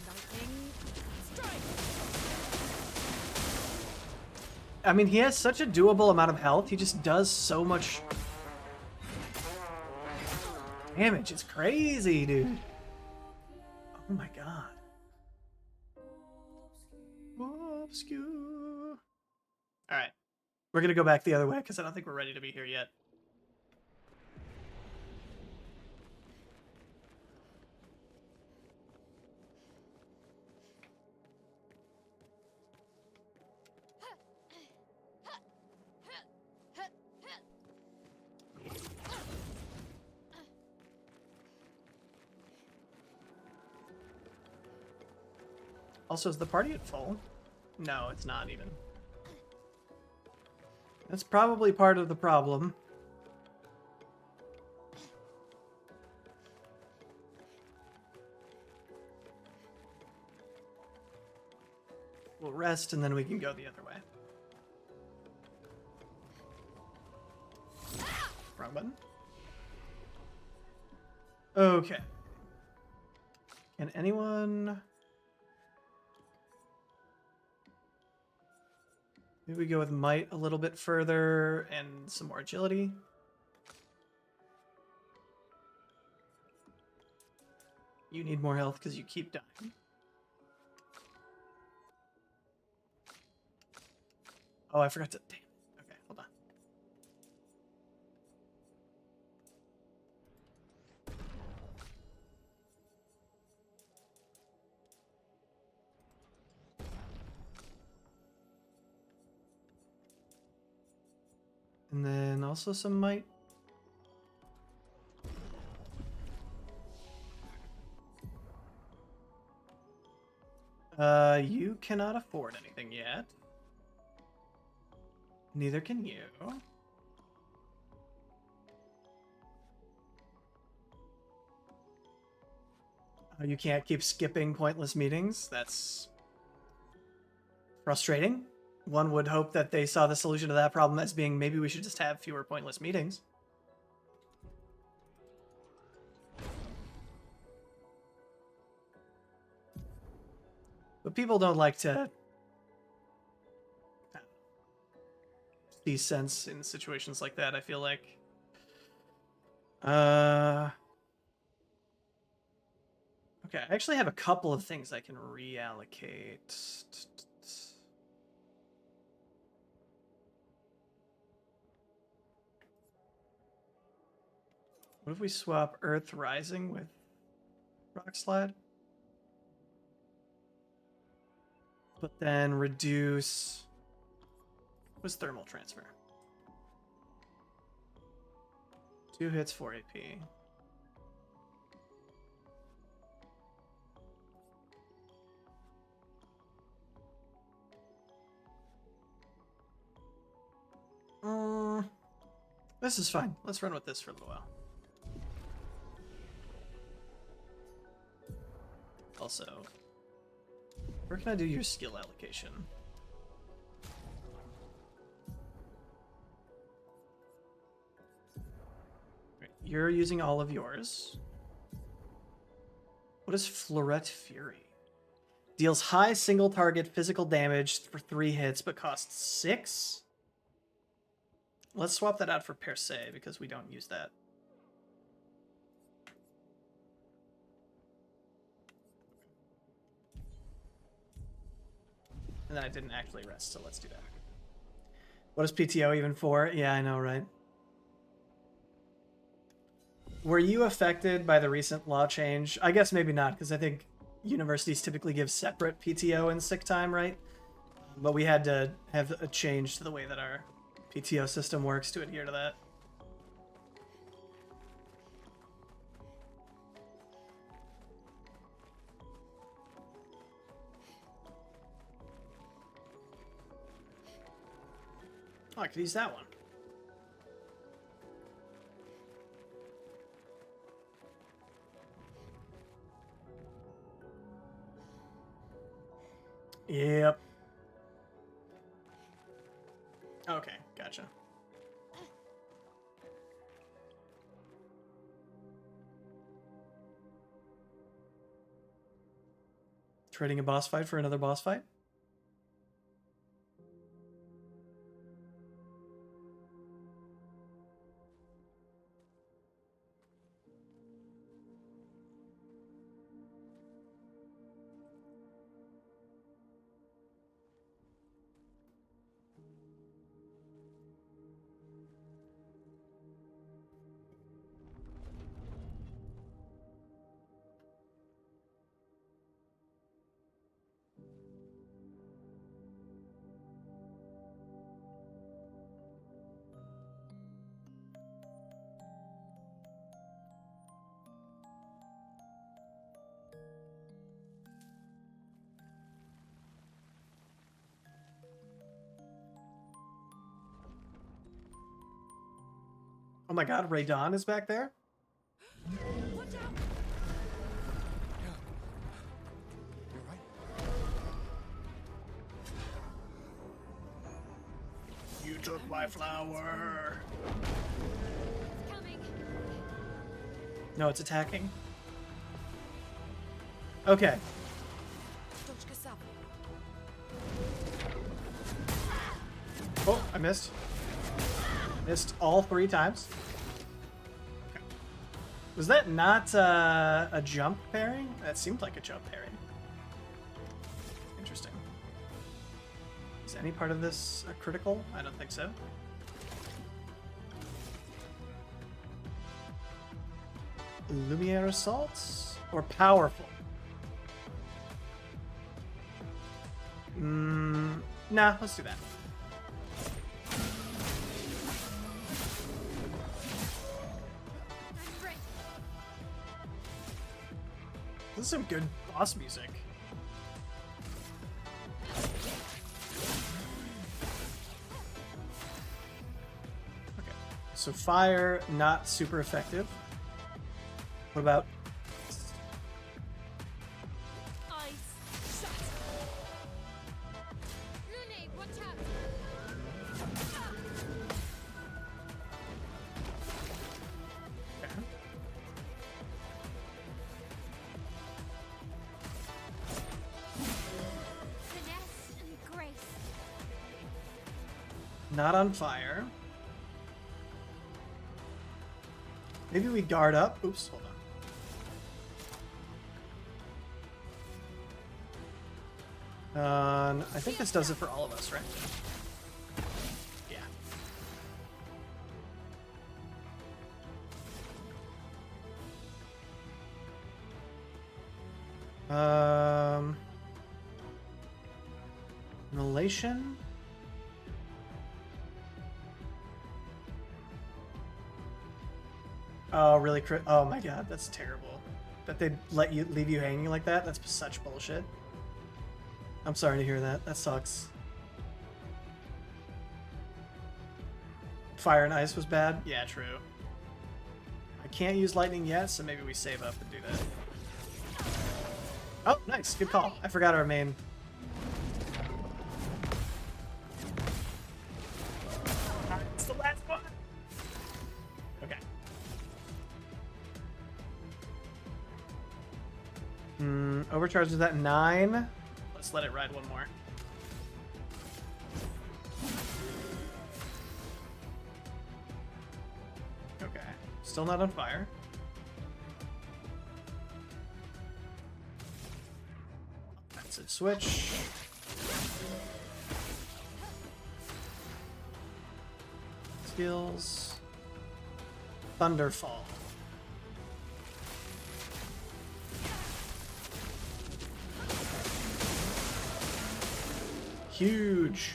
Lightning strike. I mean, he has such a doable amount of health. He just does so much damage. It's crazy, dude. Oh my god. Obscure. Alright. We're gonna go back the other way because I don't think we're ready to be here yet. Also, is the party at full? No, it's not even. That's probably part of the problem. We'll rest and then we can go the other way. Wrong button. Okay. Can anyone... Maybe we go with might a little bit further and some more agility. You need more health because you keep dying. Oh, I forgot to... Damn it. Okay, hold on. And then also some might. You cannot afford anything yet. Neither can you. You can't keep skipping pointless meetings. That's frustrating. One would hope that they saw the solution to that problem as being maybe we should just have fewer pointless meetings. But people don't like to see sense in situations like that, I feel like. Okay, I actually have a couple of things I can reallocate. What if we swap Earth Rising with Rock Slide? But then reduce... What's Thermal Transfer? 2 hits, 4 AP. This is fine. Let's run with this for a little while. Also, where can I do your skill allocation? Right, you're using all of yours. What is Floret Fury? Deals high single target physical damage for 3 hits, but costs 6? Let's swap that out for Per Se, because we don't use that. And then I didn't actually rest, so let's do that. What is PTO even for? Yeah, I know, right? Were you affected by the recent law change? I guess maybe not, because I think universities typically give separate PTO and sick time, right? But we had to have a change to the way that our PTO system works to adhere to that. Oh, I could use that one. Yep. Okay, gotcha. Trading a boss fight for another boss fight? Oh my god, Ray Dawn is back there? Watch out! Yeah. You're right. You took my flower. It's coming. No, it's attacking. Okay. Точка сап. Oh, I missed. Missed all 3 times. Okay. Was that not a jump parry? That seemed like a jump parry. Interesting. Is any part of this a critical? I don't think so. Lumiere assaults or powerful? Nah, let's do that. I'm ready. This is some good boss music. Okay, so fire, not super effective. What about Eyes shut. Lune, watch out. okay. Finesse and grace. Not on fire? Maybe we guard up. Oops, hold on. I think this does it for all of us, right? Yeah. Relation? Oh, really? Oh my god, that's terrible. That they leave you hanging like that? That's such bullshit. I'm sorry to hear that. That sucks. Fire and ice was bad? Yeah, true. I can't use lightning yet, so maybe we save up and do that. Oh, nice. Good call. I forgot our main. It's the last one. Okay. Overcharge is at 9. Let's let it ride one more. Okay. Still not on fire. Offensive switch. Skills. Thunderfall. Huge.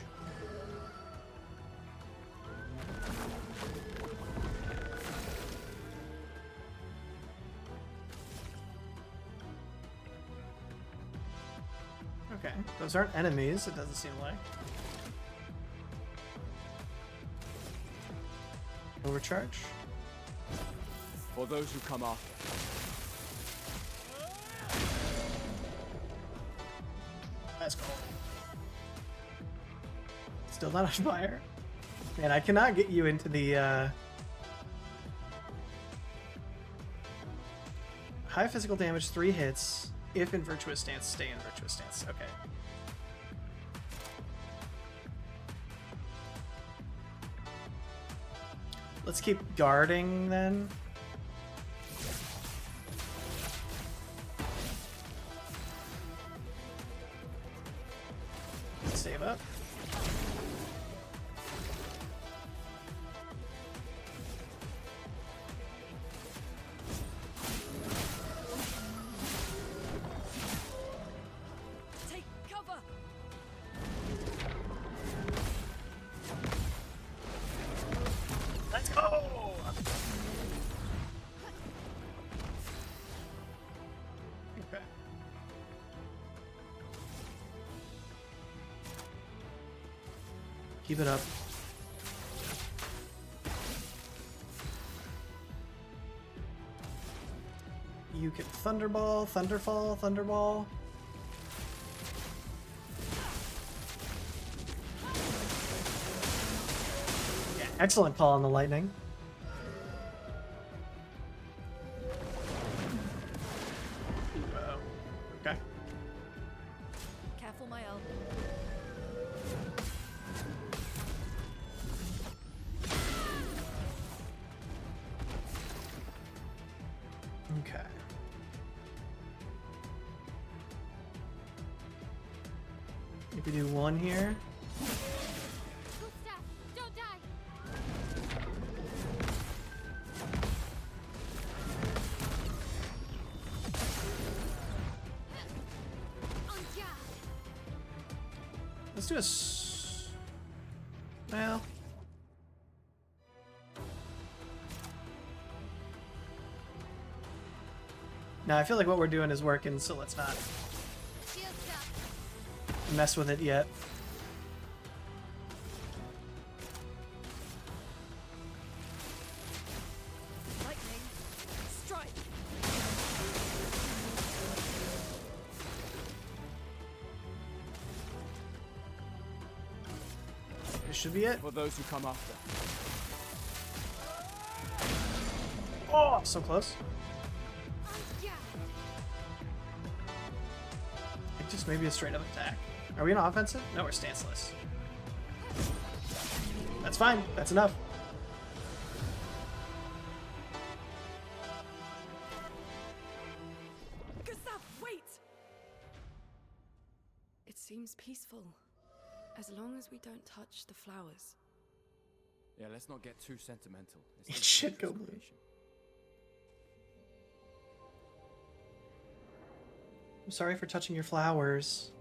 Okay, those aren't enemies, it doesn't seem like. Overcharge. For those who come after. Let's go. Still not on fire. Man, I cannot get you into the high physical damage, 3 hits. If in virtuous stance, stay in virtuous stance. Okay. Let's keep guarding then. Save up. Take cover. Let's go! Okay. Keep it up. You can Thunderball, Thunderfall, Thunderball. Yeah, excellent call on the lightning. Okay. Careful, my elf. Okay. If we do one here. Gustav, don't die. On guard. Let's do a well. No, I feel like what we're doing is working, so let's not Shield up. mess with it yet. Lightning. Strike. This should be it. For those who come after. Oh, so close. On guard. It just maybe a straight up attack. Are we in offensive? No, we're stanceless. That's fine. That's enough. Gustav, wait. It seems peaceful, as long as we don't touch the flowers. Yeah, let's not get too sentimental. It's It not should go blue. creation. I'm sorry for touching your flowers.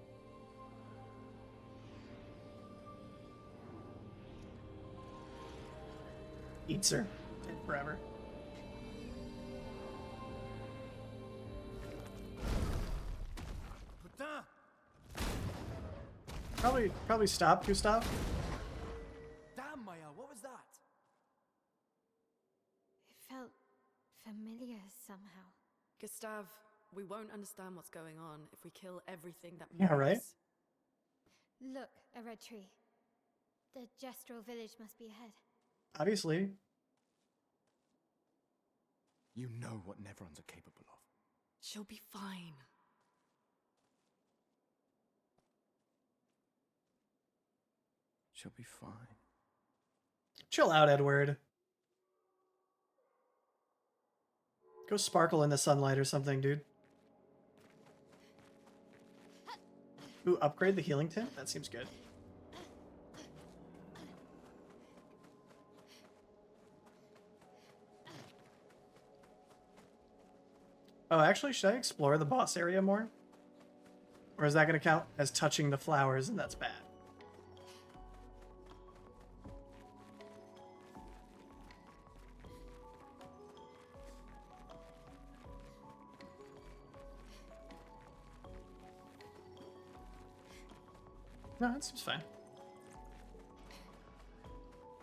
Eats her. Dead forever. Putain! Probably stop, Gustav. Damn, Maya, what was that? It felt familiar somehow. Gustav, we won't understand what's going on if we kill everything that Yeah, moves. right? Look, a red tree. The gestural village must be ahead. Obviously. You know what Neverons are capable of. She'll be fine. She'll be fine. Chill out, Edward. Go sparkle in the sunlight or something, dude. Ooh, upgrade the healing tint? That seems good. Oh, actually, should I explore the boss area more? Or is that going to count as touching the flowers and that's bad? No, that seems fine.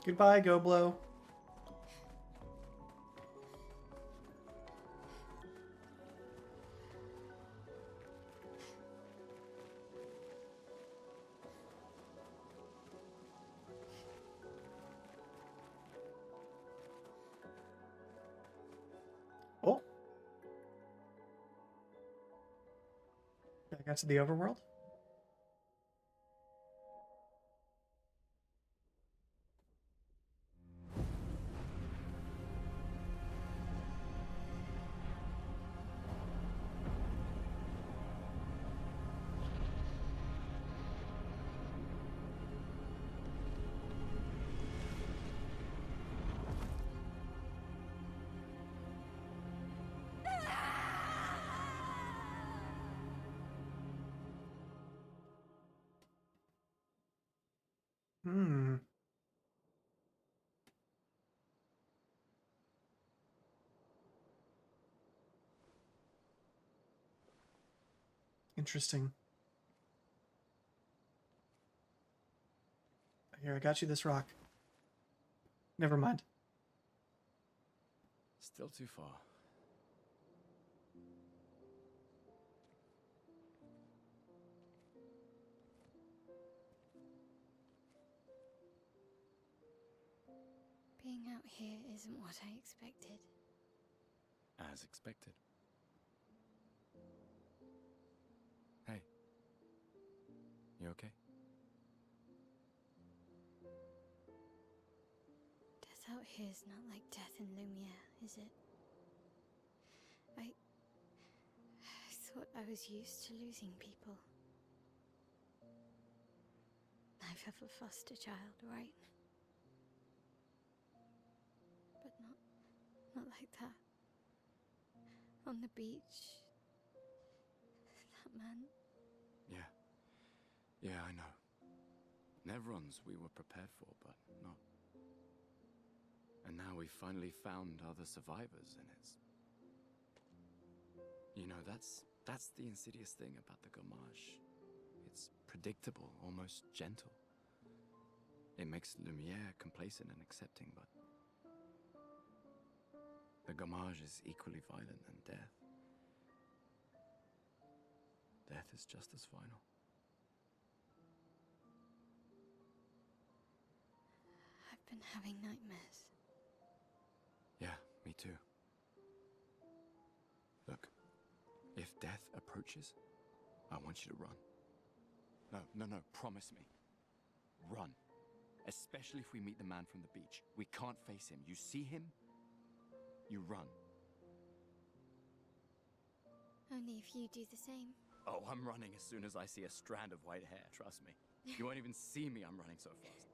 Goodbye, Goblo. I got to the overworld. Hmm. Interesting. Here, I got you this rock. Never mind. Still too far. Being out here isn't what I expected. As expected. Hey. You okay? Death out here is not like death in Lumiere, is it? I thought I was used to losing people. I've ever lost a child, right? But not like that. On the beach. That man. Yeah. Yeah, I know. Nevrons we were prepared for, but not. And now we finally found other survivors, and it's... You know, that's the insidious thing about the Gamage. It's predictable, almost gentle. It makes Lumiere complacent and accepting, but... The Gamage is equally violent than death. Death is just as final. I've been having nightmares. Yeah, me too. Look, if death approaches, I want you to run. No, promise me. Run. Especially if we meet the man from the beach. We can't face him. You see him, you run. Only if you do the same. Oh, I'm running as soon as I see a strand of white hair, trust me. You won't even see me, I'm running so fast.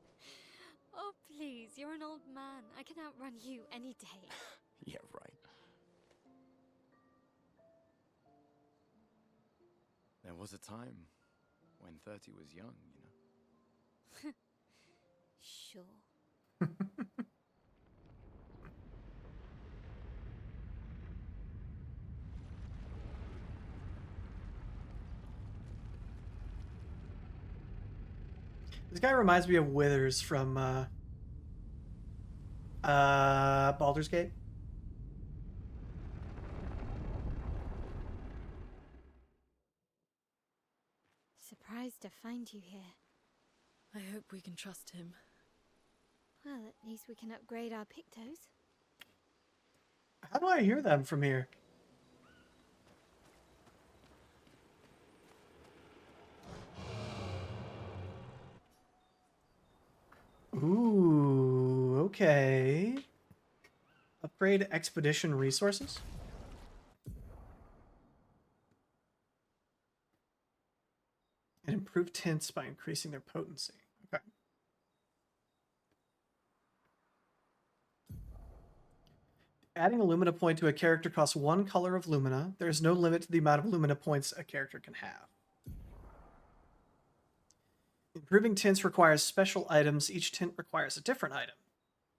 Oh, please, you're an old man. I can outrun you any day. Yeah, right. There was a time when 30 was young, you know? Sure. This guy reminds me of Withers from Baldur's Gate. Surprised to find you here. I hope we can trust him. Well, at least we can upgrade our Pictos. How do I hear them from here? Ooh, okay. Upgrade expedition resources. And improve tints by increasing their potency. Okay. Adding a Lumina point to a character costs 1 color of Lumina. There is no limit to the amount of Lumina points a character can have. Improving tints requires special items. Each tint requires a different item.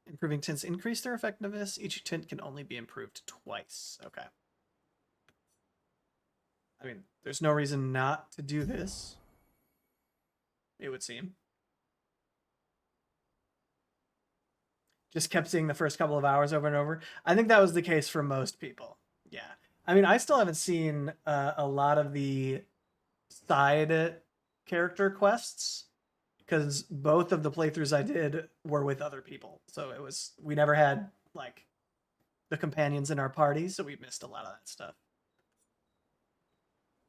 Improving tints increase their effectiveness. Each tint can only be improved twice. Okay. I mean, there's no reason not to do this, it would seem. Just kept seeing the first couple of hours over and over. I think that was the case for most people. Yeah. I mean, I still haven't seen a lot of the side character quests because both of the playthroughs I did were with other people. So we never had like the companions in our party, so we missed a lot of that stuff.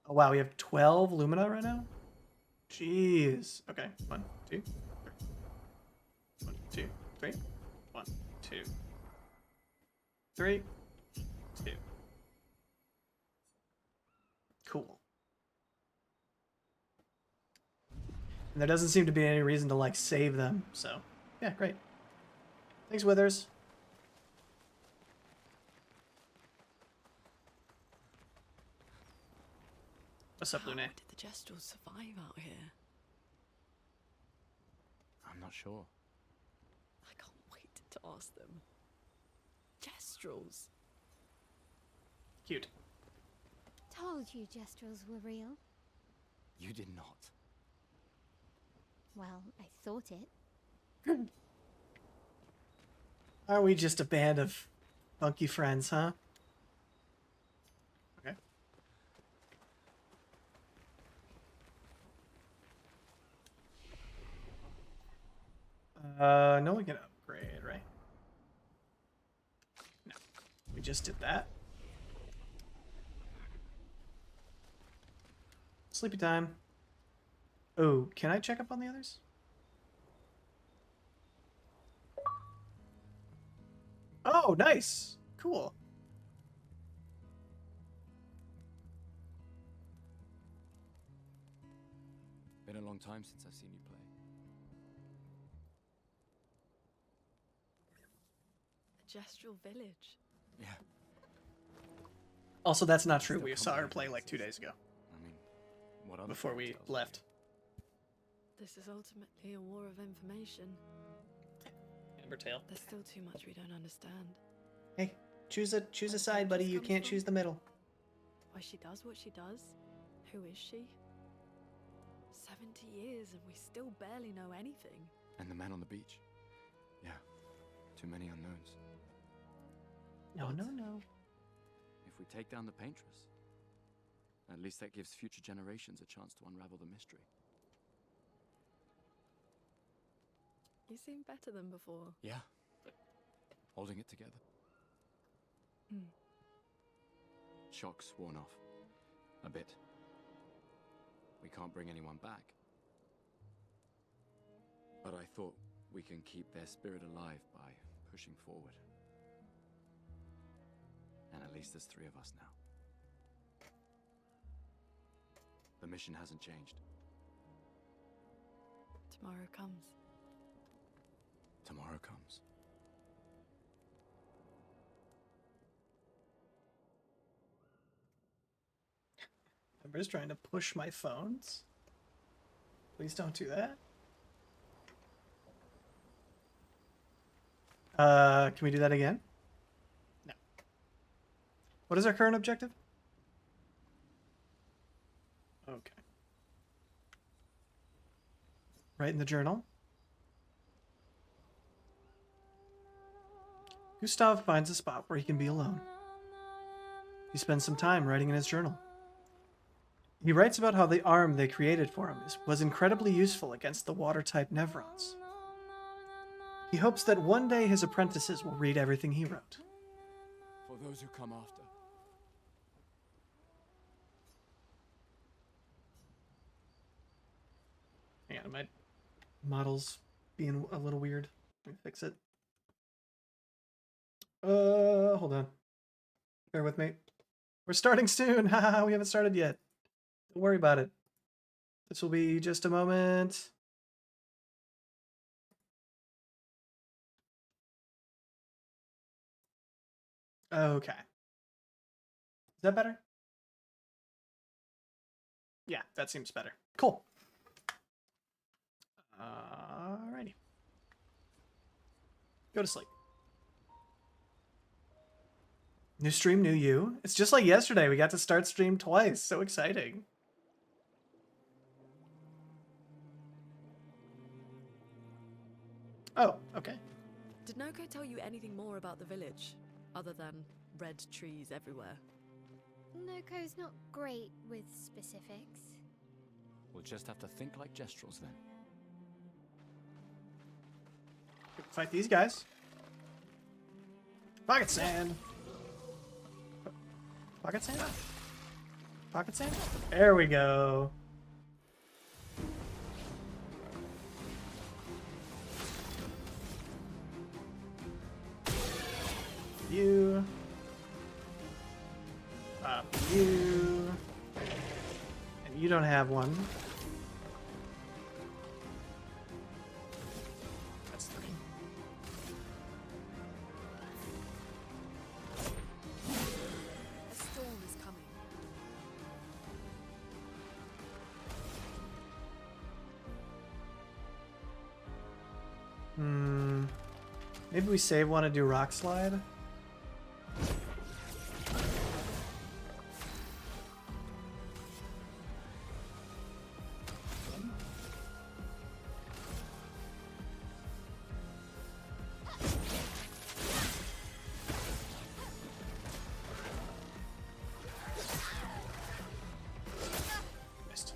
Oh wow, we have 12 Lumina right now? Jeez. Okay, 1, 2, 3. 1, 2, 3. 1, 2, 3, 2. Cool. And there doesn't seem to be any reason to like save them, so yeah, great. Thanks, Withers. What's up, How Lune? did the Jestrels survive out here? I'm not sure. I can't wait to ask them. Jestrels? Cute. Told you Jestrels were real. You did not. Well, I thought it. Are we just a band of funky friends, huh? Okay. No one can upgrade, right? No. We just did that. Sleepy time. Oh, can I check up on the others? Oh, nice. Cool. Been a long time since I've seen you play. A Jestral village? Yeah. Also, that's not true. Still We can't saw her believe play it like 2 days exists. ago, I mean, what other before fairy we tales left. This is ultimately a war of information. Amber Tail. There's still too much we don't understand. Hey, choose a Where side, buddy. Ventress You comes can't from? choose the middle. Why she does what she does? Who is she? 70 years and we still barely know anything. And the man on the beach. Yeah. Too many unknowns. No, What? no, no. If we take down the paintress, at least that gives future generations a chance to unravel the mystery. You seem better than before. Yeah. Holding it together. Hmm. Shock's worn off. A bit. We can't bring anyone back. But I thought we can keep their spirit alive by pushing forward. And at least there's 3 of us now. The mission hasn't changed. Tomorrow comes. Tomorrow comes. Amber's trying to push my phones. Please don't do that. Can we do that again? No. What is our current objective? Okay. Write in the journal. Gustav finds a spot where he can be alone. He spends some time writing in his journal. He writes about how the arm they created for him was incredibly useful against the water-type Nevrons. He hopes that one day his apprentices will read everything he wrote. For those who come after. Hang on, my model's being a little weird. Let me fix it. Hold on. Bear with me. We're starting soon. Haha, we haven't started yet. Don't worry about it. This will be just a moment. Okay. Is that better? Yeah, that seems better. Cool. Alrighty. Go to sleep. New stream, new you. It's just like yesterday. We got to start stream twice. So exciting. Oh, okay. Did Noko tell you anything more about the village? Other than red trees everywhere? Noko's not great with specifics. We'll just have to think like Jestrels then. Fight these guys. Pocket sand. Pocket sand? Pocket sand? There we go. You. You. And you don't have one. That's 3. A storm is coming. Maybe we save one to do rock slide. Missed.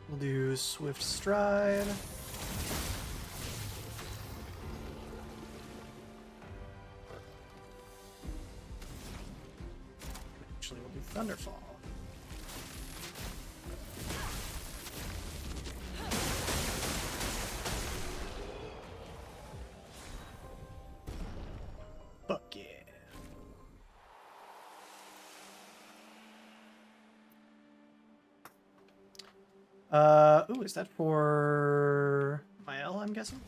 We'll do swift stride. Actually, we'll do thunderfall. Fuck yeah. Ooh, is that for Mael, I'm guessing?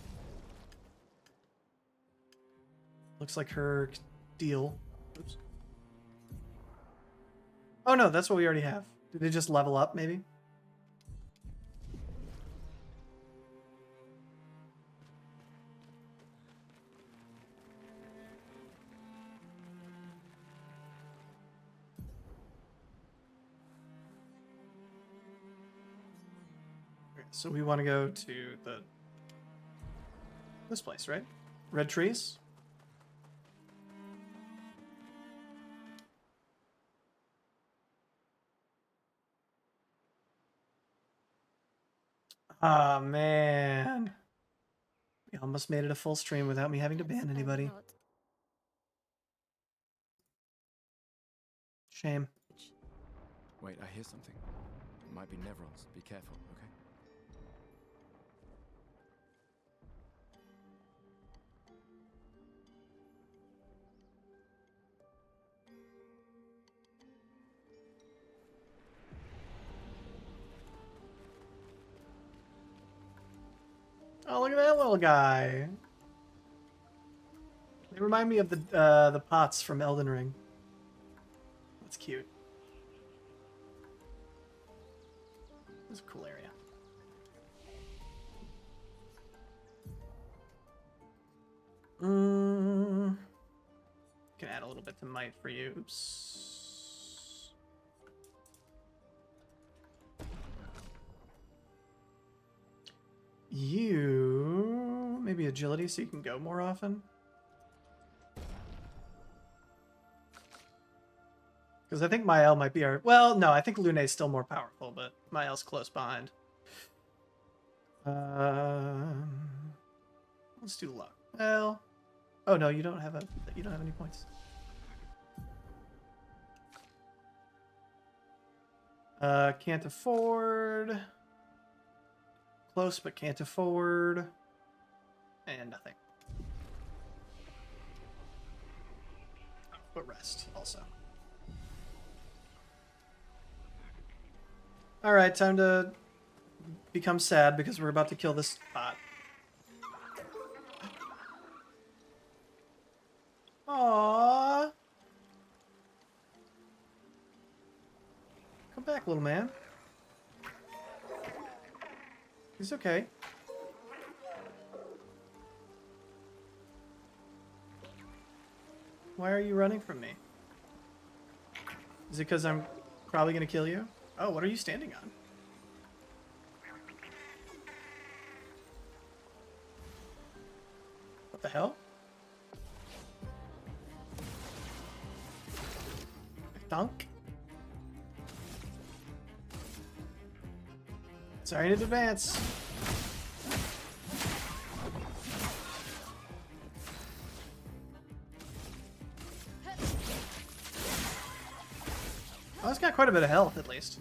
Looks like her deal. Oops. Oh no, that's what we already have. Did they just level up, maybe? Okay, so we want to go to this place, right? Red trees? Ah, man. We almost made it a full stream without me having to ban anybody. Shame. Wait, I hear something. It might be Nevrons. Be careful, okay? Oh, look at that little guy. They remind me of the pots from Elden Ring. That's cute. It's a cool area. Can add a little bit to might for you. Oops. You maybe agility so you can go more often. Because I think Mael might be our... Well, no, I think Lune's still more powerful, but Mael's close behind. Let's do luck. Well... Oh, no, you don't have any points. Can't afford... Close, but can't afford... And nothing. Oh, but rest, also. Alright, time to become sad because we're about to kill this bot. Aww. Come back, little man. He's okay. Why are you running from me? Is it because I'm probably gonna kill you? Oh, what are you standing on? What the hell? Thunk? Sorry in advance. Oh, it's got quite a bit of health, at least.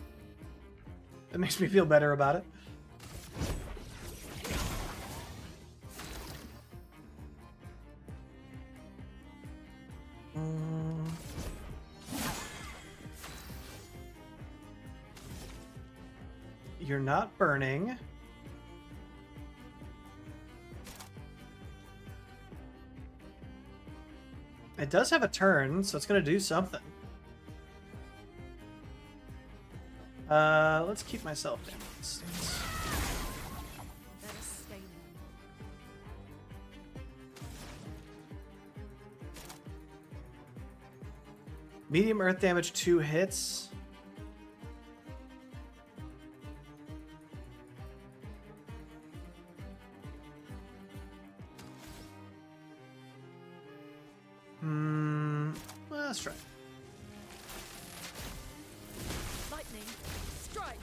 That makes me feel better about it. You're not burning. It does have a turn, so it's going to do something. Let's keep myself in. Better stay there. Medium earth damage, 2 hits. Well, let's try. Lightning, strike.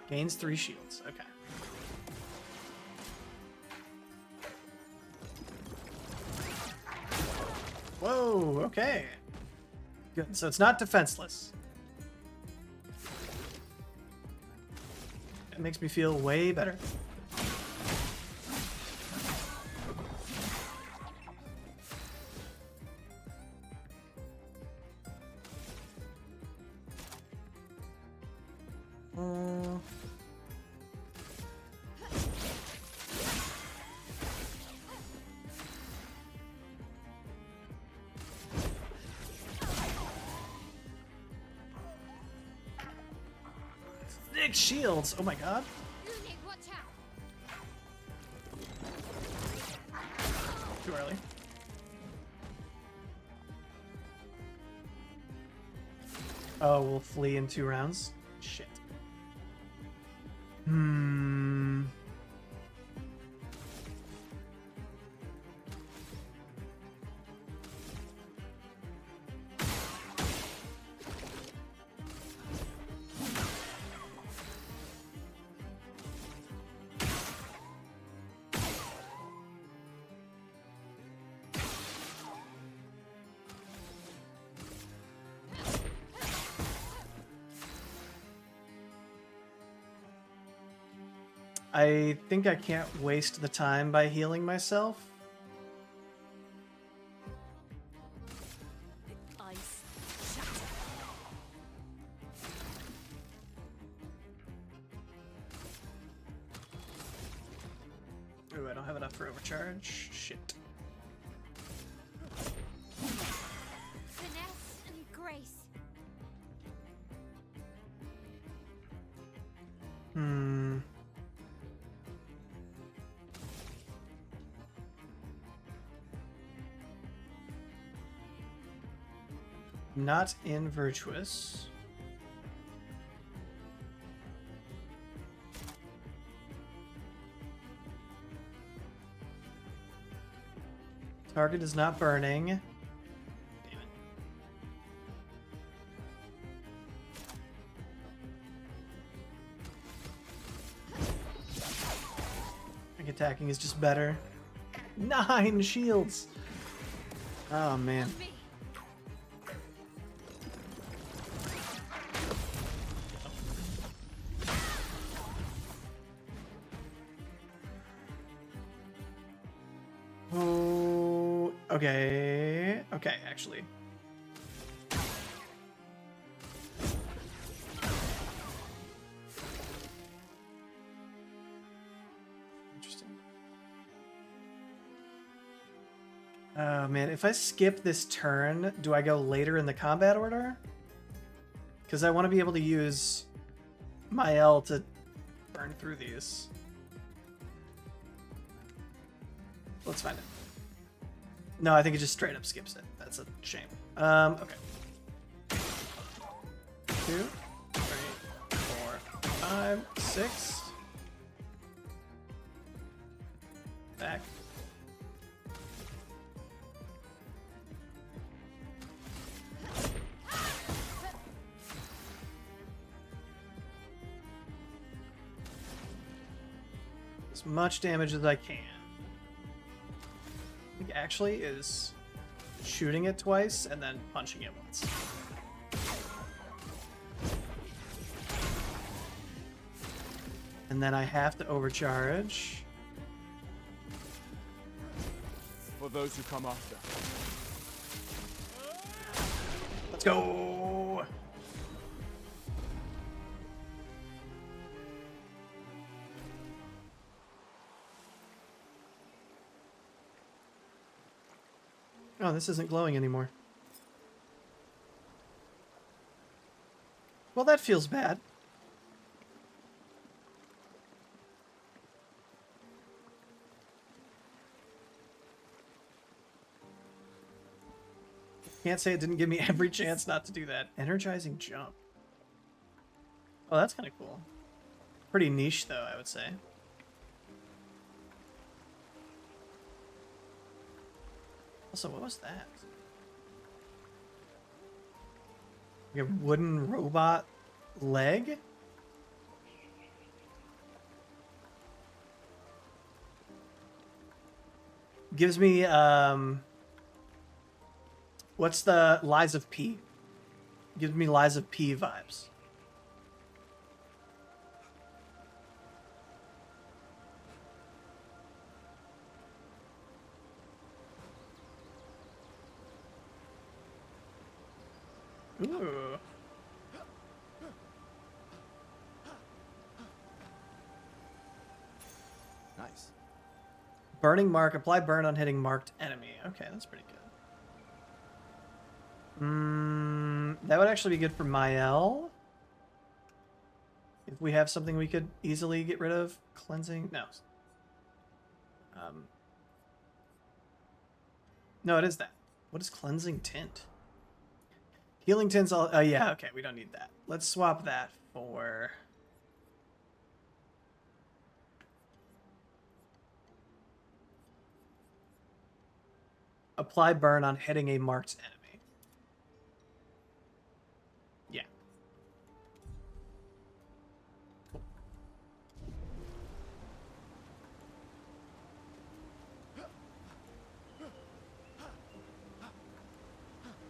Gains 3 shields. Okay. Whoa, okay. Good. So it's not defenseless. It makes me feel way better. Thick shields. Oh my god. Lunatic, watch out! Too early. Oh, we'll flee in 2 rounds. Shit. I think I can't waste the time by healing myself. Ice shatter. Ooh, I don't have enough for overcharge. Shit. Finesse and grace. Not in virtuous. Target is not burning. Damn it. I think attacking is just better. 9 shields! Oh man. Me. Oh, okay. Okay, actually. Interesting. Oh man, if I skip this turn, do I go later in the combat order? Because I want to be able to use my L to burn through these. Let's find it. No, I think it just straight up skips it. That's a shame. Okay. 2, 3, 4, 5, 6. Back. As much damage as I can. I think actually is shooting it twice and then punching it once. And then I have to overcharge. For those who come after. Let's go! Oh, this isn't glowing anymore. Well, that feels bad. Can't say it didn't give me every chance not to do that. Energizing jump. Oh, that's kind of cool. Pretty niche, though, I would say. Also, what was that? Like a wooden robot leg? Gives me, what's the Lies of P? Gives me Lies of P vibes. Ooh. Nice. Burning mark. Apply burn on hitting marked enemy. Okay, that's pretty good. That would actually be good for Mael. If we have something we could easily get rid of. Cleansing. No. No, it is that. What is cleansing tint? Healing tints. All. Yeah. Okay, we don't need that. Let's swap that for. Apply burn on hitting a marked enemy. Yeah. Cool.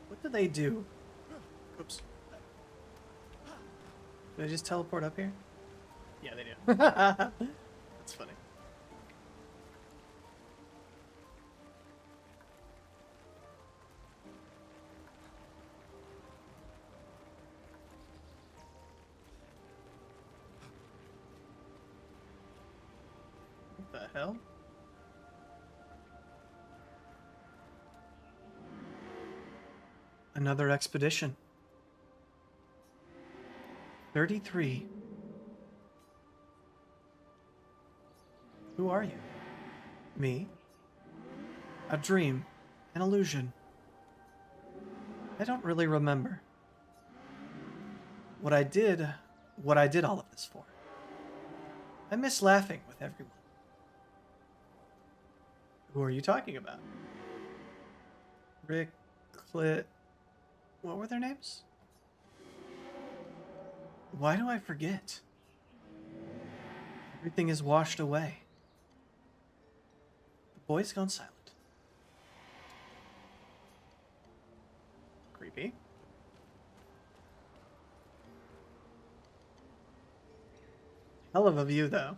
What do they do? Oops. Do they just teleport up here? Yeah, they do. That's funny. What the hell? Another expedition. 33. Who are you? Me? A dream. An illusion. I don't really remember. What I did all of this for. I miss laughing with everyone. Who are you talking about? Rick, Clit... What were their names? Why do I forget? Everything is washed away. The boy's gone silent. Creepy. Hell of a view, though.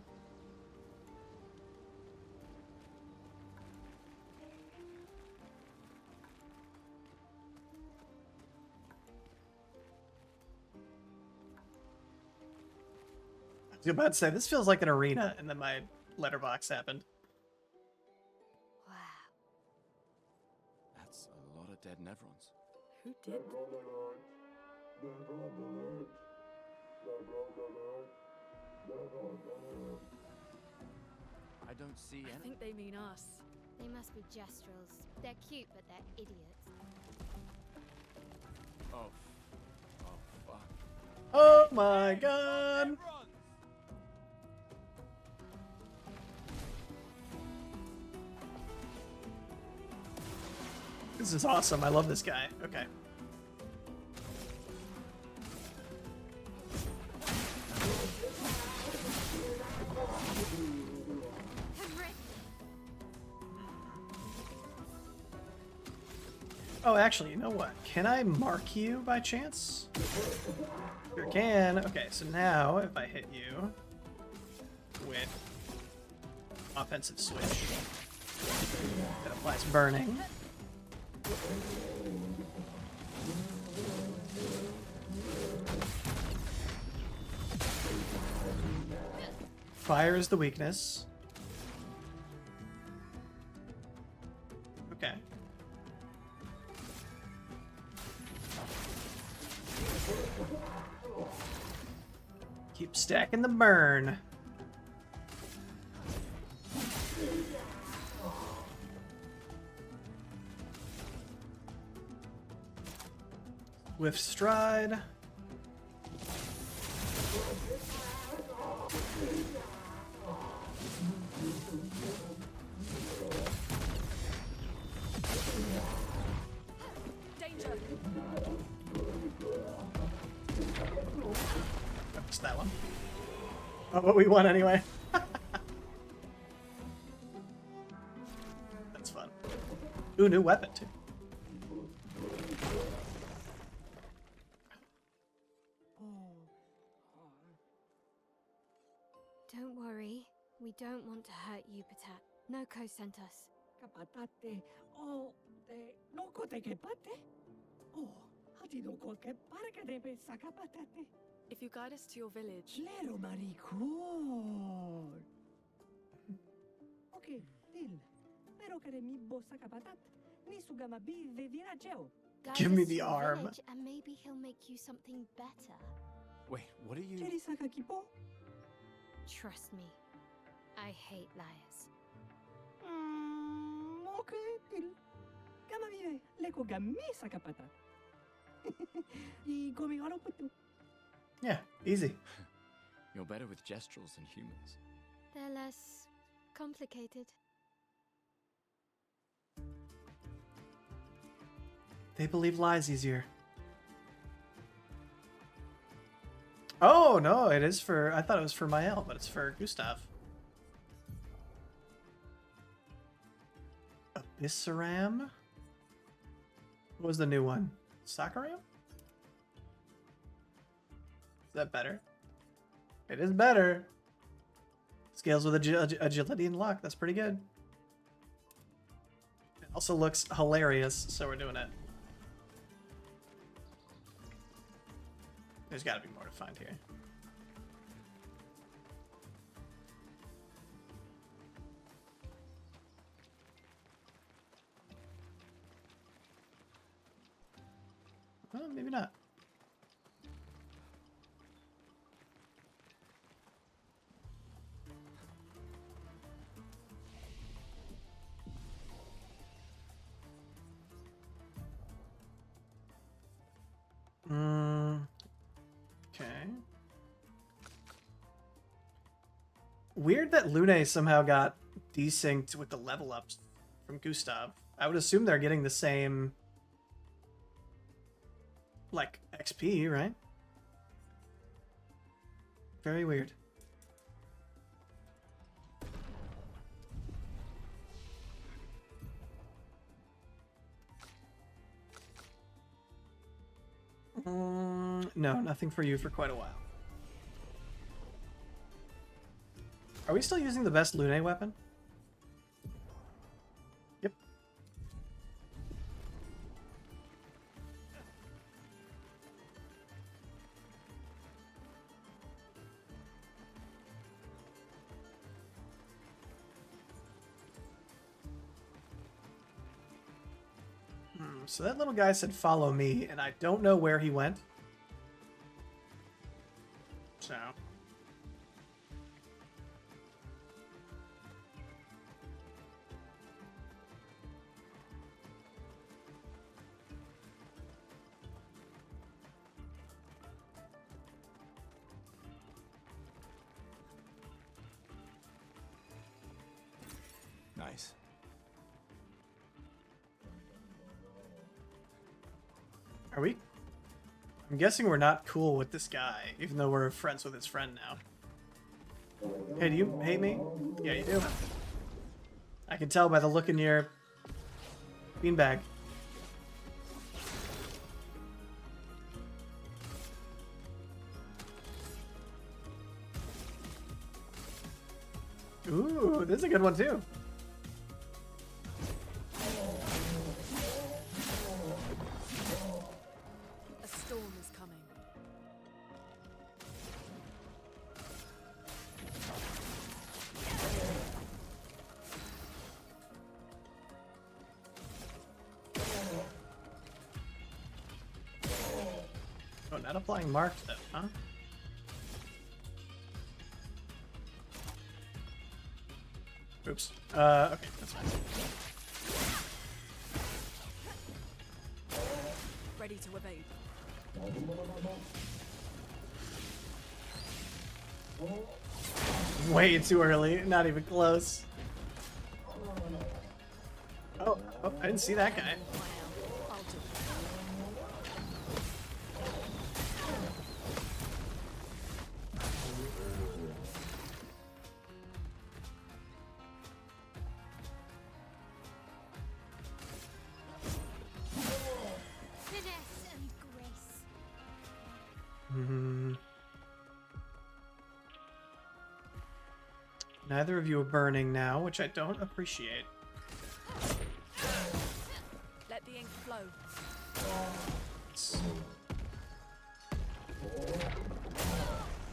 I was about to say, this feels like an arena, and then my letterbox happened. Wow. That's a lot of dead Nevrons. Who did? I don't see I any. think they mean us. They must be Jestrels. They're cute, but they're idiots. Oh. Oh, fuck. Oh my god! This is awesome. I love this guy. Okay. Oh, actually, you know what? Can I mark you by chance? Sure can. Okay, so now if I hit you with offensive switch, that applies burning. Fire is the weakness. Okay. Keep stacking the burn. Swift stride. Danger! I missed that one. Oh, but we won anyway. That's fun. Ooh, new weapon too. Don't worry. We don't want to hurt you, Patat. Noko sent us. Kapatate, oh, de noko te kepate? Oh, hati noko ke parka debe sakapatate. If you guide us to your village, Lero maricor. Okay, deal. Pero kare mi bo sakapatat. Ni sugama bi ve virageo. Guide Give me us the to your arm. village and maybe he'll make you something better. Wait, what are you... Cheri sakakipo? Trust me. I hate liars. Okay, deal. Gama vive, leko gami sakapatat. I gomi haro putu. Yeah, easy. You're better with gestrels than humans. They're less complicated. They believe lies easier. Oh, no, it is for... I thought it was for Mael, but it's for Gustav. Abyssaram? What was the new one? Sakaram? Is that better? It is better. Scales with agility and luck. That's pretty good. It also looks hilarious, so we're doing it. There's got to be more to find here. Well, maybe not. Okay. Weird that Lune somehow got desynced with the level ups from Gustav. I would assume they're getting the same, like, XP, right? Very weird. No, nothing for you for quite a while. Are we still using the best Lune weapon? Yep. So that little guy said follow me, and I don't know where he went. So... Nice. Are we? I'm guessing we're not cool with this guy, even though we're friends with his friend now. Hey, do you hate me? Yeah, you do. I can tell by the look in your beanbag. Ooh, this is a good one too. A storm is coming. Oh, not applying mark though, huh? Oops. Okay, that's fine. Ready to evade. Way too early, not even close. Oh, I didn't see that guy. I'll do it. Finesse and grace. Hmm. Neither of you are burning now, which I don't appreciate. Let the ink flow.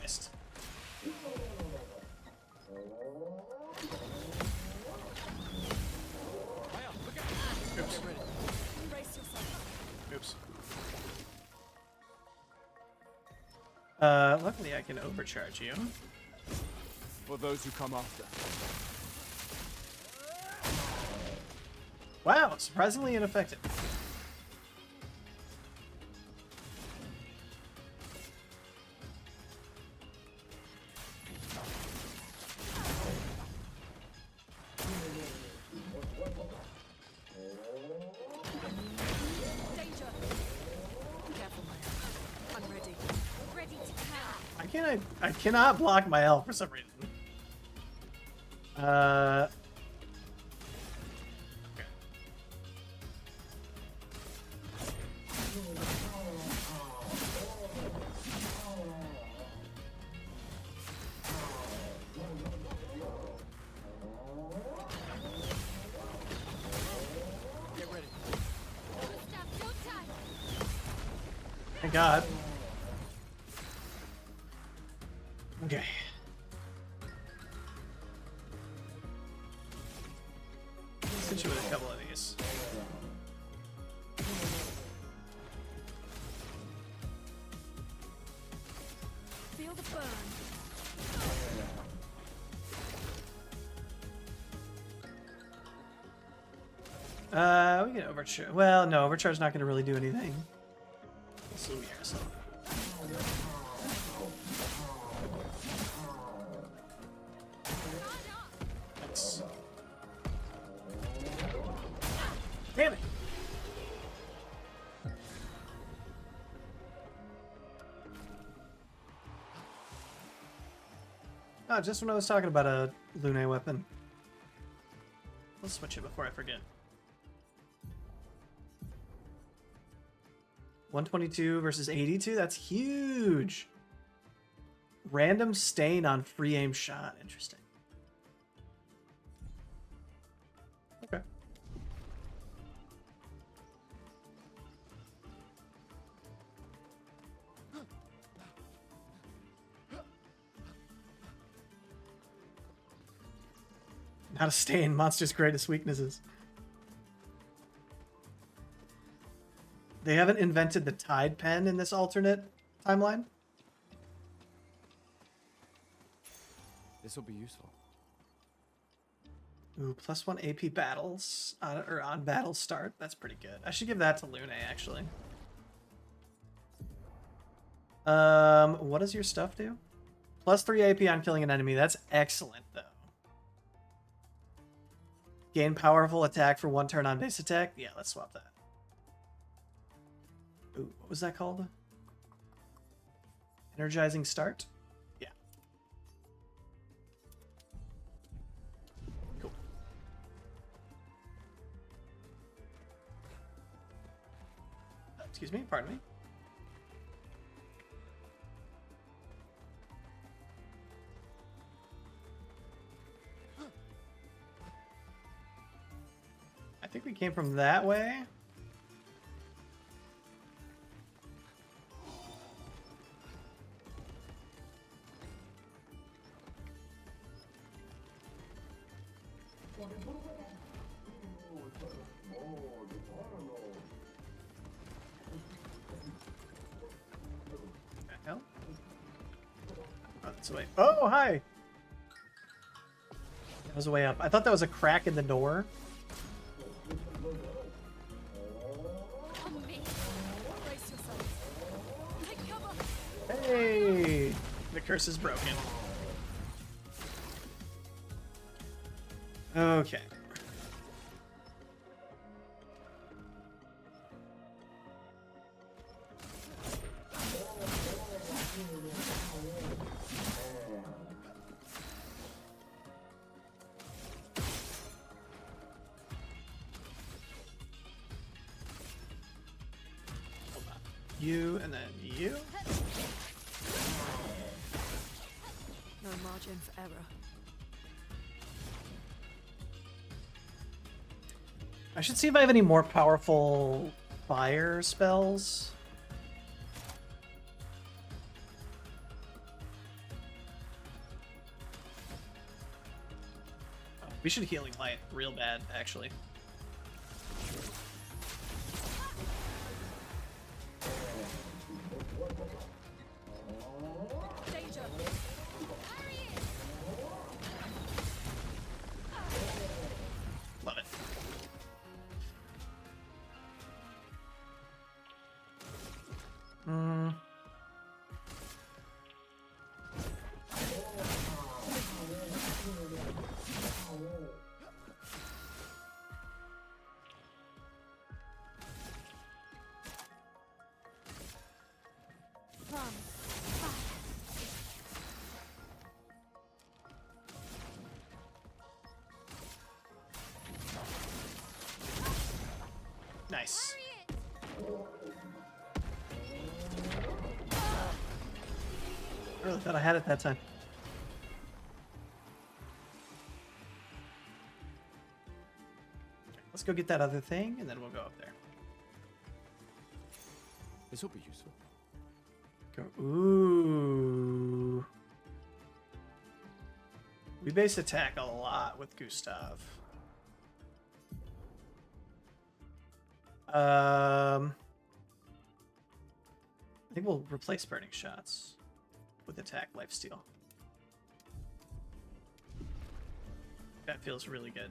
Missed. Oops. Brace yourself. Oops. Luckily I can overcharge you. For those who come after. Wow, surprisingly ineffective. Danger. Careful, Maya. I'm ready. Ready to power. I cannot block my L for some reason. Okay. Get ready. Stop, don't time. Thank God. Okay. Let's hit you with a couple of these. Feel the burn. We can overcharge. Well, no, overcharge not going to really do anything. Let's see here. So. Thanks. Damn it! Oh, just when I was talking about a Lune weapon. Let's switch it before I forget. 122 versus 82? That's huge! Random stain on free aim shot. Interesting. Okay. Not a stain. Monster's greatest weaknesses. They haven't invented the Tide Pen in this alternate timeline? This will be useful. Ooh, +1 AP battles on battle start. That's pretty good. I should give that to Lune, actually. What does your stuff do? +3 AP on killing an enemy. That's excellent, though. Gain powerful attack for 1 turn on base attack. Yeah, let's swap that. Ooh, what was that called? Energizing start? Yeah. Cool. Excuse me, pardon me. I think we came from that way. The hell? Oh, that's a way. Oh, hi! That was a way up. I thought that was a crack in the door. On me. Brace yourselves. Take cover. Hey! The curse is broken. Okay. Hold on. You and then you. No margin for error. I should see if I have any more powerful fire spells. Oh, we should healing light real bad, actually. Danger. Love it. Hmm. Nice. I really thought I had it that time. Let's go get that other thing, and then we'll go up there. This will be useful. Go. Ooh. We base attack a lot with Gustav. I think we'll replace burning shots with attack lifesteal. That feels really good.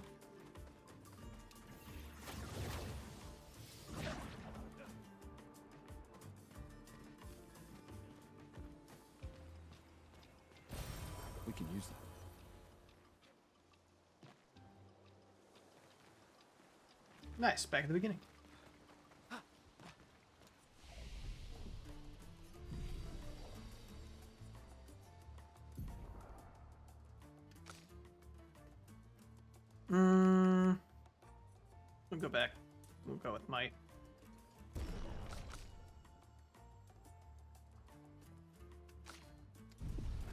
We can use that. Nice, back at the beginning. We'll go back. We'll go with might.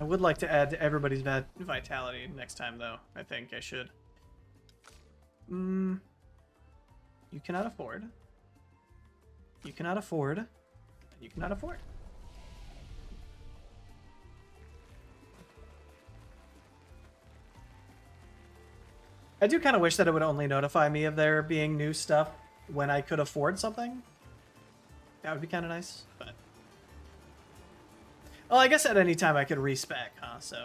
I would like to add to everybody's vitality next time, though. I think I should. You cannot afford. You cannot afford. And you cannot afford. I do kind of wish that it would only notify me of there being new stuff when I could afford something. That would be kind of nice, but... Well, I guess at any time I could respec, huh? So,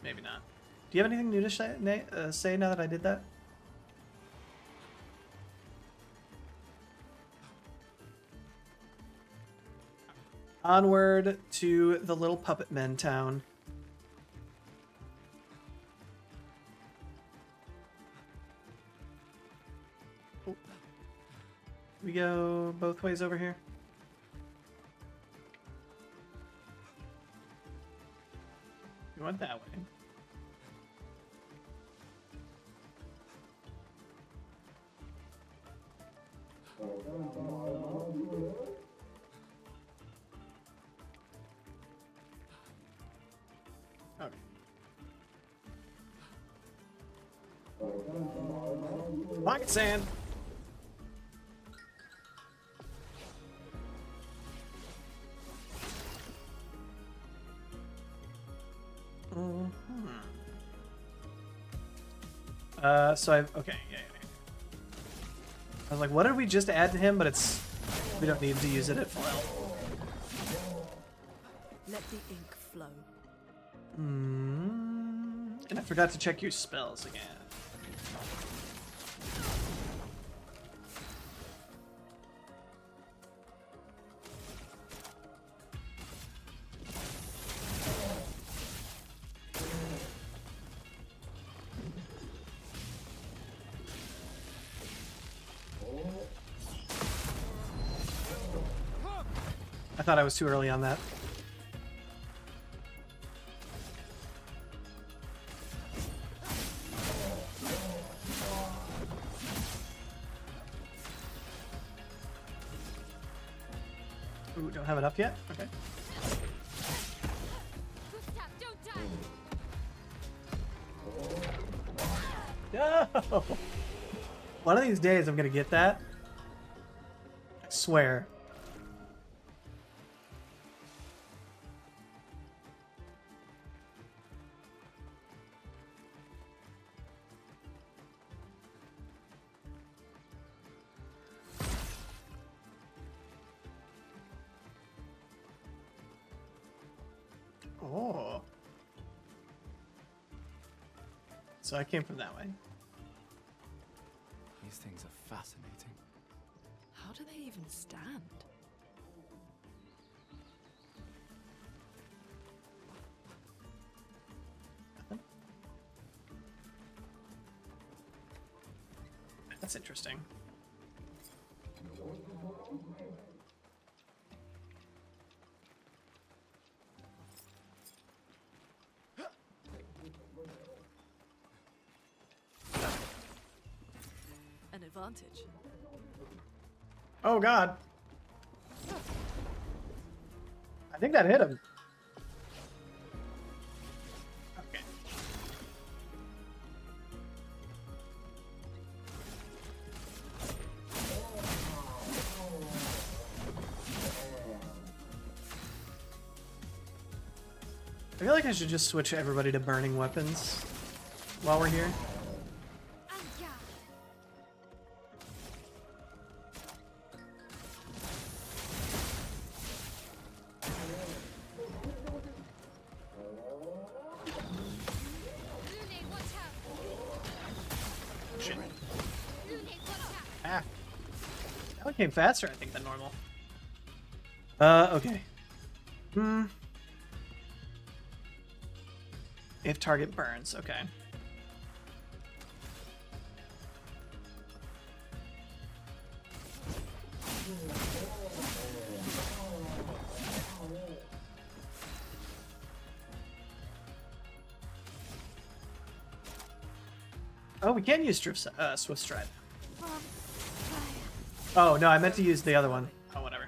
maybe not. Do you have anything new to say now that I did that? Onward to the little puppet men town. we go both ways over here? We went that way. Okay. Pocket sand. So okay, yeah. I was like, what did we just add to him? But we don't need to use it at full health. Let the ink flow. And I forgot to check your spells again. I thought I was too early on that. Ooh, don't have it up yet? Okay. Gustav, don't die! No! One of these days I'm gonna get that. I swear. Oh. So I came from that way. These things are fascinating. How do they even stand? That's interesting. An advantage. Oh god. I think that hit him. Okay. I feel like I should just switch everybody to burning weapons while we're here. Anja! Lune, watch out! Shit. Lune, watch out! Ah. That one came faster, I think, than normal. Okay. If target burns, okay. Oh, we can use Swift Stride. Oh, no, I meant to use the other one. Oh, whatever.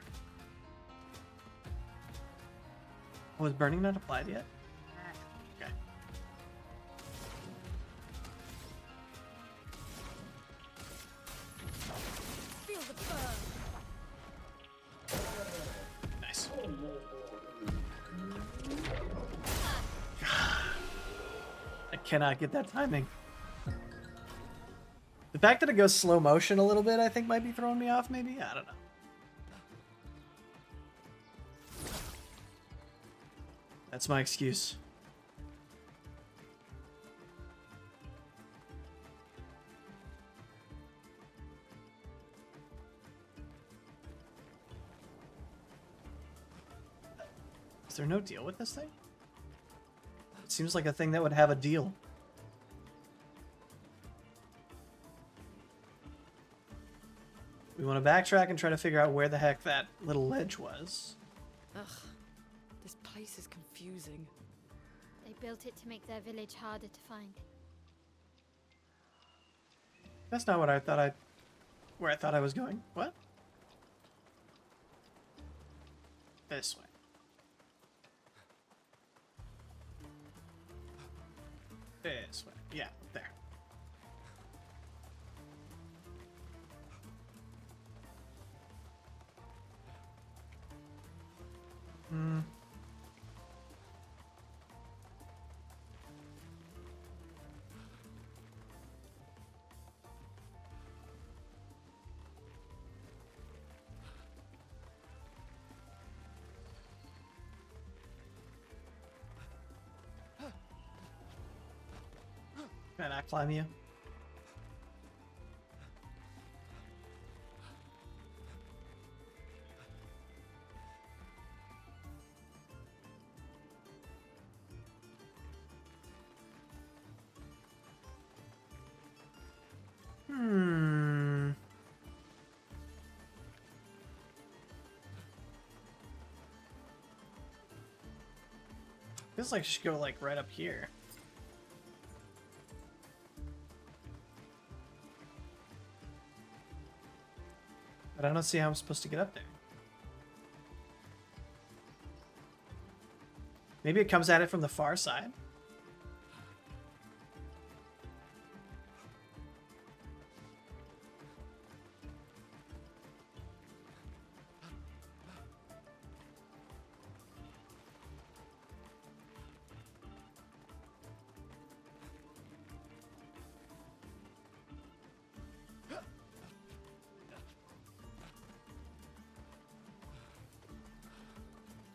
Was burning not applied yet? Okay. Feel the burn! Nice. I cannot get that timing. The fact that it goes slow motion a little bit, I think, might be throwing me off, maybe? I don't know. That's my excuse. Is there no deal with this thing? It seems like a thing that would have a deal. We want to backtrack and try to figure out where the heck that little ledge was. Ugh, this place is confusing. They built it to make their village harder to find. That's not what where I thought I was going. What? This way. This way. Yeah, there. Hmm. Can I climb you? Hmm. Feels like I should go like right up here. But I don't see how I'm supposed to get up there. Maybe it comes at it from the far side.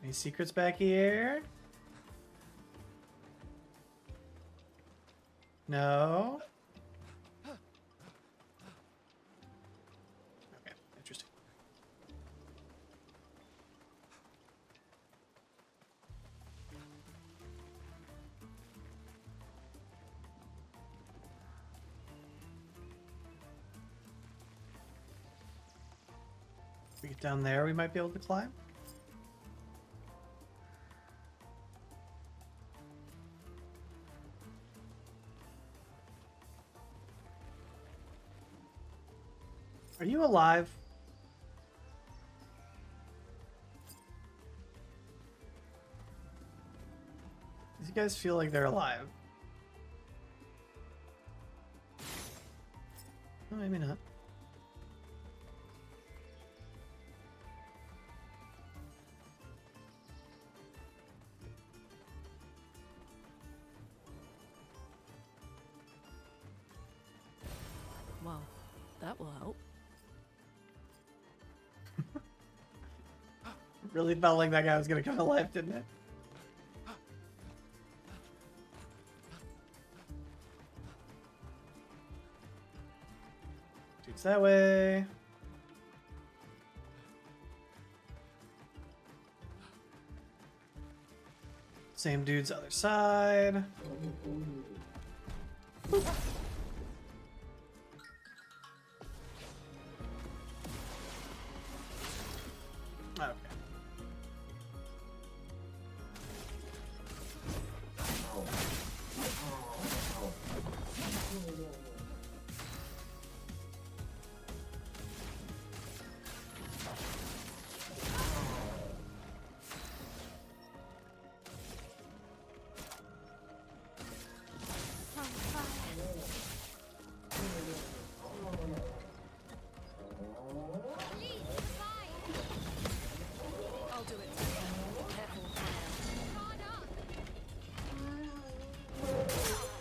Any secrets back here? No. Okay, interesting. If we get down there, we might be able to climb. Are you alive? These guys feel like they're alive. No, maybe not. Well, that will help. Really felt like that guy was gonna come to life, didn't it? Dude's that way. Same dude's other side. Okay. Please, fine. I'll do it. Careful. Guard up.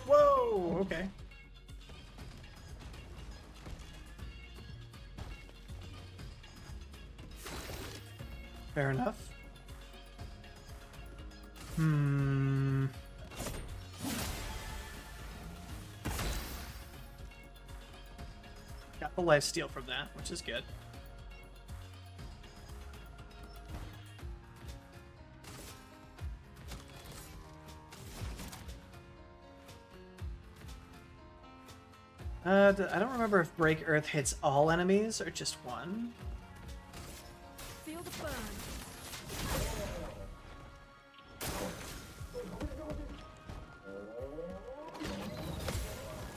Whoa, okay. Fair enough. Hmm. Got the lifesteal from that, which is good. I don't remember if Break Earth hits all enemies or just one. Feel the burn.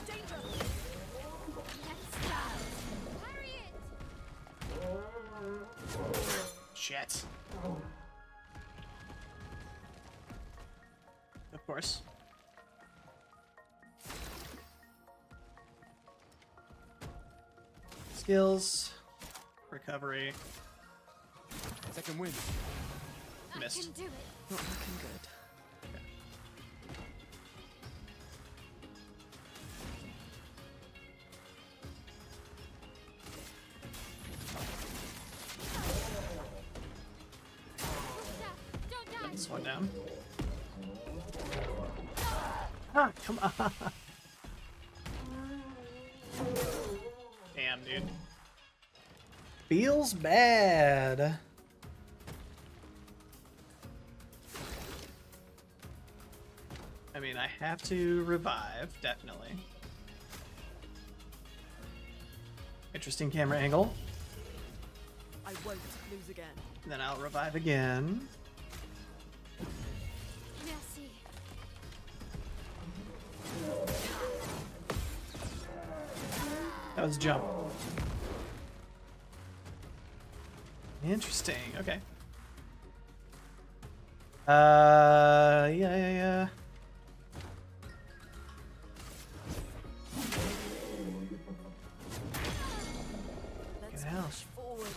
Danger! Harry it! Shit. Of course. Skills. Recovery. Second wind. I Missed. can do it. Not looking good. Don't die. Let's slow down. Ah, come on. Damn, dude. Feels bad. I mean, I have to revive, definitely. Interesting camera angle. I won't lose again. Then I'll revive again. Merci. That was a jump. Interesting. Okay. Yeah. Let's Get out. push forward.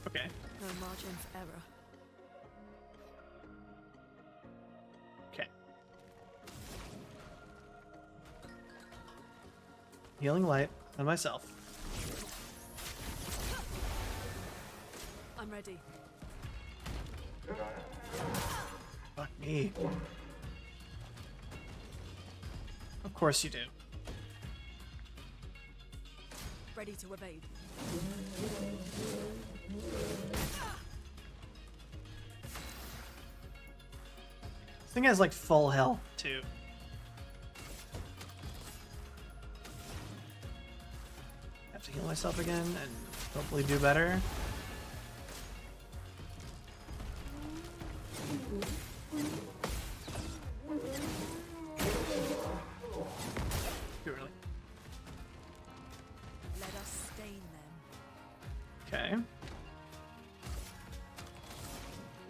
Okay. No margin for error. Okay. Healing light on myself. I'm ready. Fuck me. Of course you do. Ready to evade. This thing has like full health too. Have to heal myself again and hopefully do better. Too early. Let us stain them. Okay.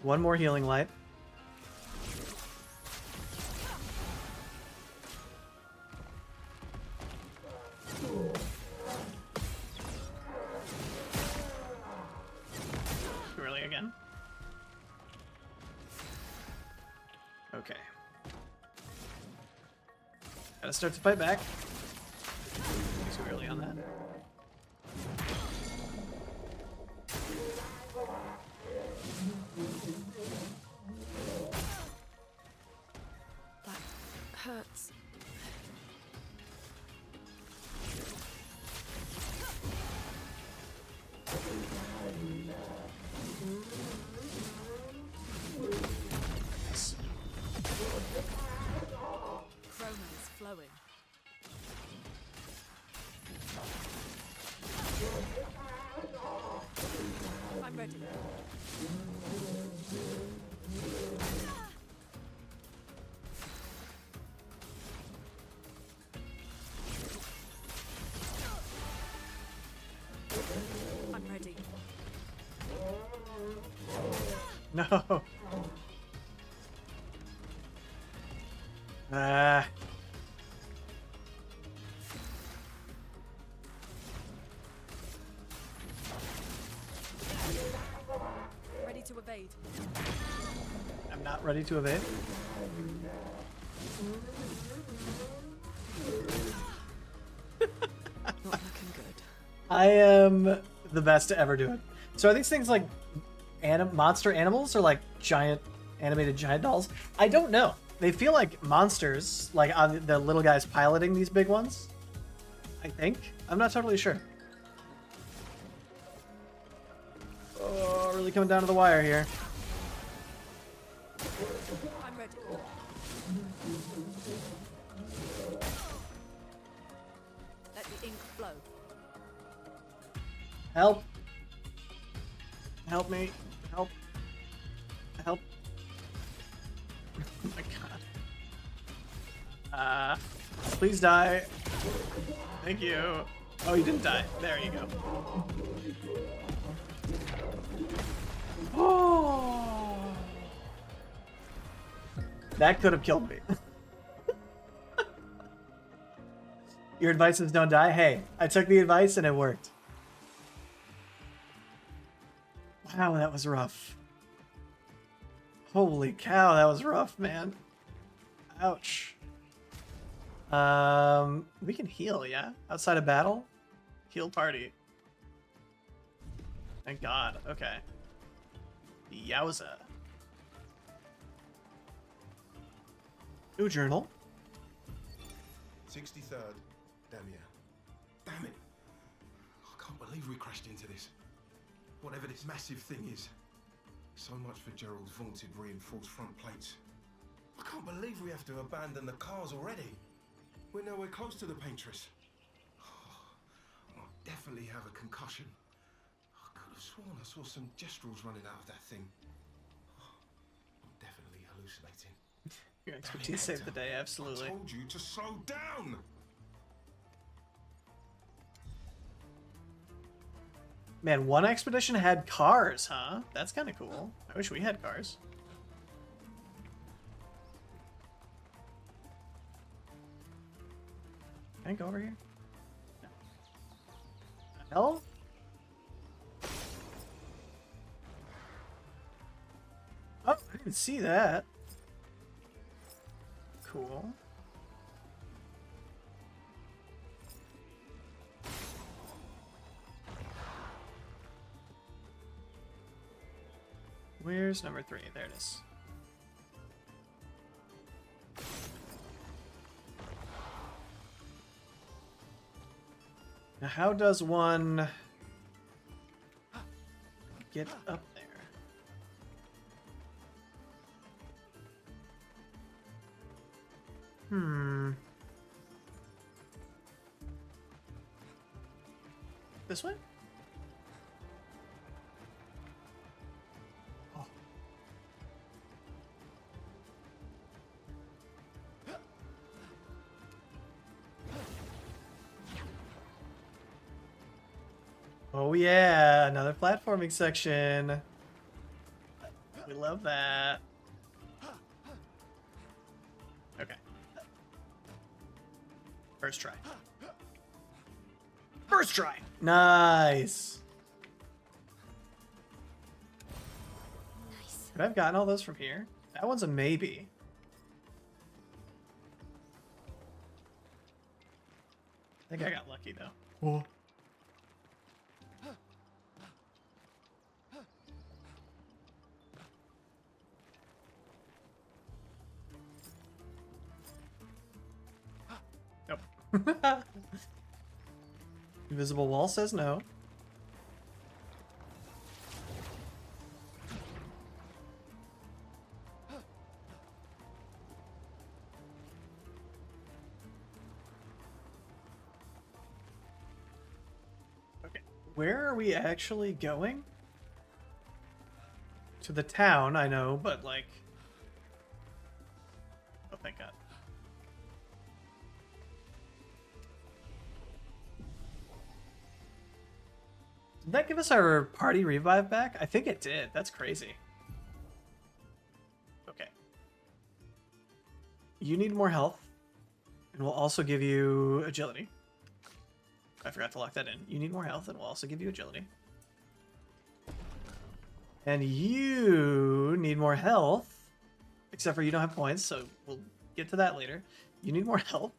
One more healing light. Too early again. Okay. Gotta start to fight back. Too early on that. That hurts. Chroma is flowing. I'm ready. I'm ready. No. Ah. Ready to evade. I'm not ready to evade. Not looking good. I am the best to ever do it. So are these things like monster animals or like giant animated giant dolls? I don't know. They feel like monsters, like the little guys piloting these big ones. I think. I'm not totally sure. Oh. Oh, really coming down to the wire here. I'm ready. Let the ink flow. Help. Help me. Help. Help. Oh my god. Please die. Thank you. Oh, you didn't die. There you go. Oh. That could have killed me. Your advice is don't die? Hey, I took the advice and it worked. Wow, that was rough. Holy cow, that was rough, man. Ouch. We can heal, yeah? Outside of battle? Heal party. Thank God, okay. Yowza. New journal. 63rd, Damien. Damn it! I can't believe we crashed into this. Whatever this massive thing is. So much for Gerald's vaunted reinforced front plates. I can't believe we have to abandon the cars already. We're nowhere close to the paintress. I'll definitely have a concussion. I could have sworn I saw some gestrels running out of that thing. I'm definitely hallucinating. Your expertise saved the day, absolutely. I told you to slow down! Man, one expedition had cars, huh? That's kind of cool. I wish we had cars. Can I go over here? No. Hell? Oh, I didn't see that. Cool. Where's number 3? There it is. Now, how does one get up there? This way? Oh. Oh yeah, another platforming section. We love that. Okay. First try. First try. Nice. Nice. Could I have gotten all those from here? That one's a maybe. I think I got lucky though. Oh. Nope. Invisible wall says no. Okay, where are we actually going? To the town, I know, but like... Oh, thank God. Did that give us our party revive back? I think it did. That's crazy. Okay. You need more health. And we'll also give you agility. I forgot to lock that in. You need more health and we'll also give you agility. And you need more health. Except for you don't have points, so we'll get to that later. You need more health.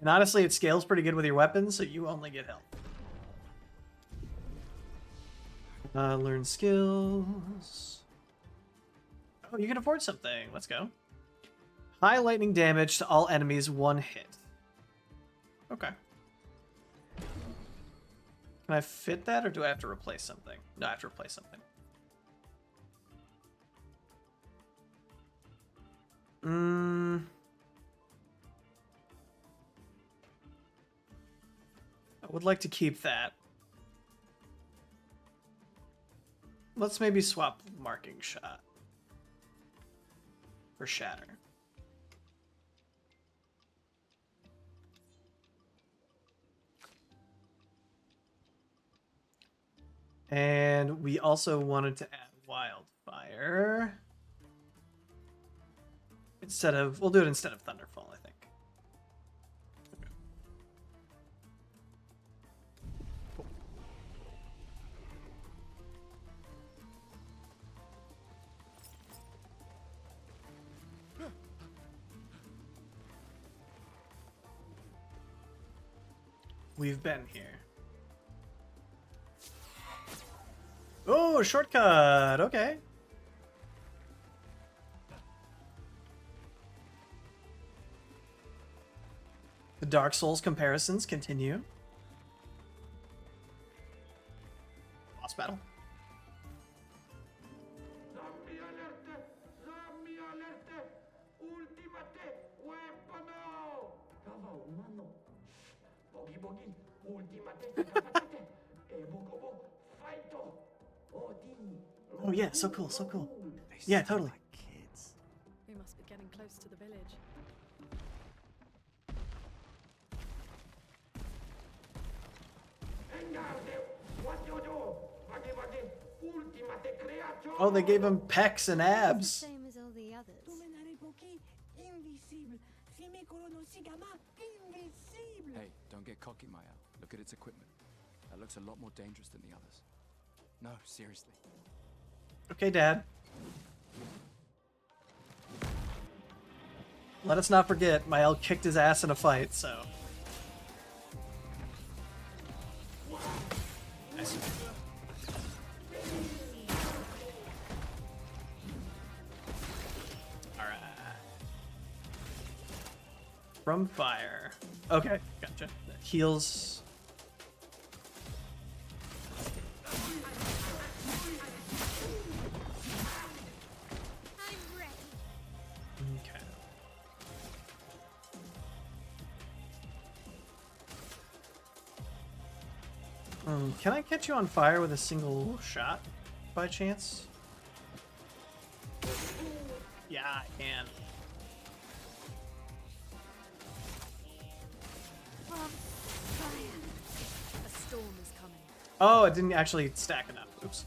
And honestly, it scales pretty good with your weapons, so you only get health. Learn skills. Oh, you can afford something. Let's go. High lightning damage to all enemies, 1 hit. Okay. Can I fit that, or do I have to replace something? No, I have to replace something. I would like to keep that. Let's maybe swap marking shot for shatter. And we also wanted to add wildfire. Instead of, we'll do it instead of Thunderfall, I think. We've been here. Oh, shortcut. Okay. The Dark Souls comparisons continue. Boss battle. Zombie alert! Zombie alert! Ultimate weapon! Kava umano. Bogi bogi. Ultimate kapatate. Ebogobo. Fighto. Odi. Oh yeah, so cool, so cool. Yeah, totally. Kids. We must be getting close to the village. What you do? Bagi bagi. Ultimate creature. Oh, they gave him pecs and The abs. same as all the others. Invisible. Simicolo no sigama invisible. Hey, don't get cocky, Maya. Look at its equipment. That looks a lot more dangerous than the others. No, seriously. Okay, Dad. Let us not forget, Mael kicked his ass in a fight, so. Nice. Alright. From fire. Okay, gotcha. That heals. I'm ready. Okay. Can I catch you on fire with a single shot, by chance? Yeah, I can. A storm is coming. Oh, it didn't actually stack enough. Oops.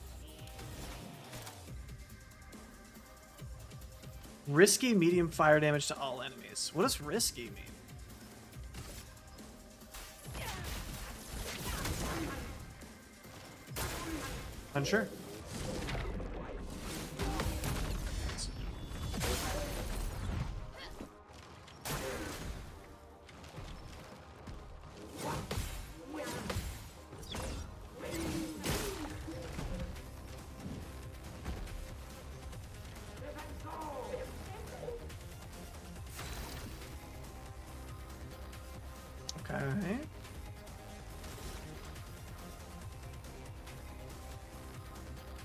Risky medium fire damage to all enemies. What does risky mean? Unsure. Okay.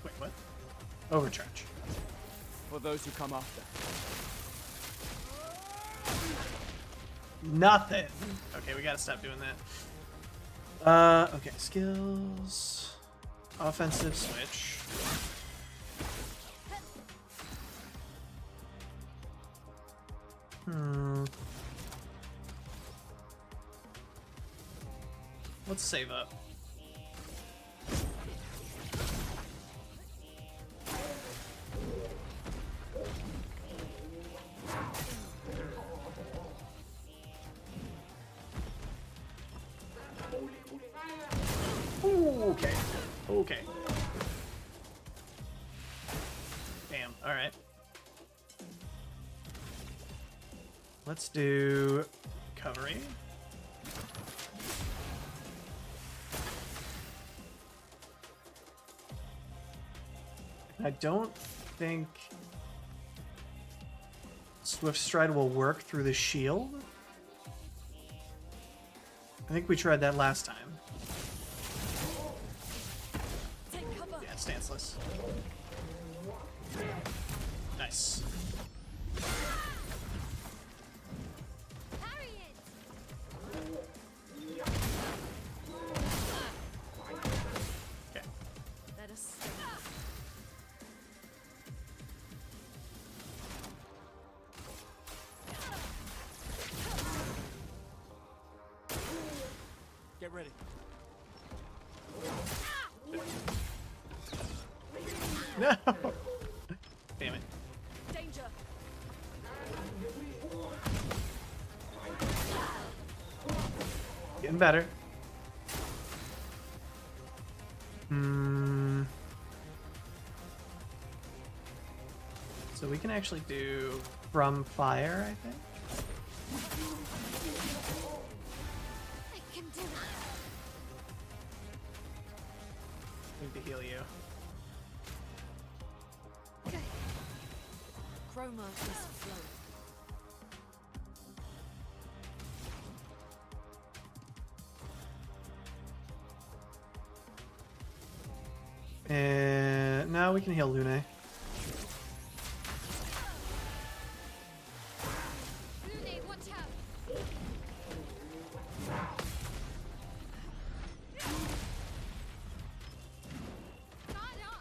Wait, what? Overcharge. For those who come after. Nothing. Okay, we gotta stop doing that. Okay, skills. Offensive switch. Let's save up. Ooh, okay. Okay. Damn. All right. Let's do recovery. I don't think Swift Stride will work through the shield. I think we tried that last time. defenseless. Nice. Parry it! Okay. Let us. Get ready. No! Damn it. Danger! Getting better. Hmm. So we can actually do from fire, I think. I can do it! Need to heal you. Chroma is flowing. And now we can heal Lune. Lune, watch out! Guard up!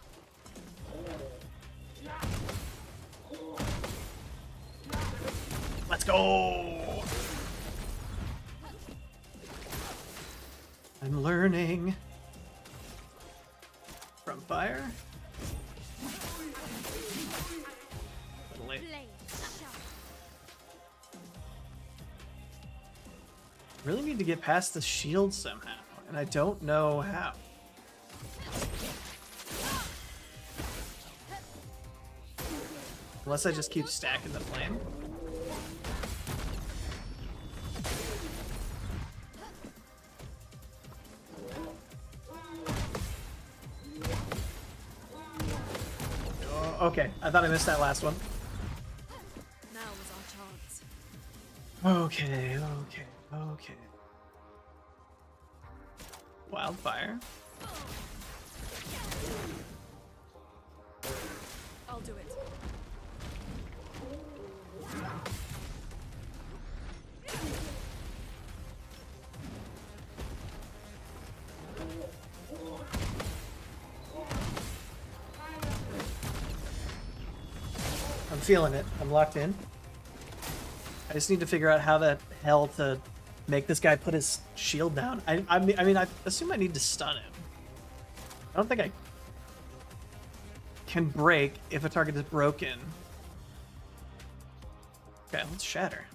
Let's go! I'm learning. From fire. Little late. Blade sharp! Really need to get past the shield somehow, and I don't know how. Unless I just keep stacking the flame. Oh, okay, I thought I missed that last one. Now was our chance. Okay, okay, okay. Wildfire. I'll do it. I'm feeling it. I'm locked in. I just need to figure out how the hell to make this guy put his shield down. I mean, I assume I need to stun him. I don't think I can break if a target is broken. Okay, let's shatter.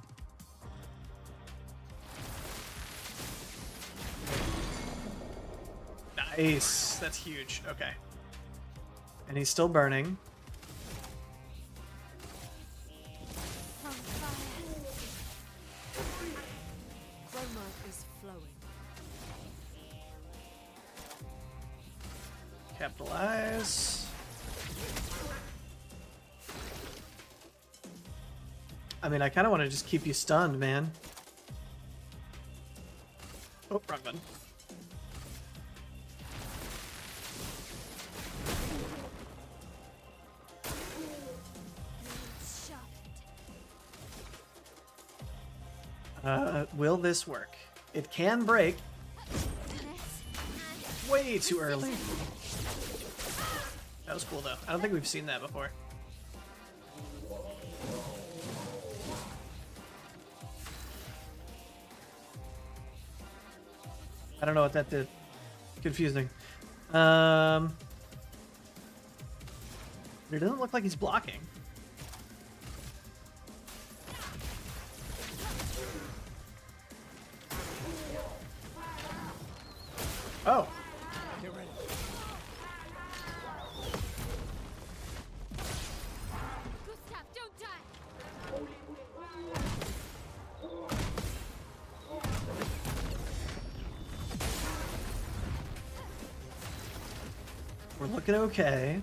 Nice. That's huge. Okay. And he's still burning. From fire! Chroma is flowing. Capitalize. I mean, I kind of want to just keep you stunned, man. Oh, wrong button. Will this work? It can break. Way too early. That was cool, though. I don't think we've seen that before. I don't know what that did. Confusing. It doesn't look like he's blocking. Oh. Get ready. Gustav, don't die! We're looking okay.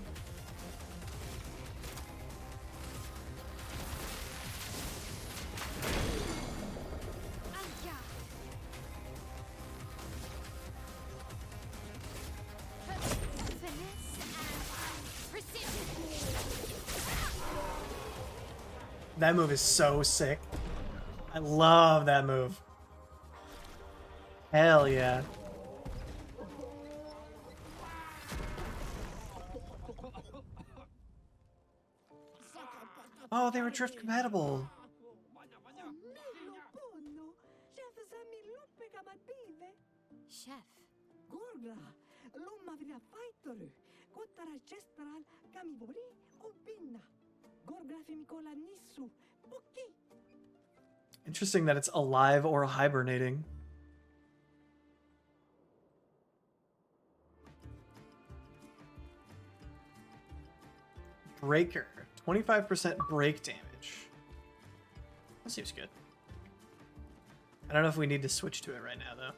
Finesse and That move is so sick. I love that move. Hell yeah. Oh, they were drift compatible. Chef. Gorgra, lomma via fighter. Kottara chestral kamibori o pinna. Gorgra fimicola nissu. Poki. Interesting that it's alive or hibernating. Breaker. 25% break damage. That seems good. I don't know if we need to switch to it right now, though.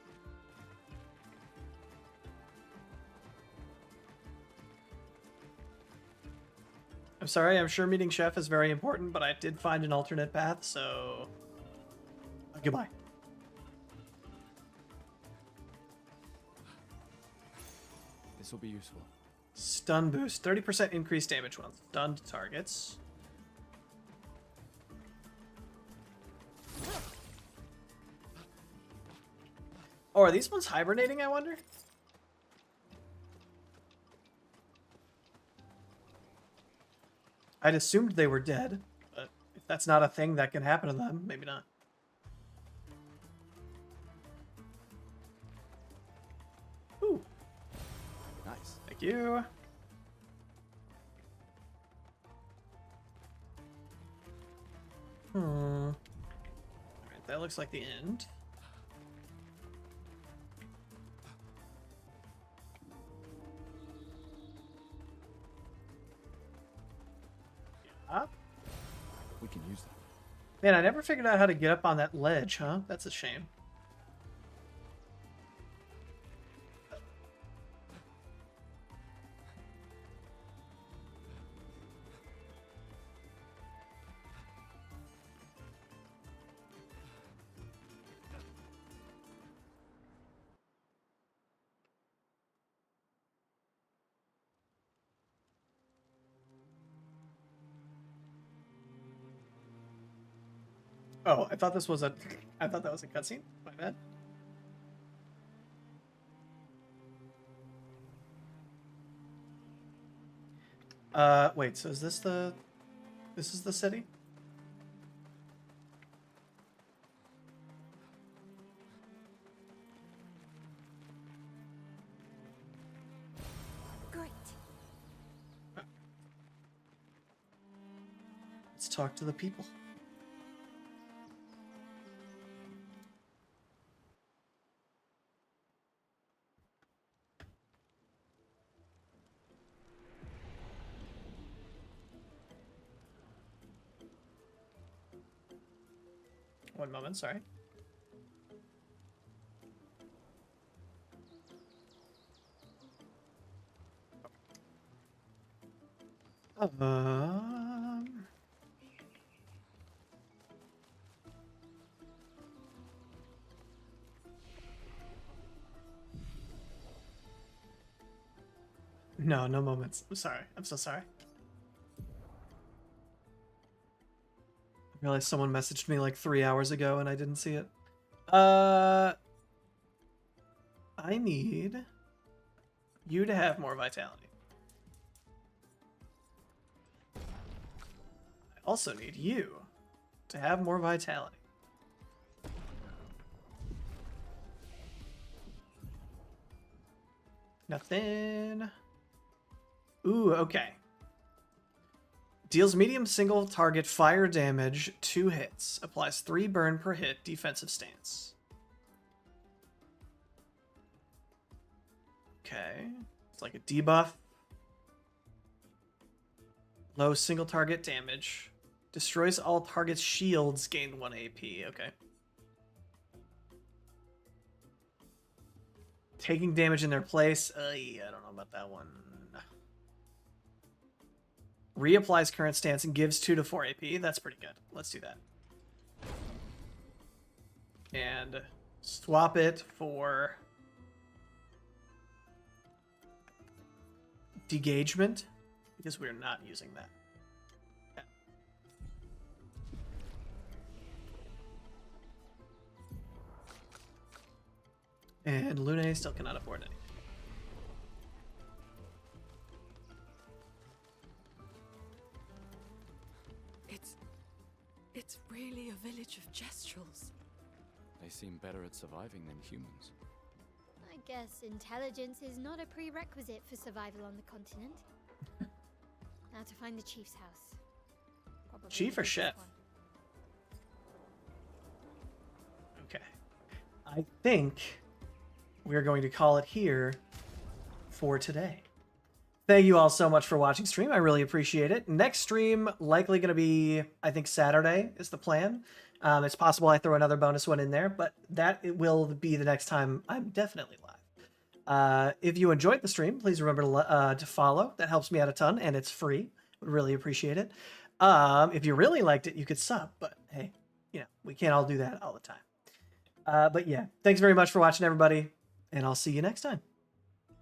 I'm sorry, I'm sure meeting Chef is very important, but I did find an alternate path, so... goodbye. This will be useful. Stun boost. 30% increased damage when stunned targets. Oh, are these ones hibernating, I wonder? I'd assumed they were dead, but if that's not a thing that can happen to them, maybe not. Ooh. Nice. Thank you. Alright, that looks like the end. Yeah. We can use that. Man, I never figured out how to get up on that ledge, huh? That's a shame. Oh, I thought this was a... I thought that was a cutscene. My bad. Wait, so is this the... This is the city? Great. Let's talk to the people. One moment, sorry. Um... No, no moments. I'm sorry. I'm so sorry. I realized someone messaged me like 3 hours ago and I didn't see it. I need you to have more vitality. I also need you to have more vitality. Nothing. Ooh, okay. Deals medium single target fire damage, 2 hits. Applies 3 burn per hit, defensive stance. Okay. It's like a debuff. Low single target damage. Destroys all targets' shields, gain 1 AP. Okay. Taking damage in their place. I don't know about that one. Reapplies current stance and gives 2 to 4 AP. That's pretty good. Let's do that. And swap it for degagement, because we're not using that. And Lune still cannot afford any. It's really a village of Gestrels. They seem better at surviving than humans. I guess intelligence is not a prerequisite for survival on the continent. Now to find the chief's house. Probably Chief the or biggest chef? one. Okay. I think we're going to call it here for today. Thank you all so much for watching stream. I really appreciate it. Next stream, likely going to be, I think, Saturday is the plan. It's possible I throw another bonus one in there, but that it will be the next time I'm definitely live. If you enjoyed the stream, please remember to follow. That helps me out a ton, and it's free. Would really appreciate it. If you really liked it, you could sub, but hey, you know, we can't all do that all the time. But yeah, thanks very much for watching, everybody, and I'll see you next time.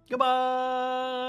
Goodbye!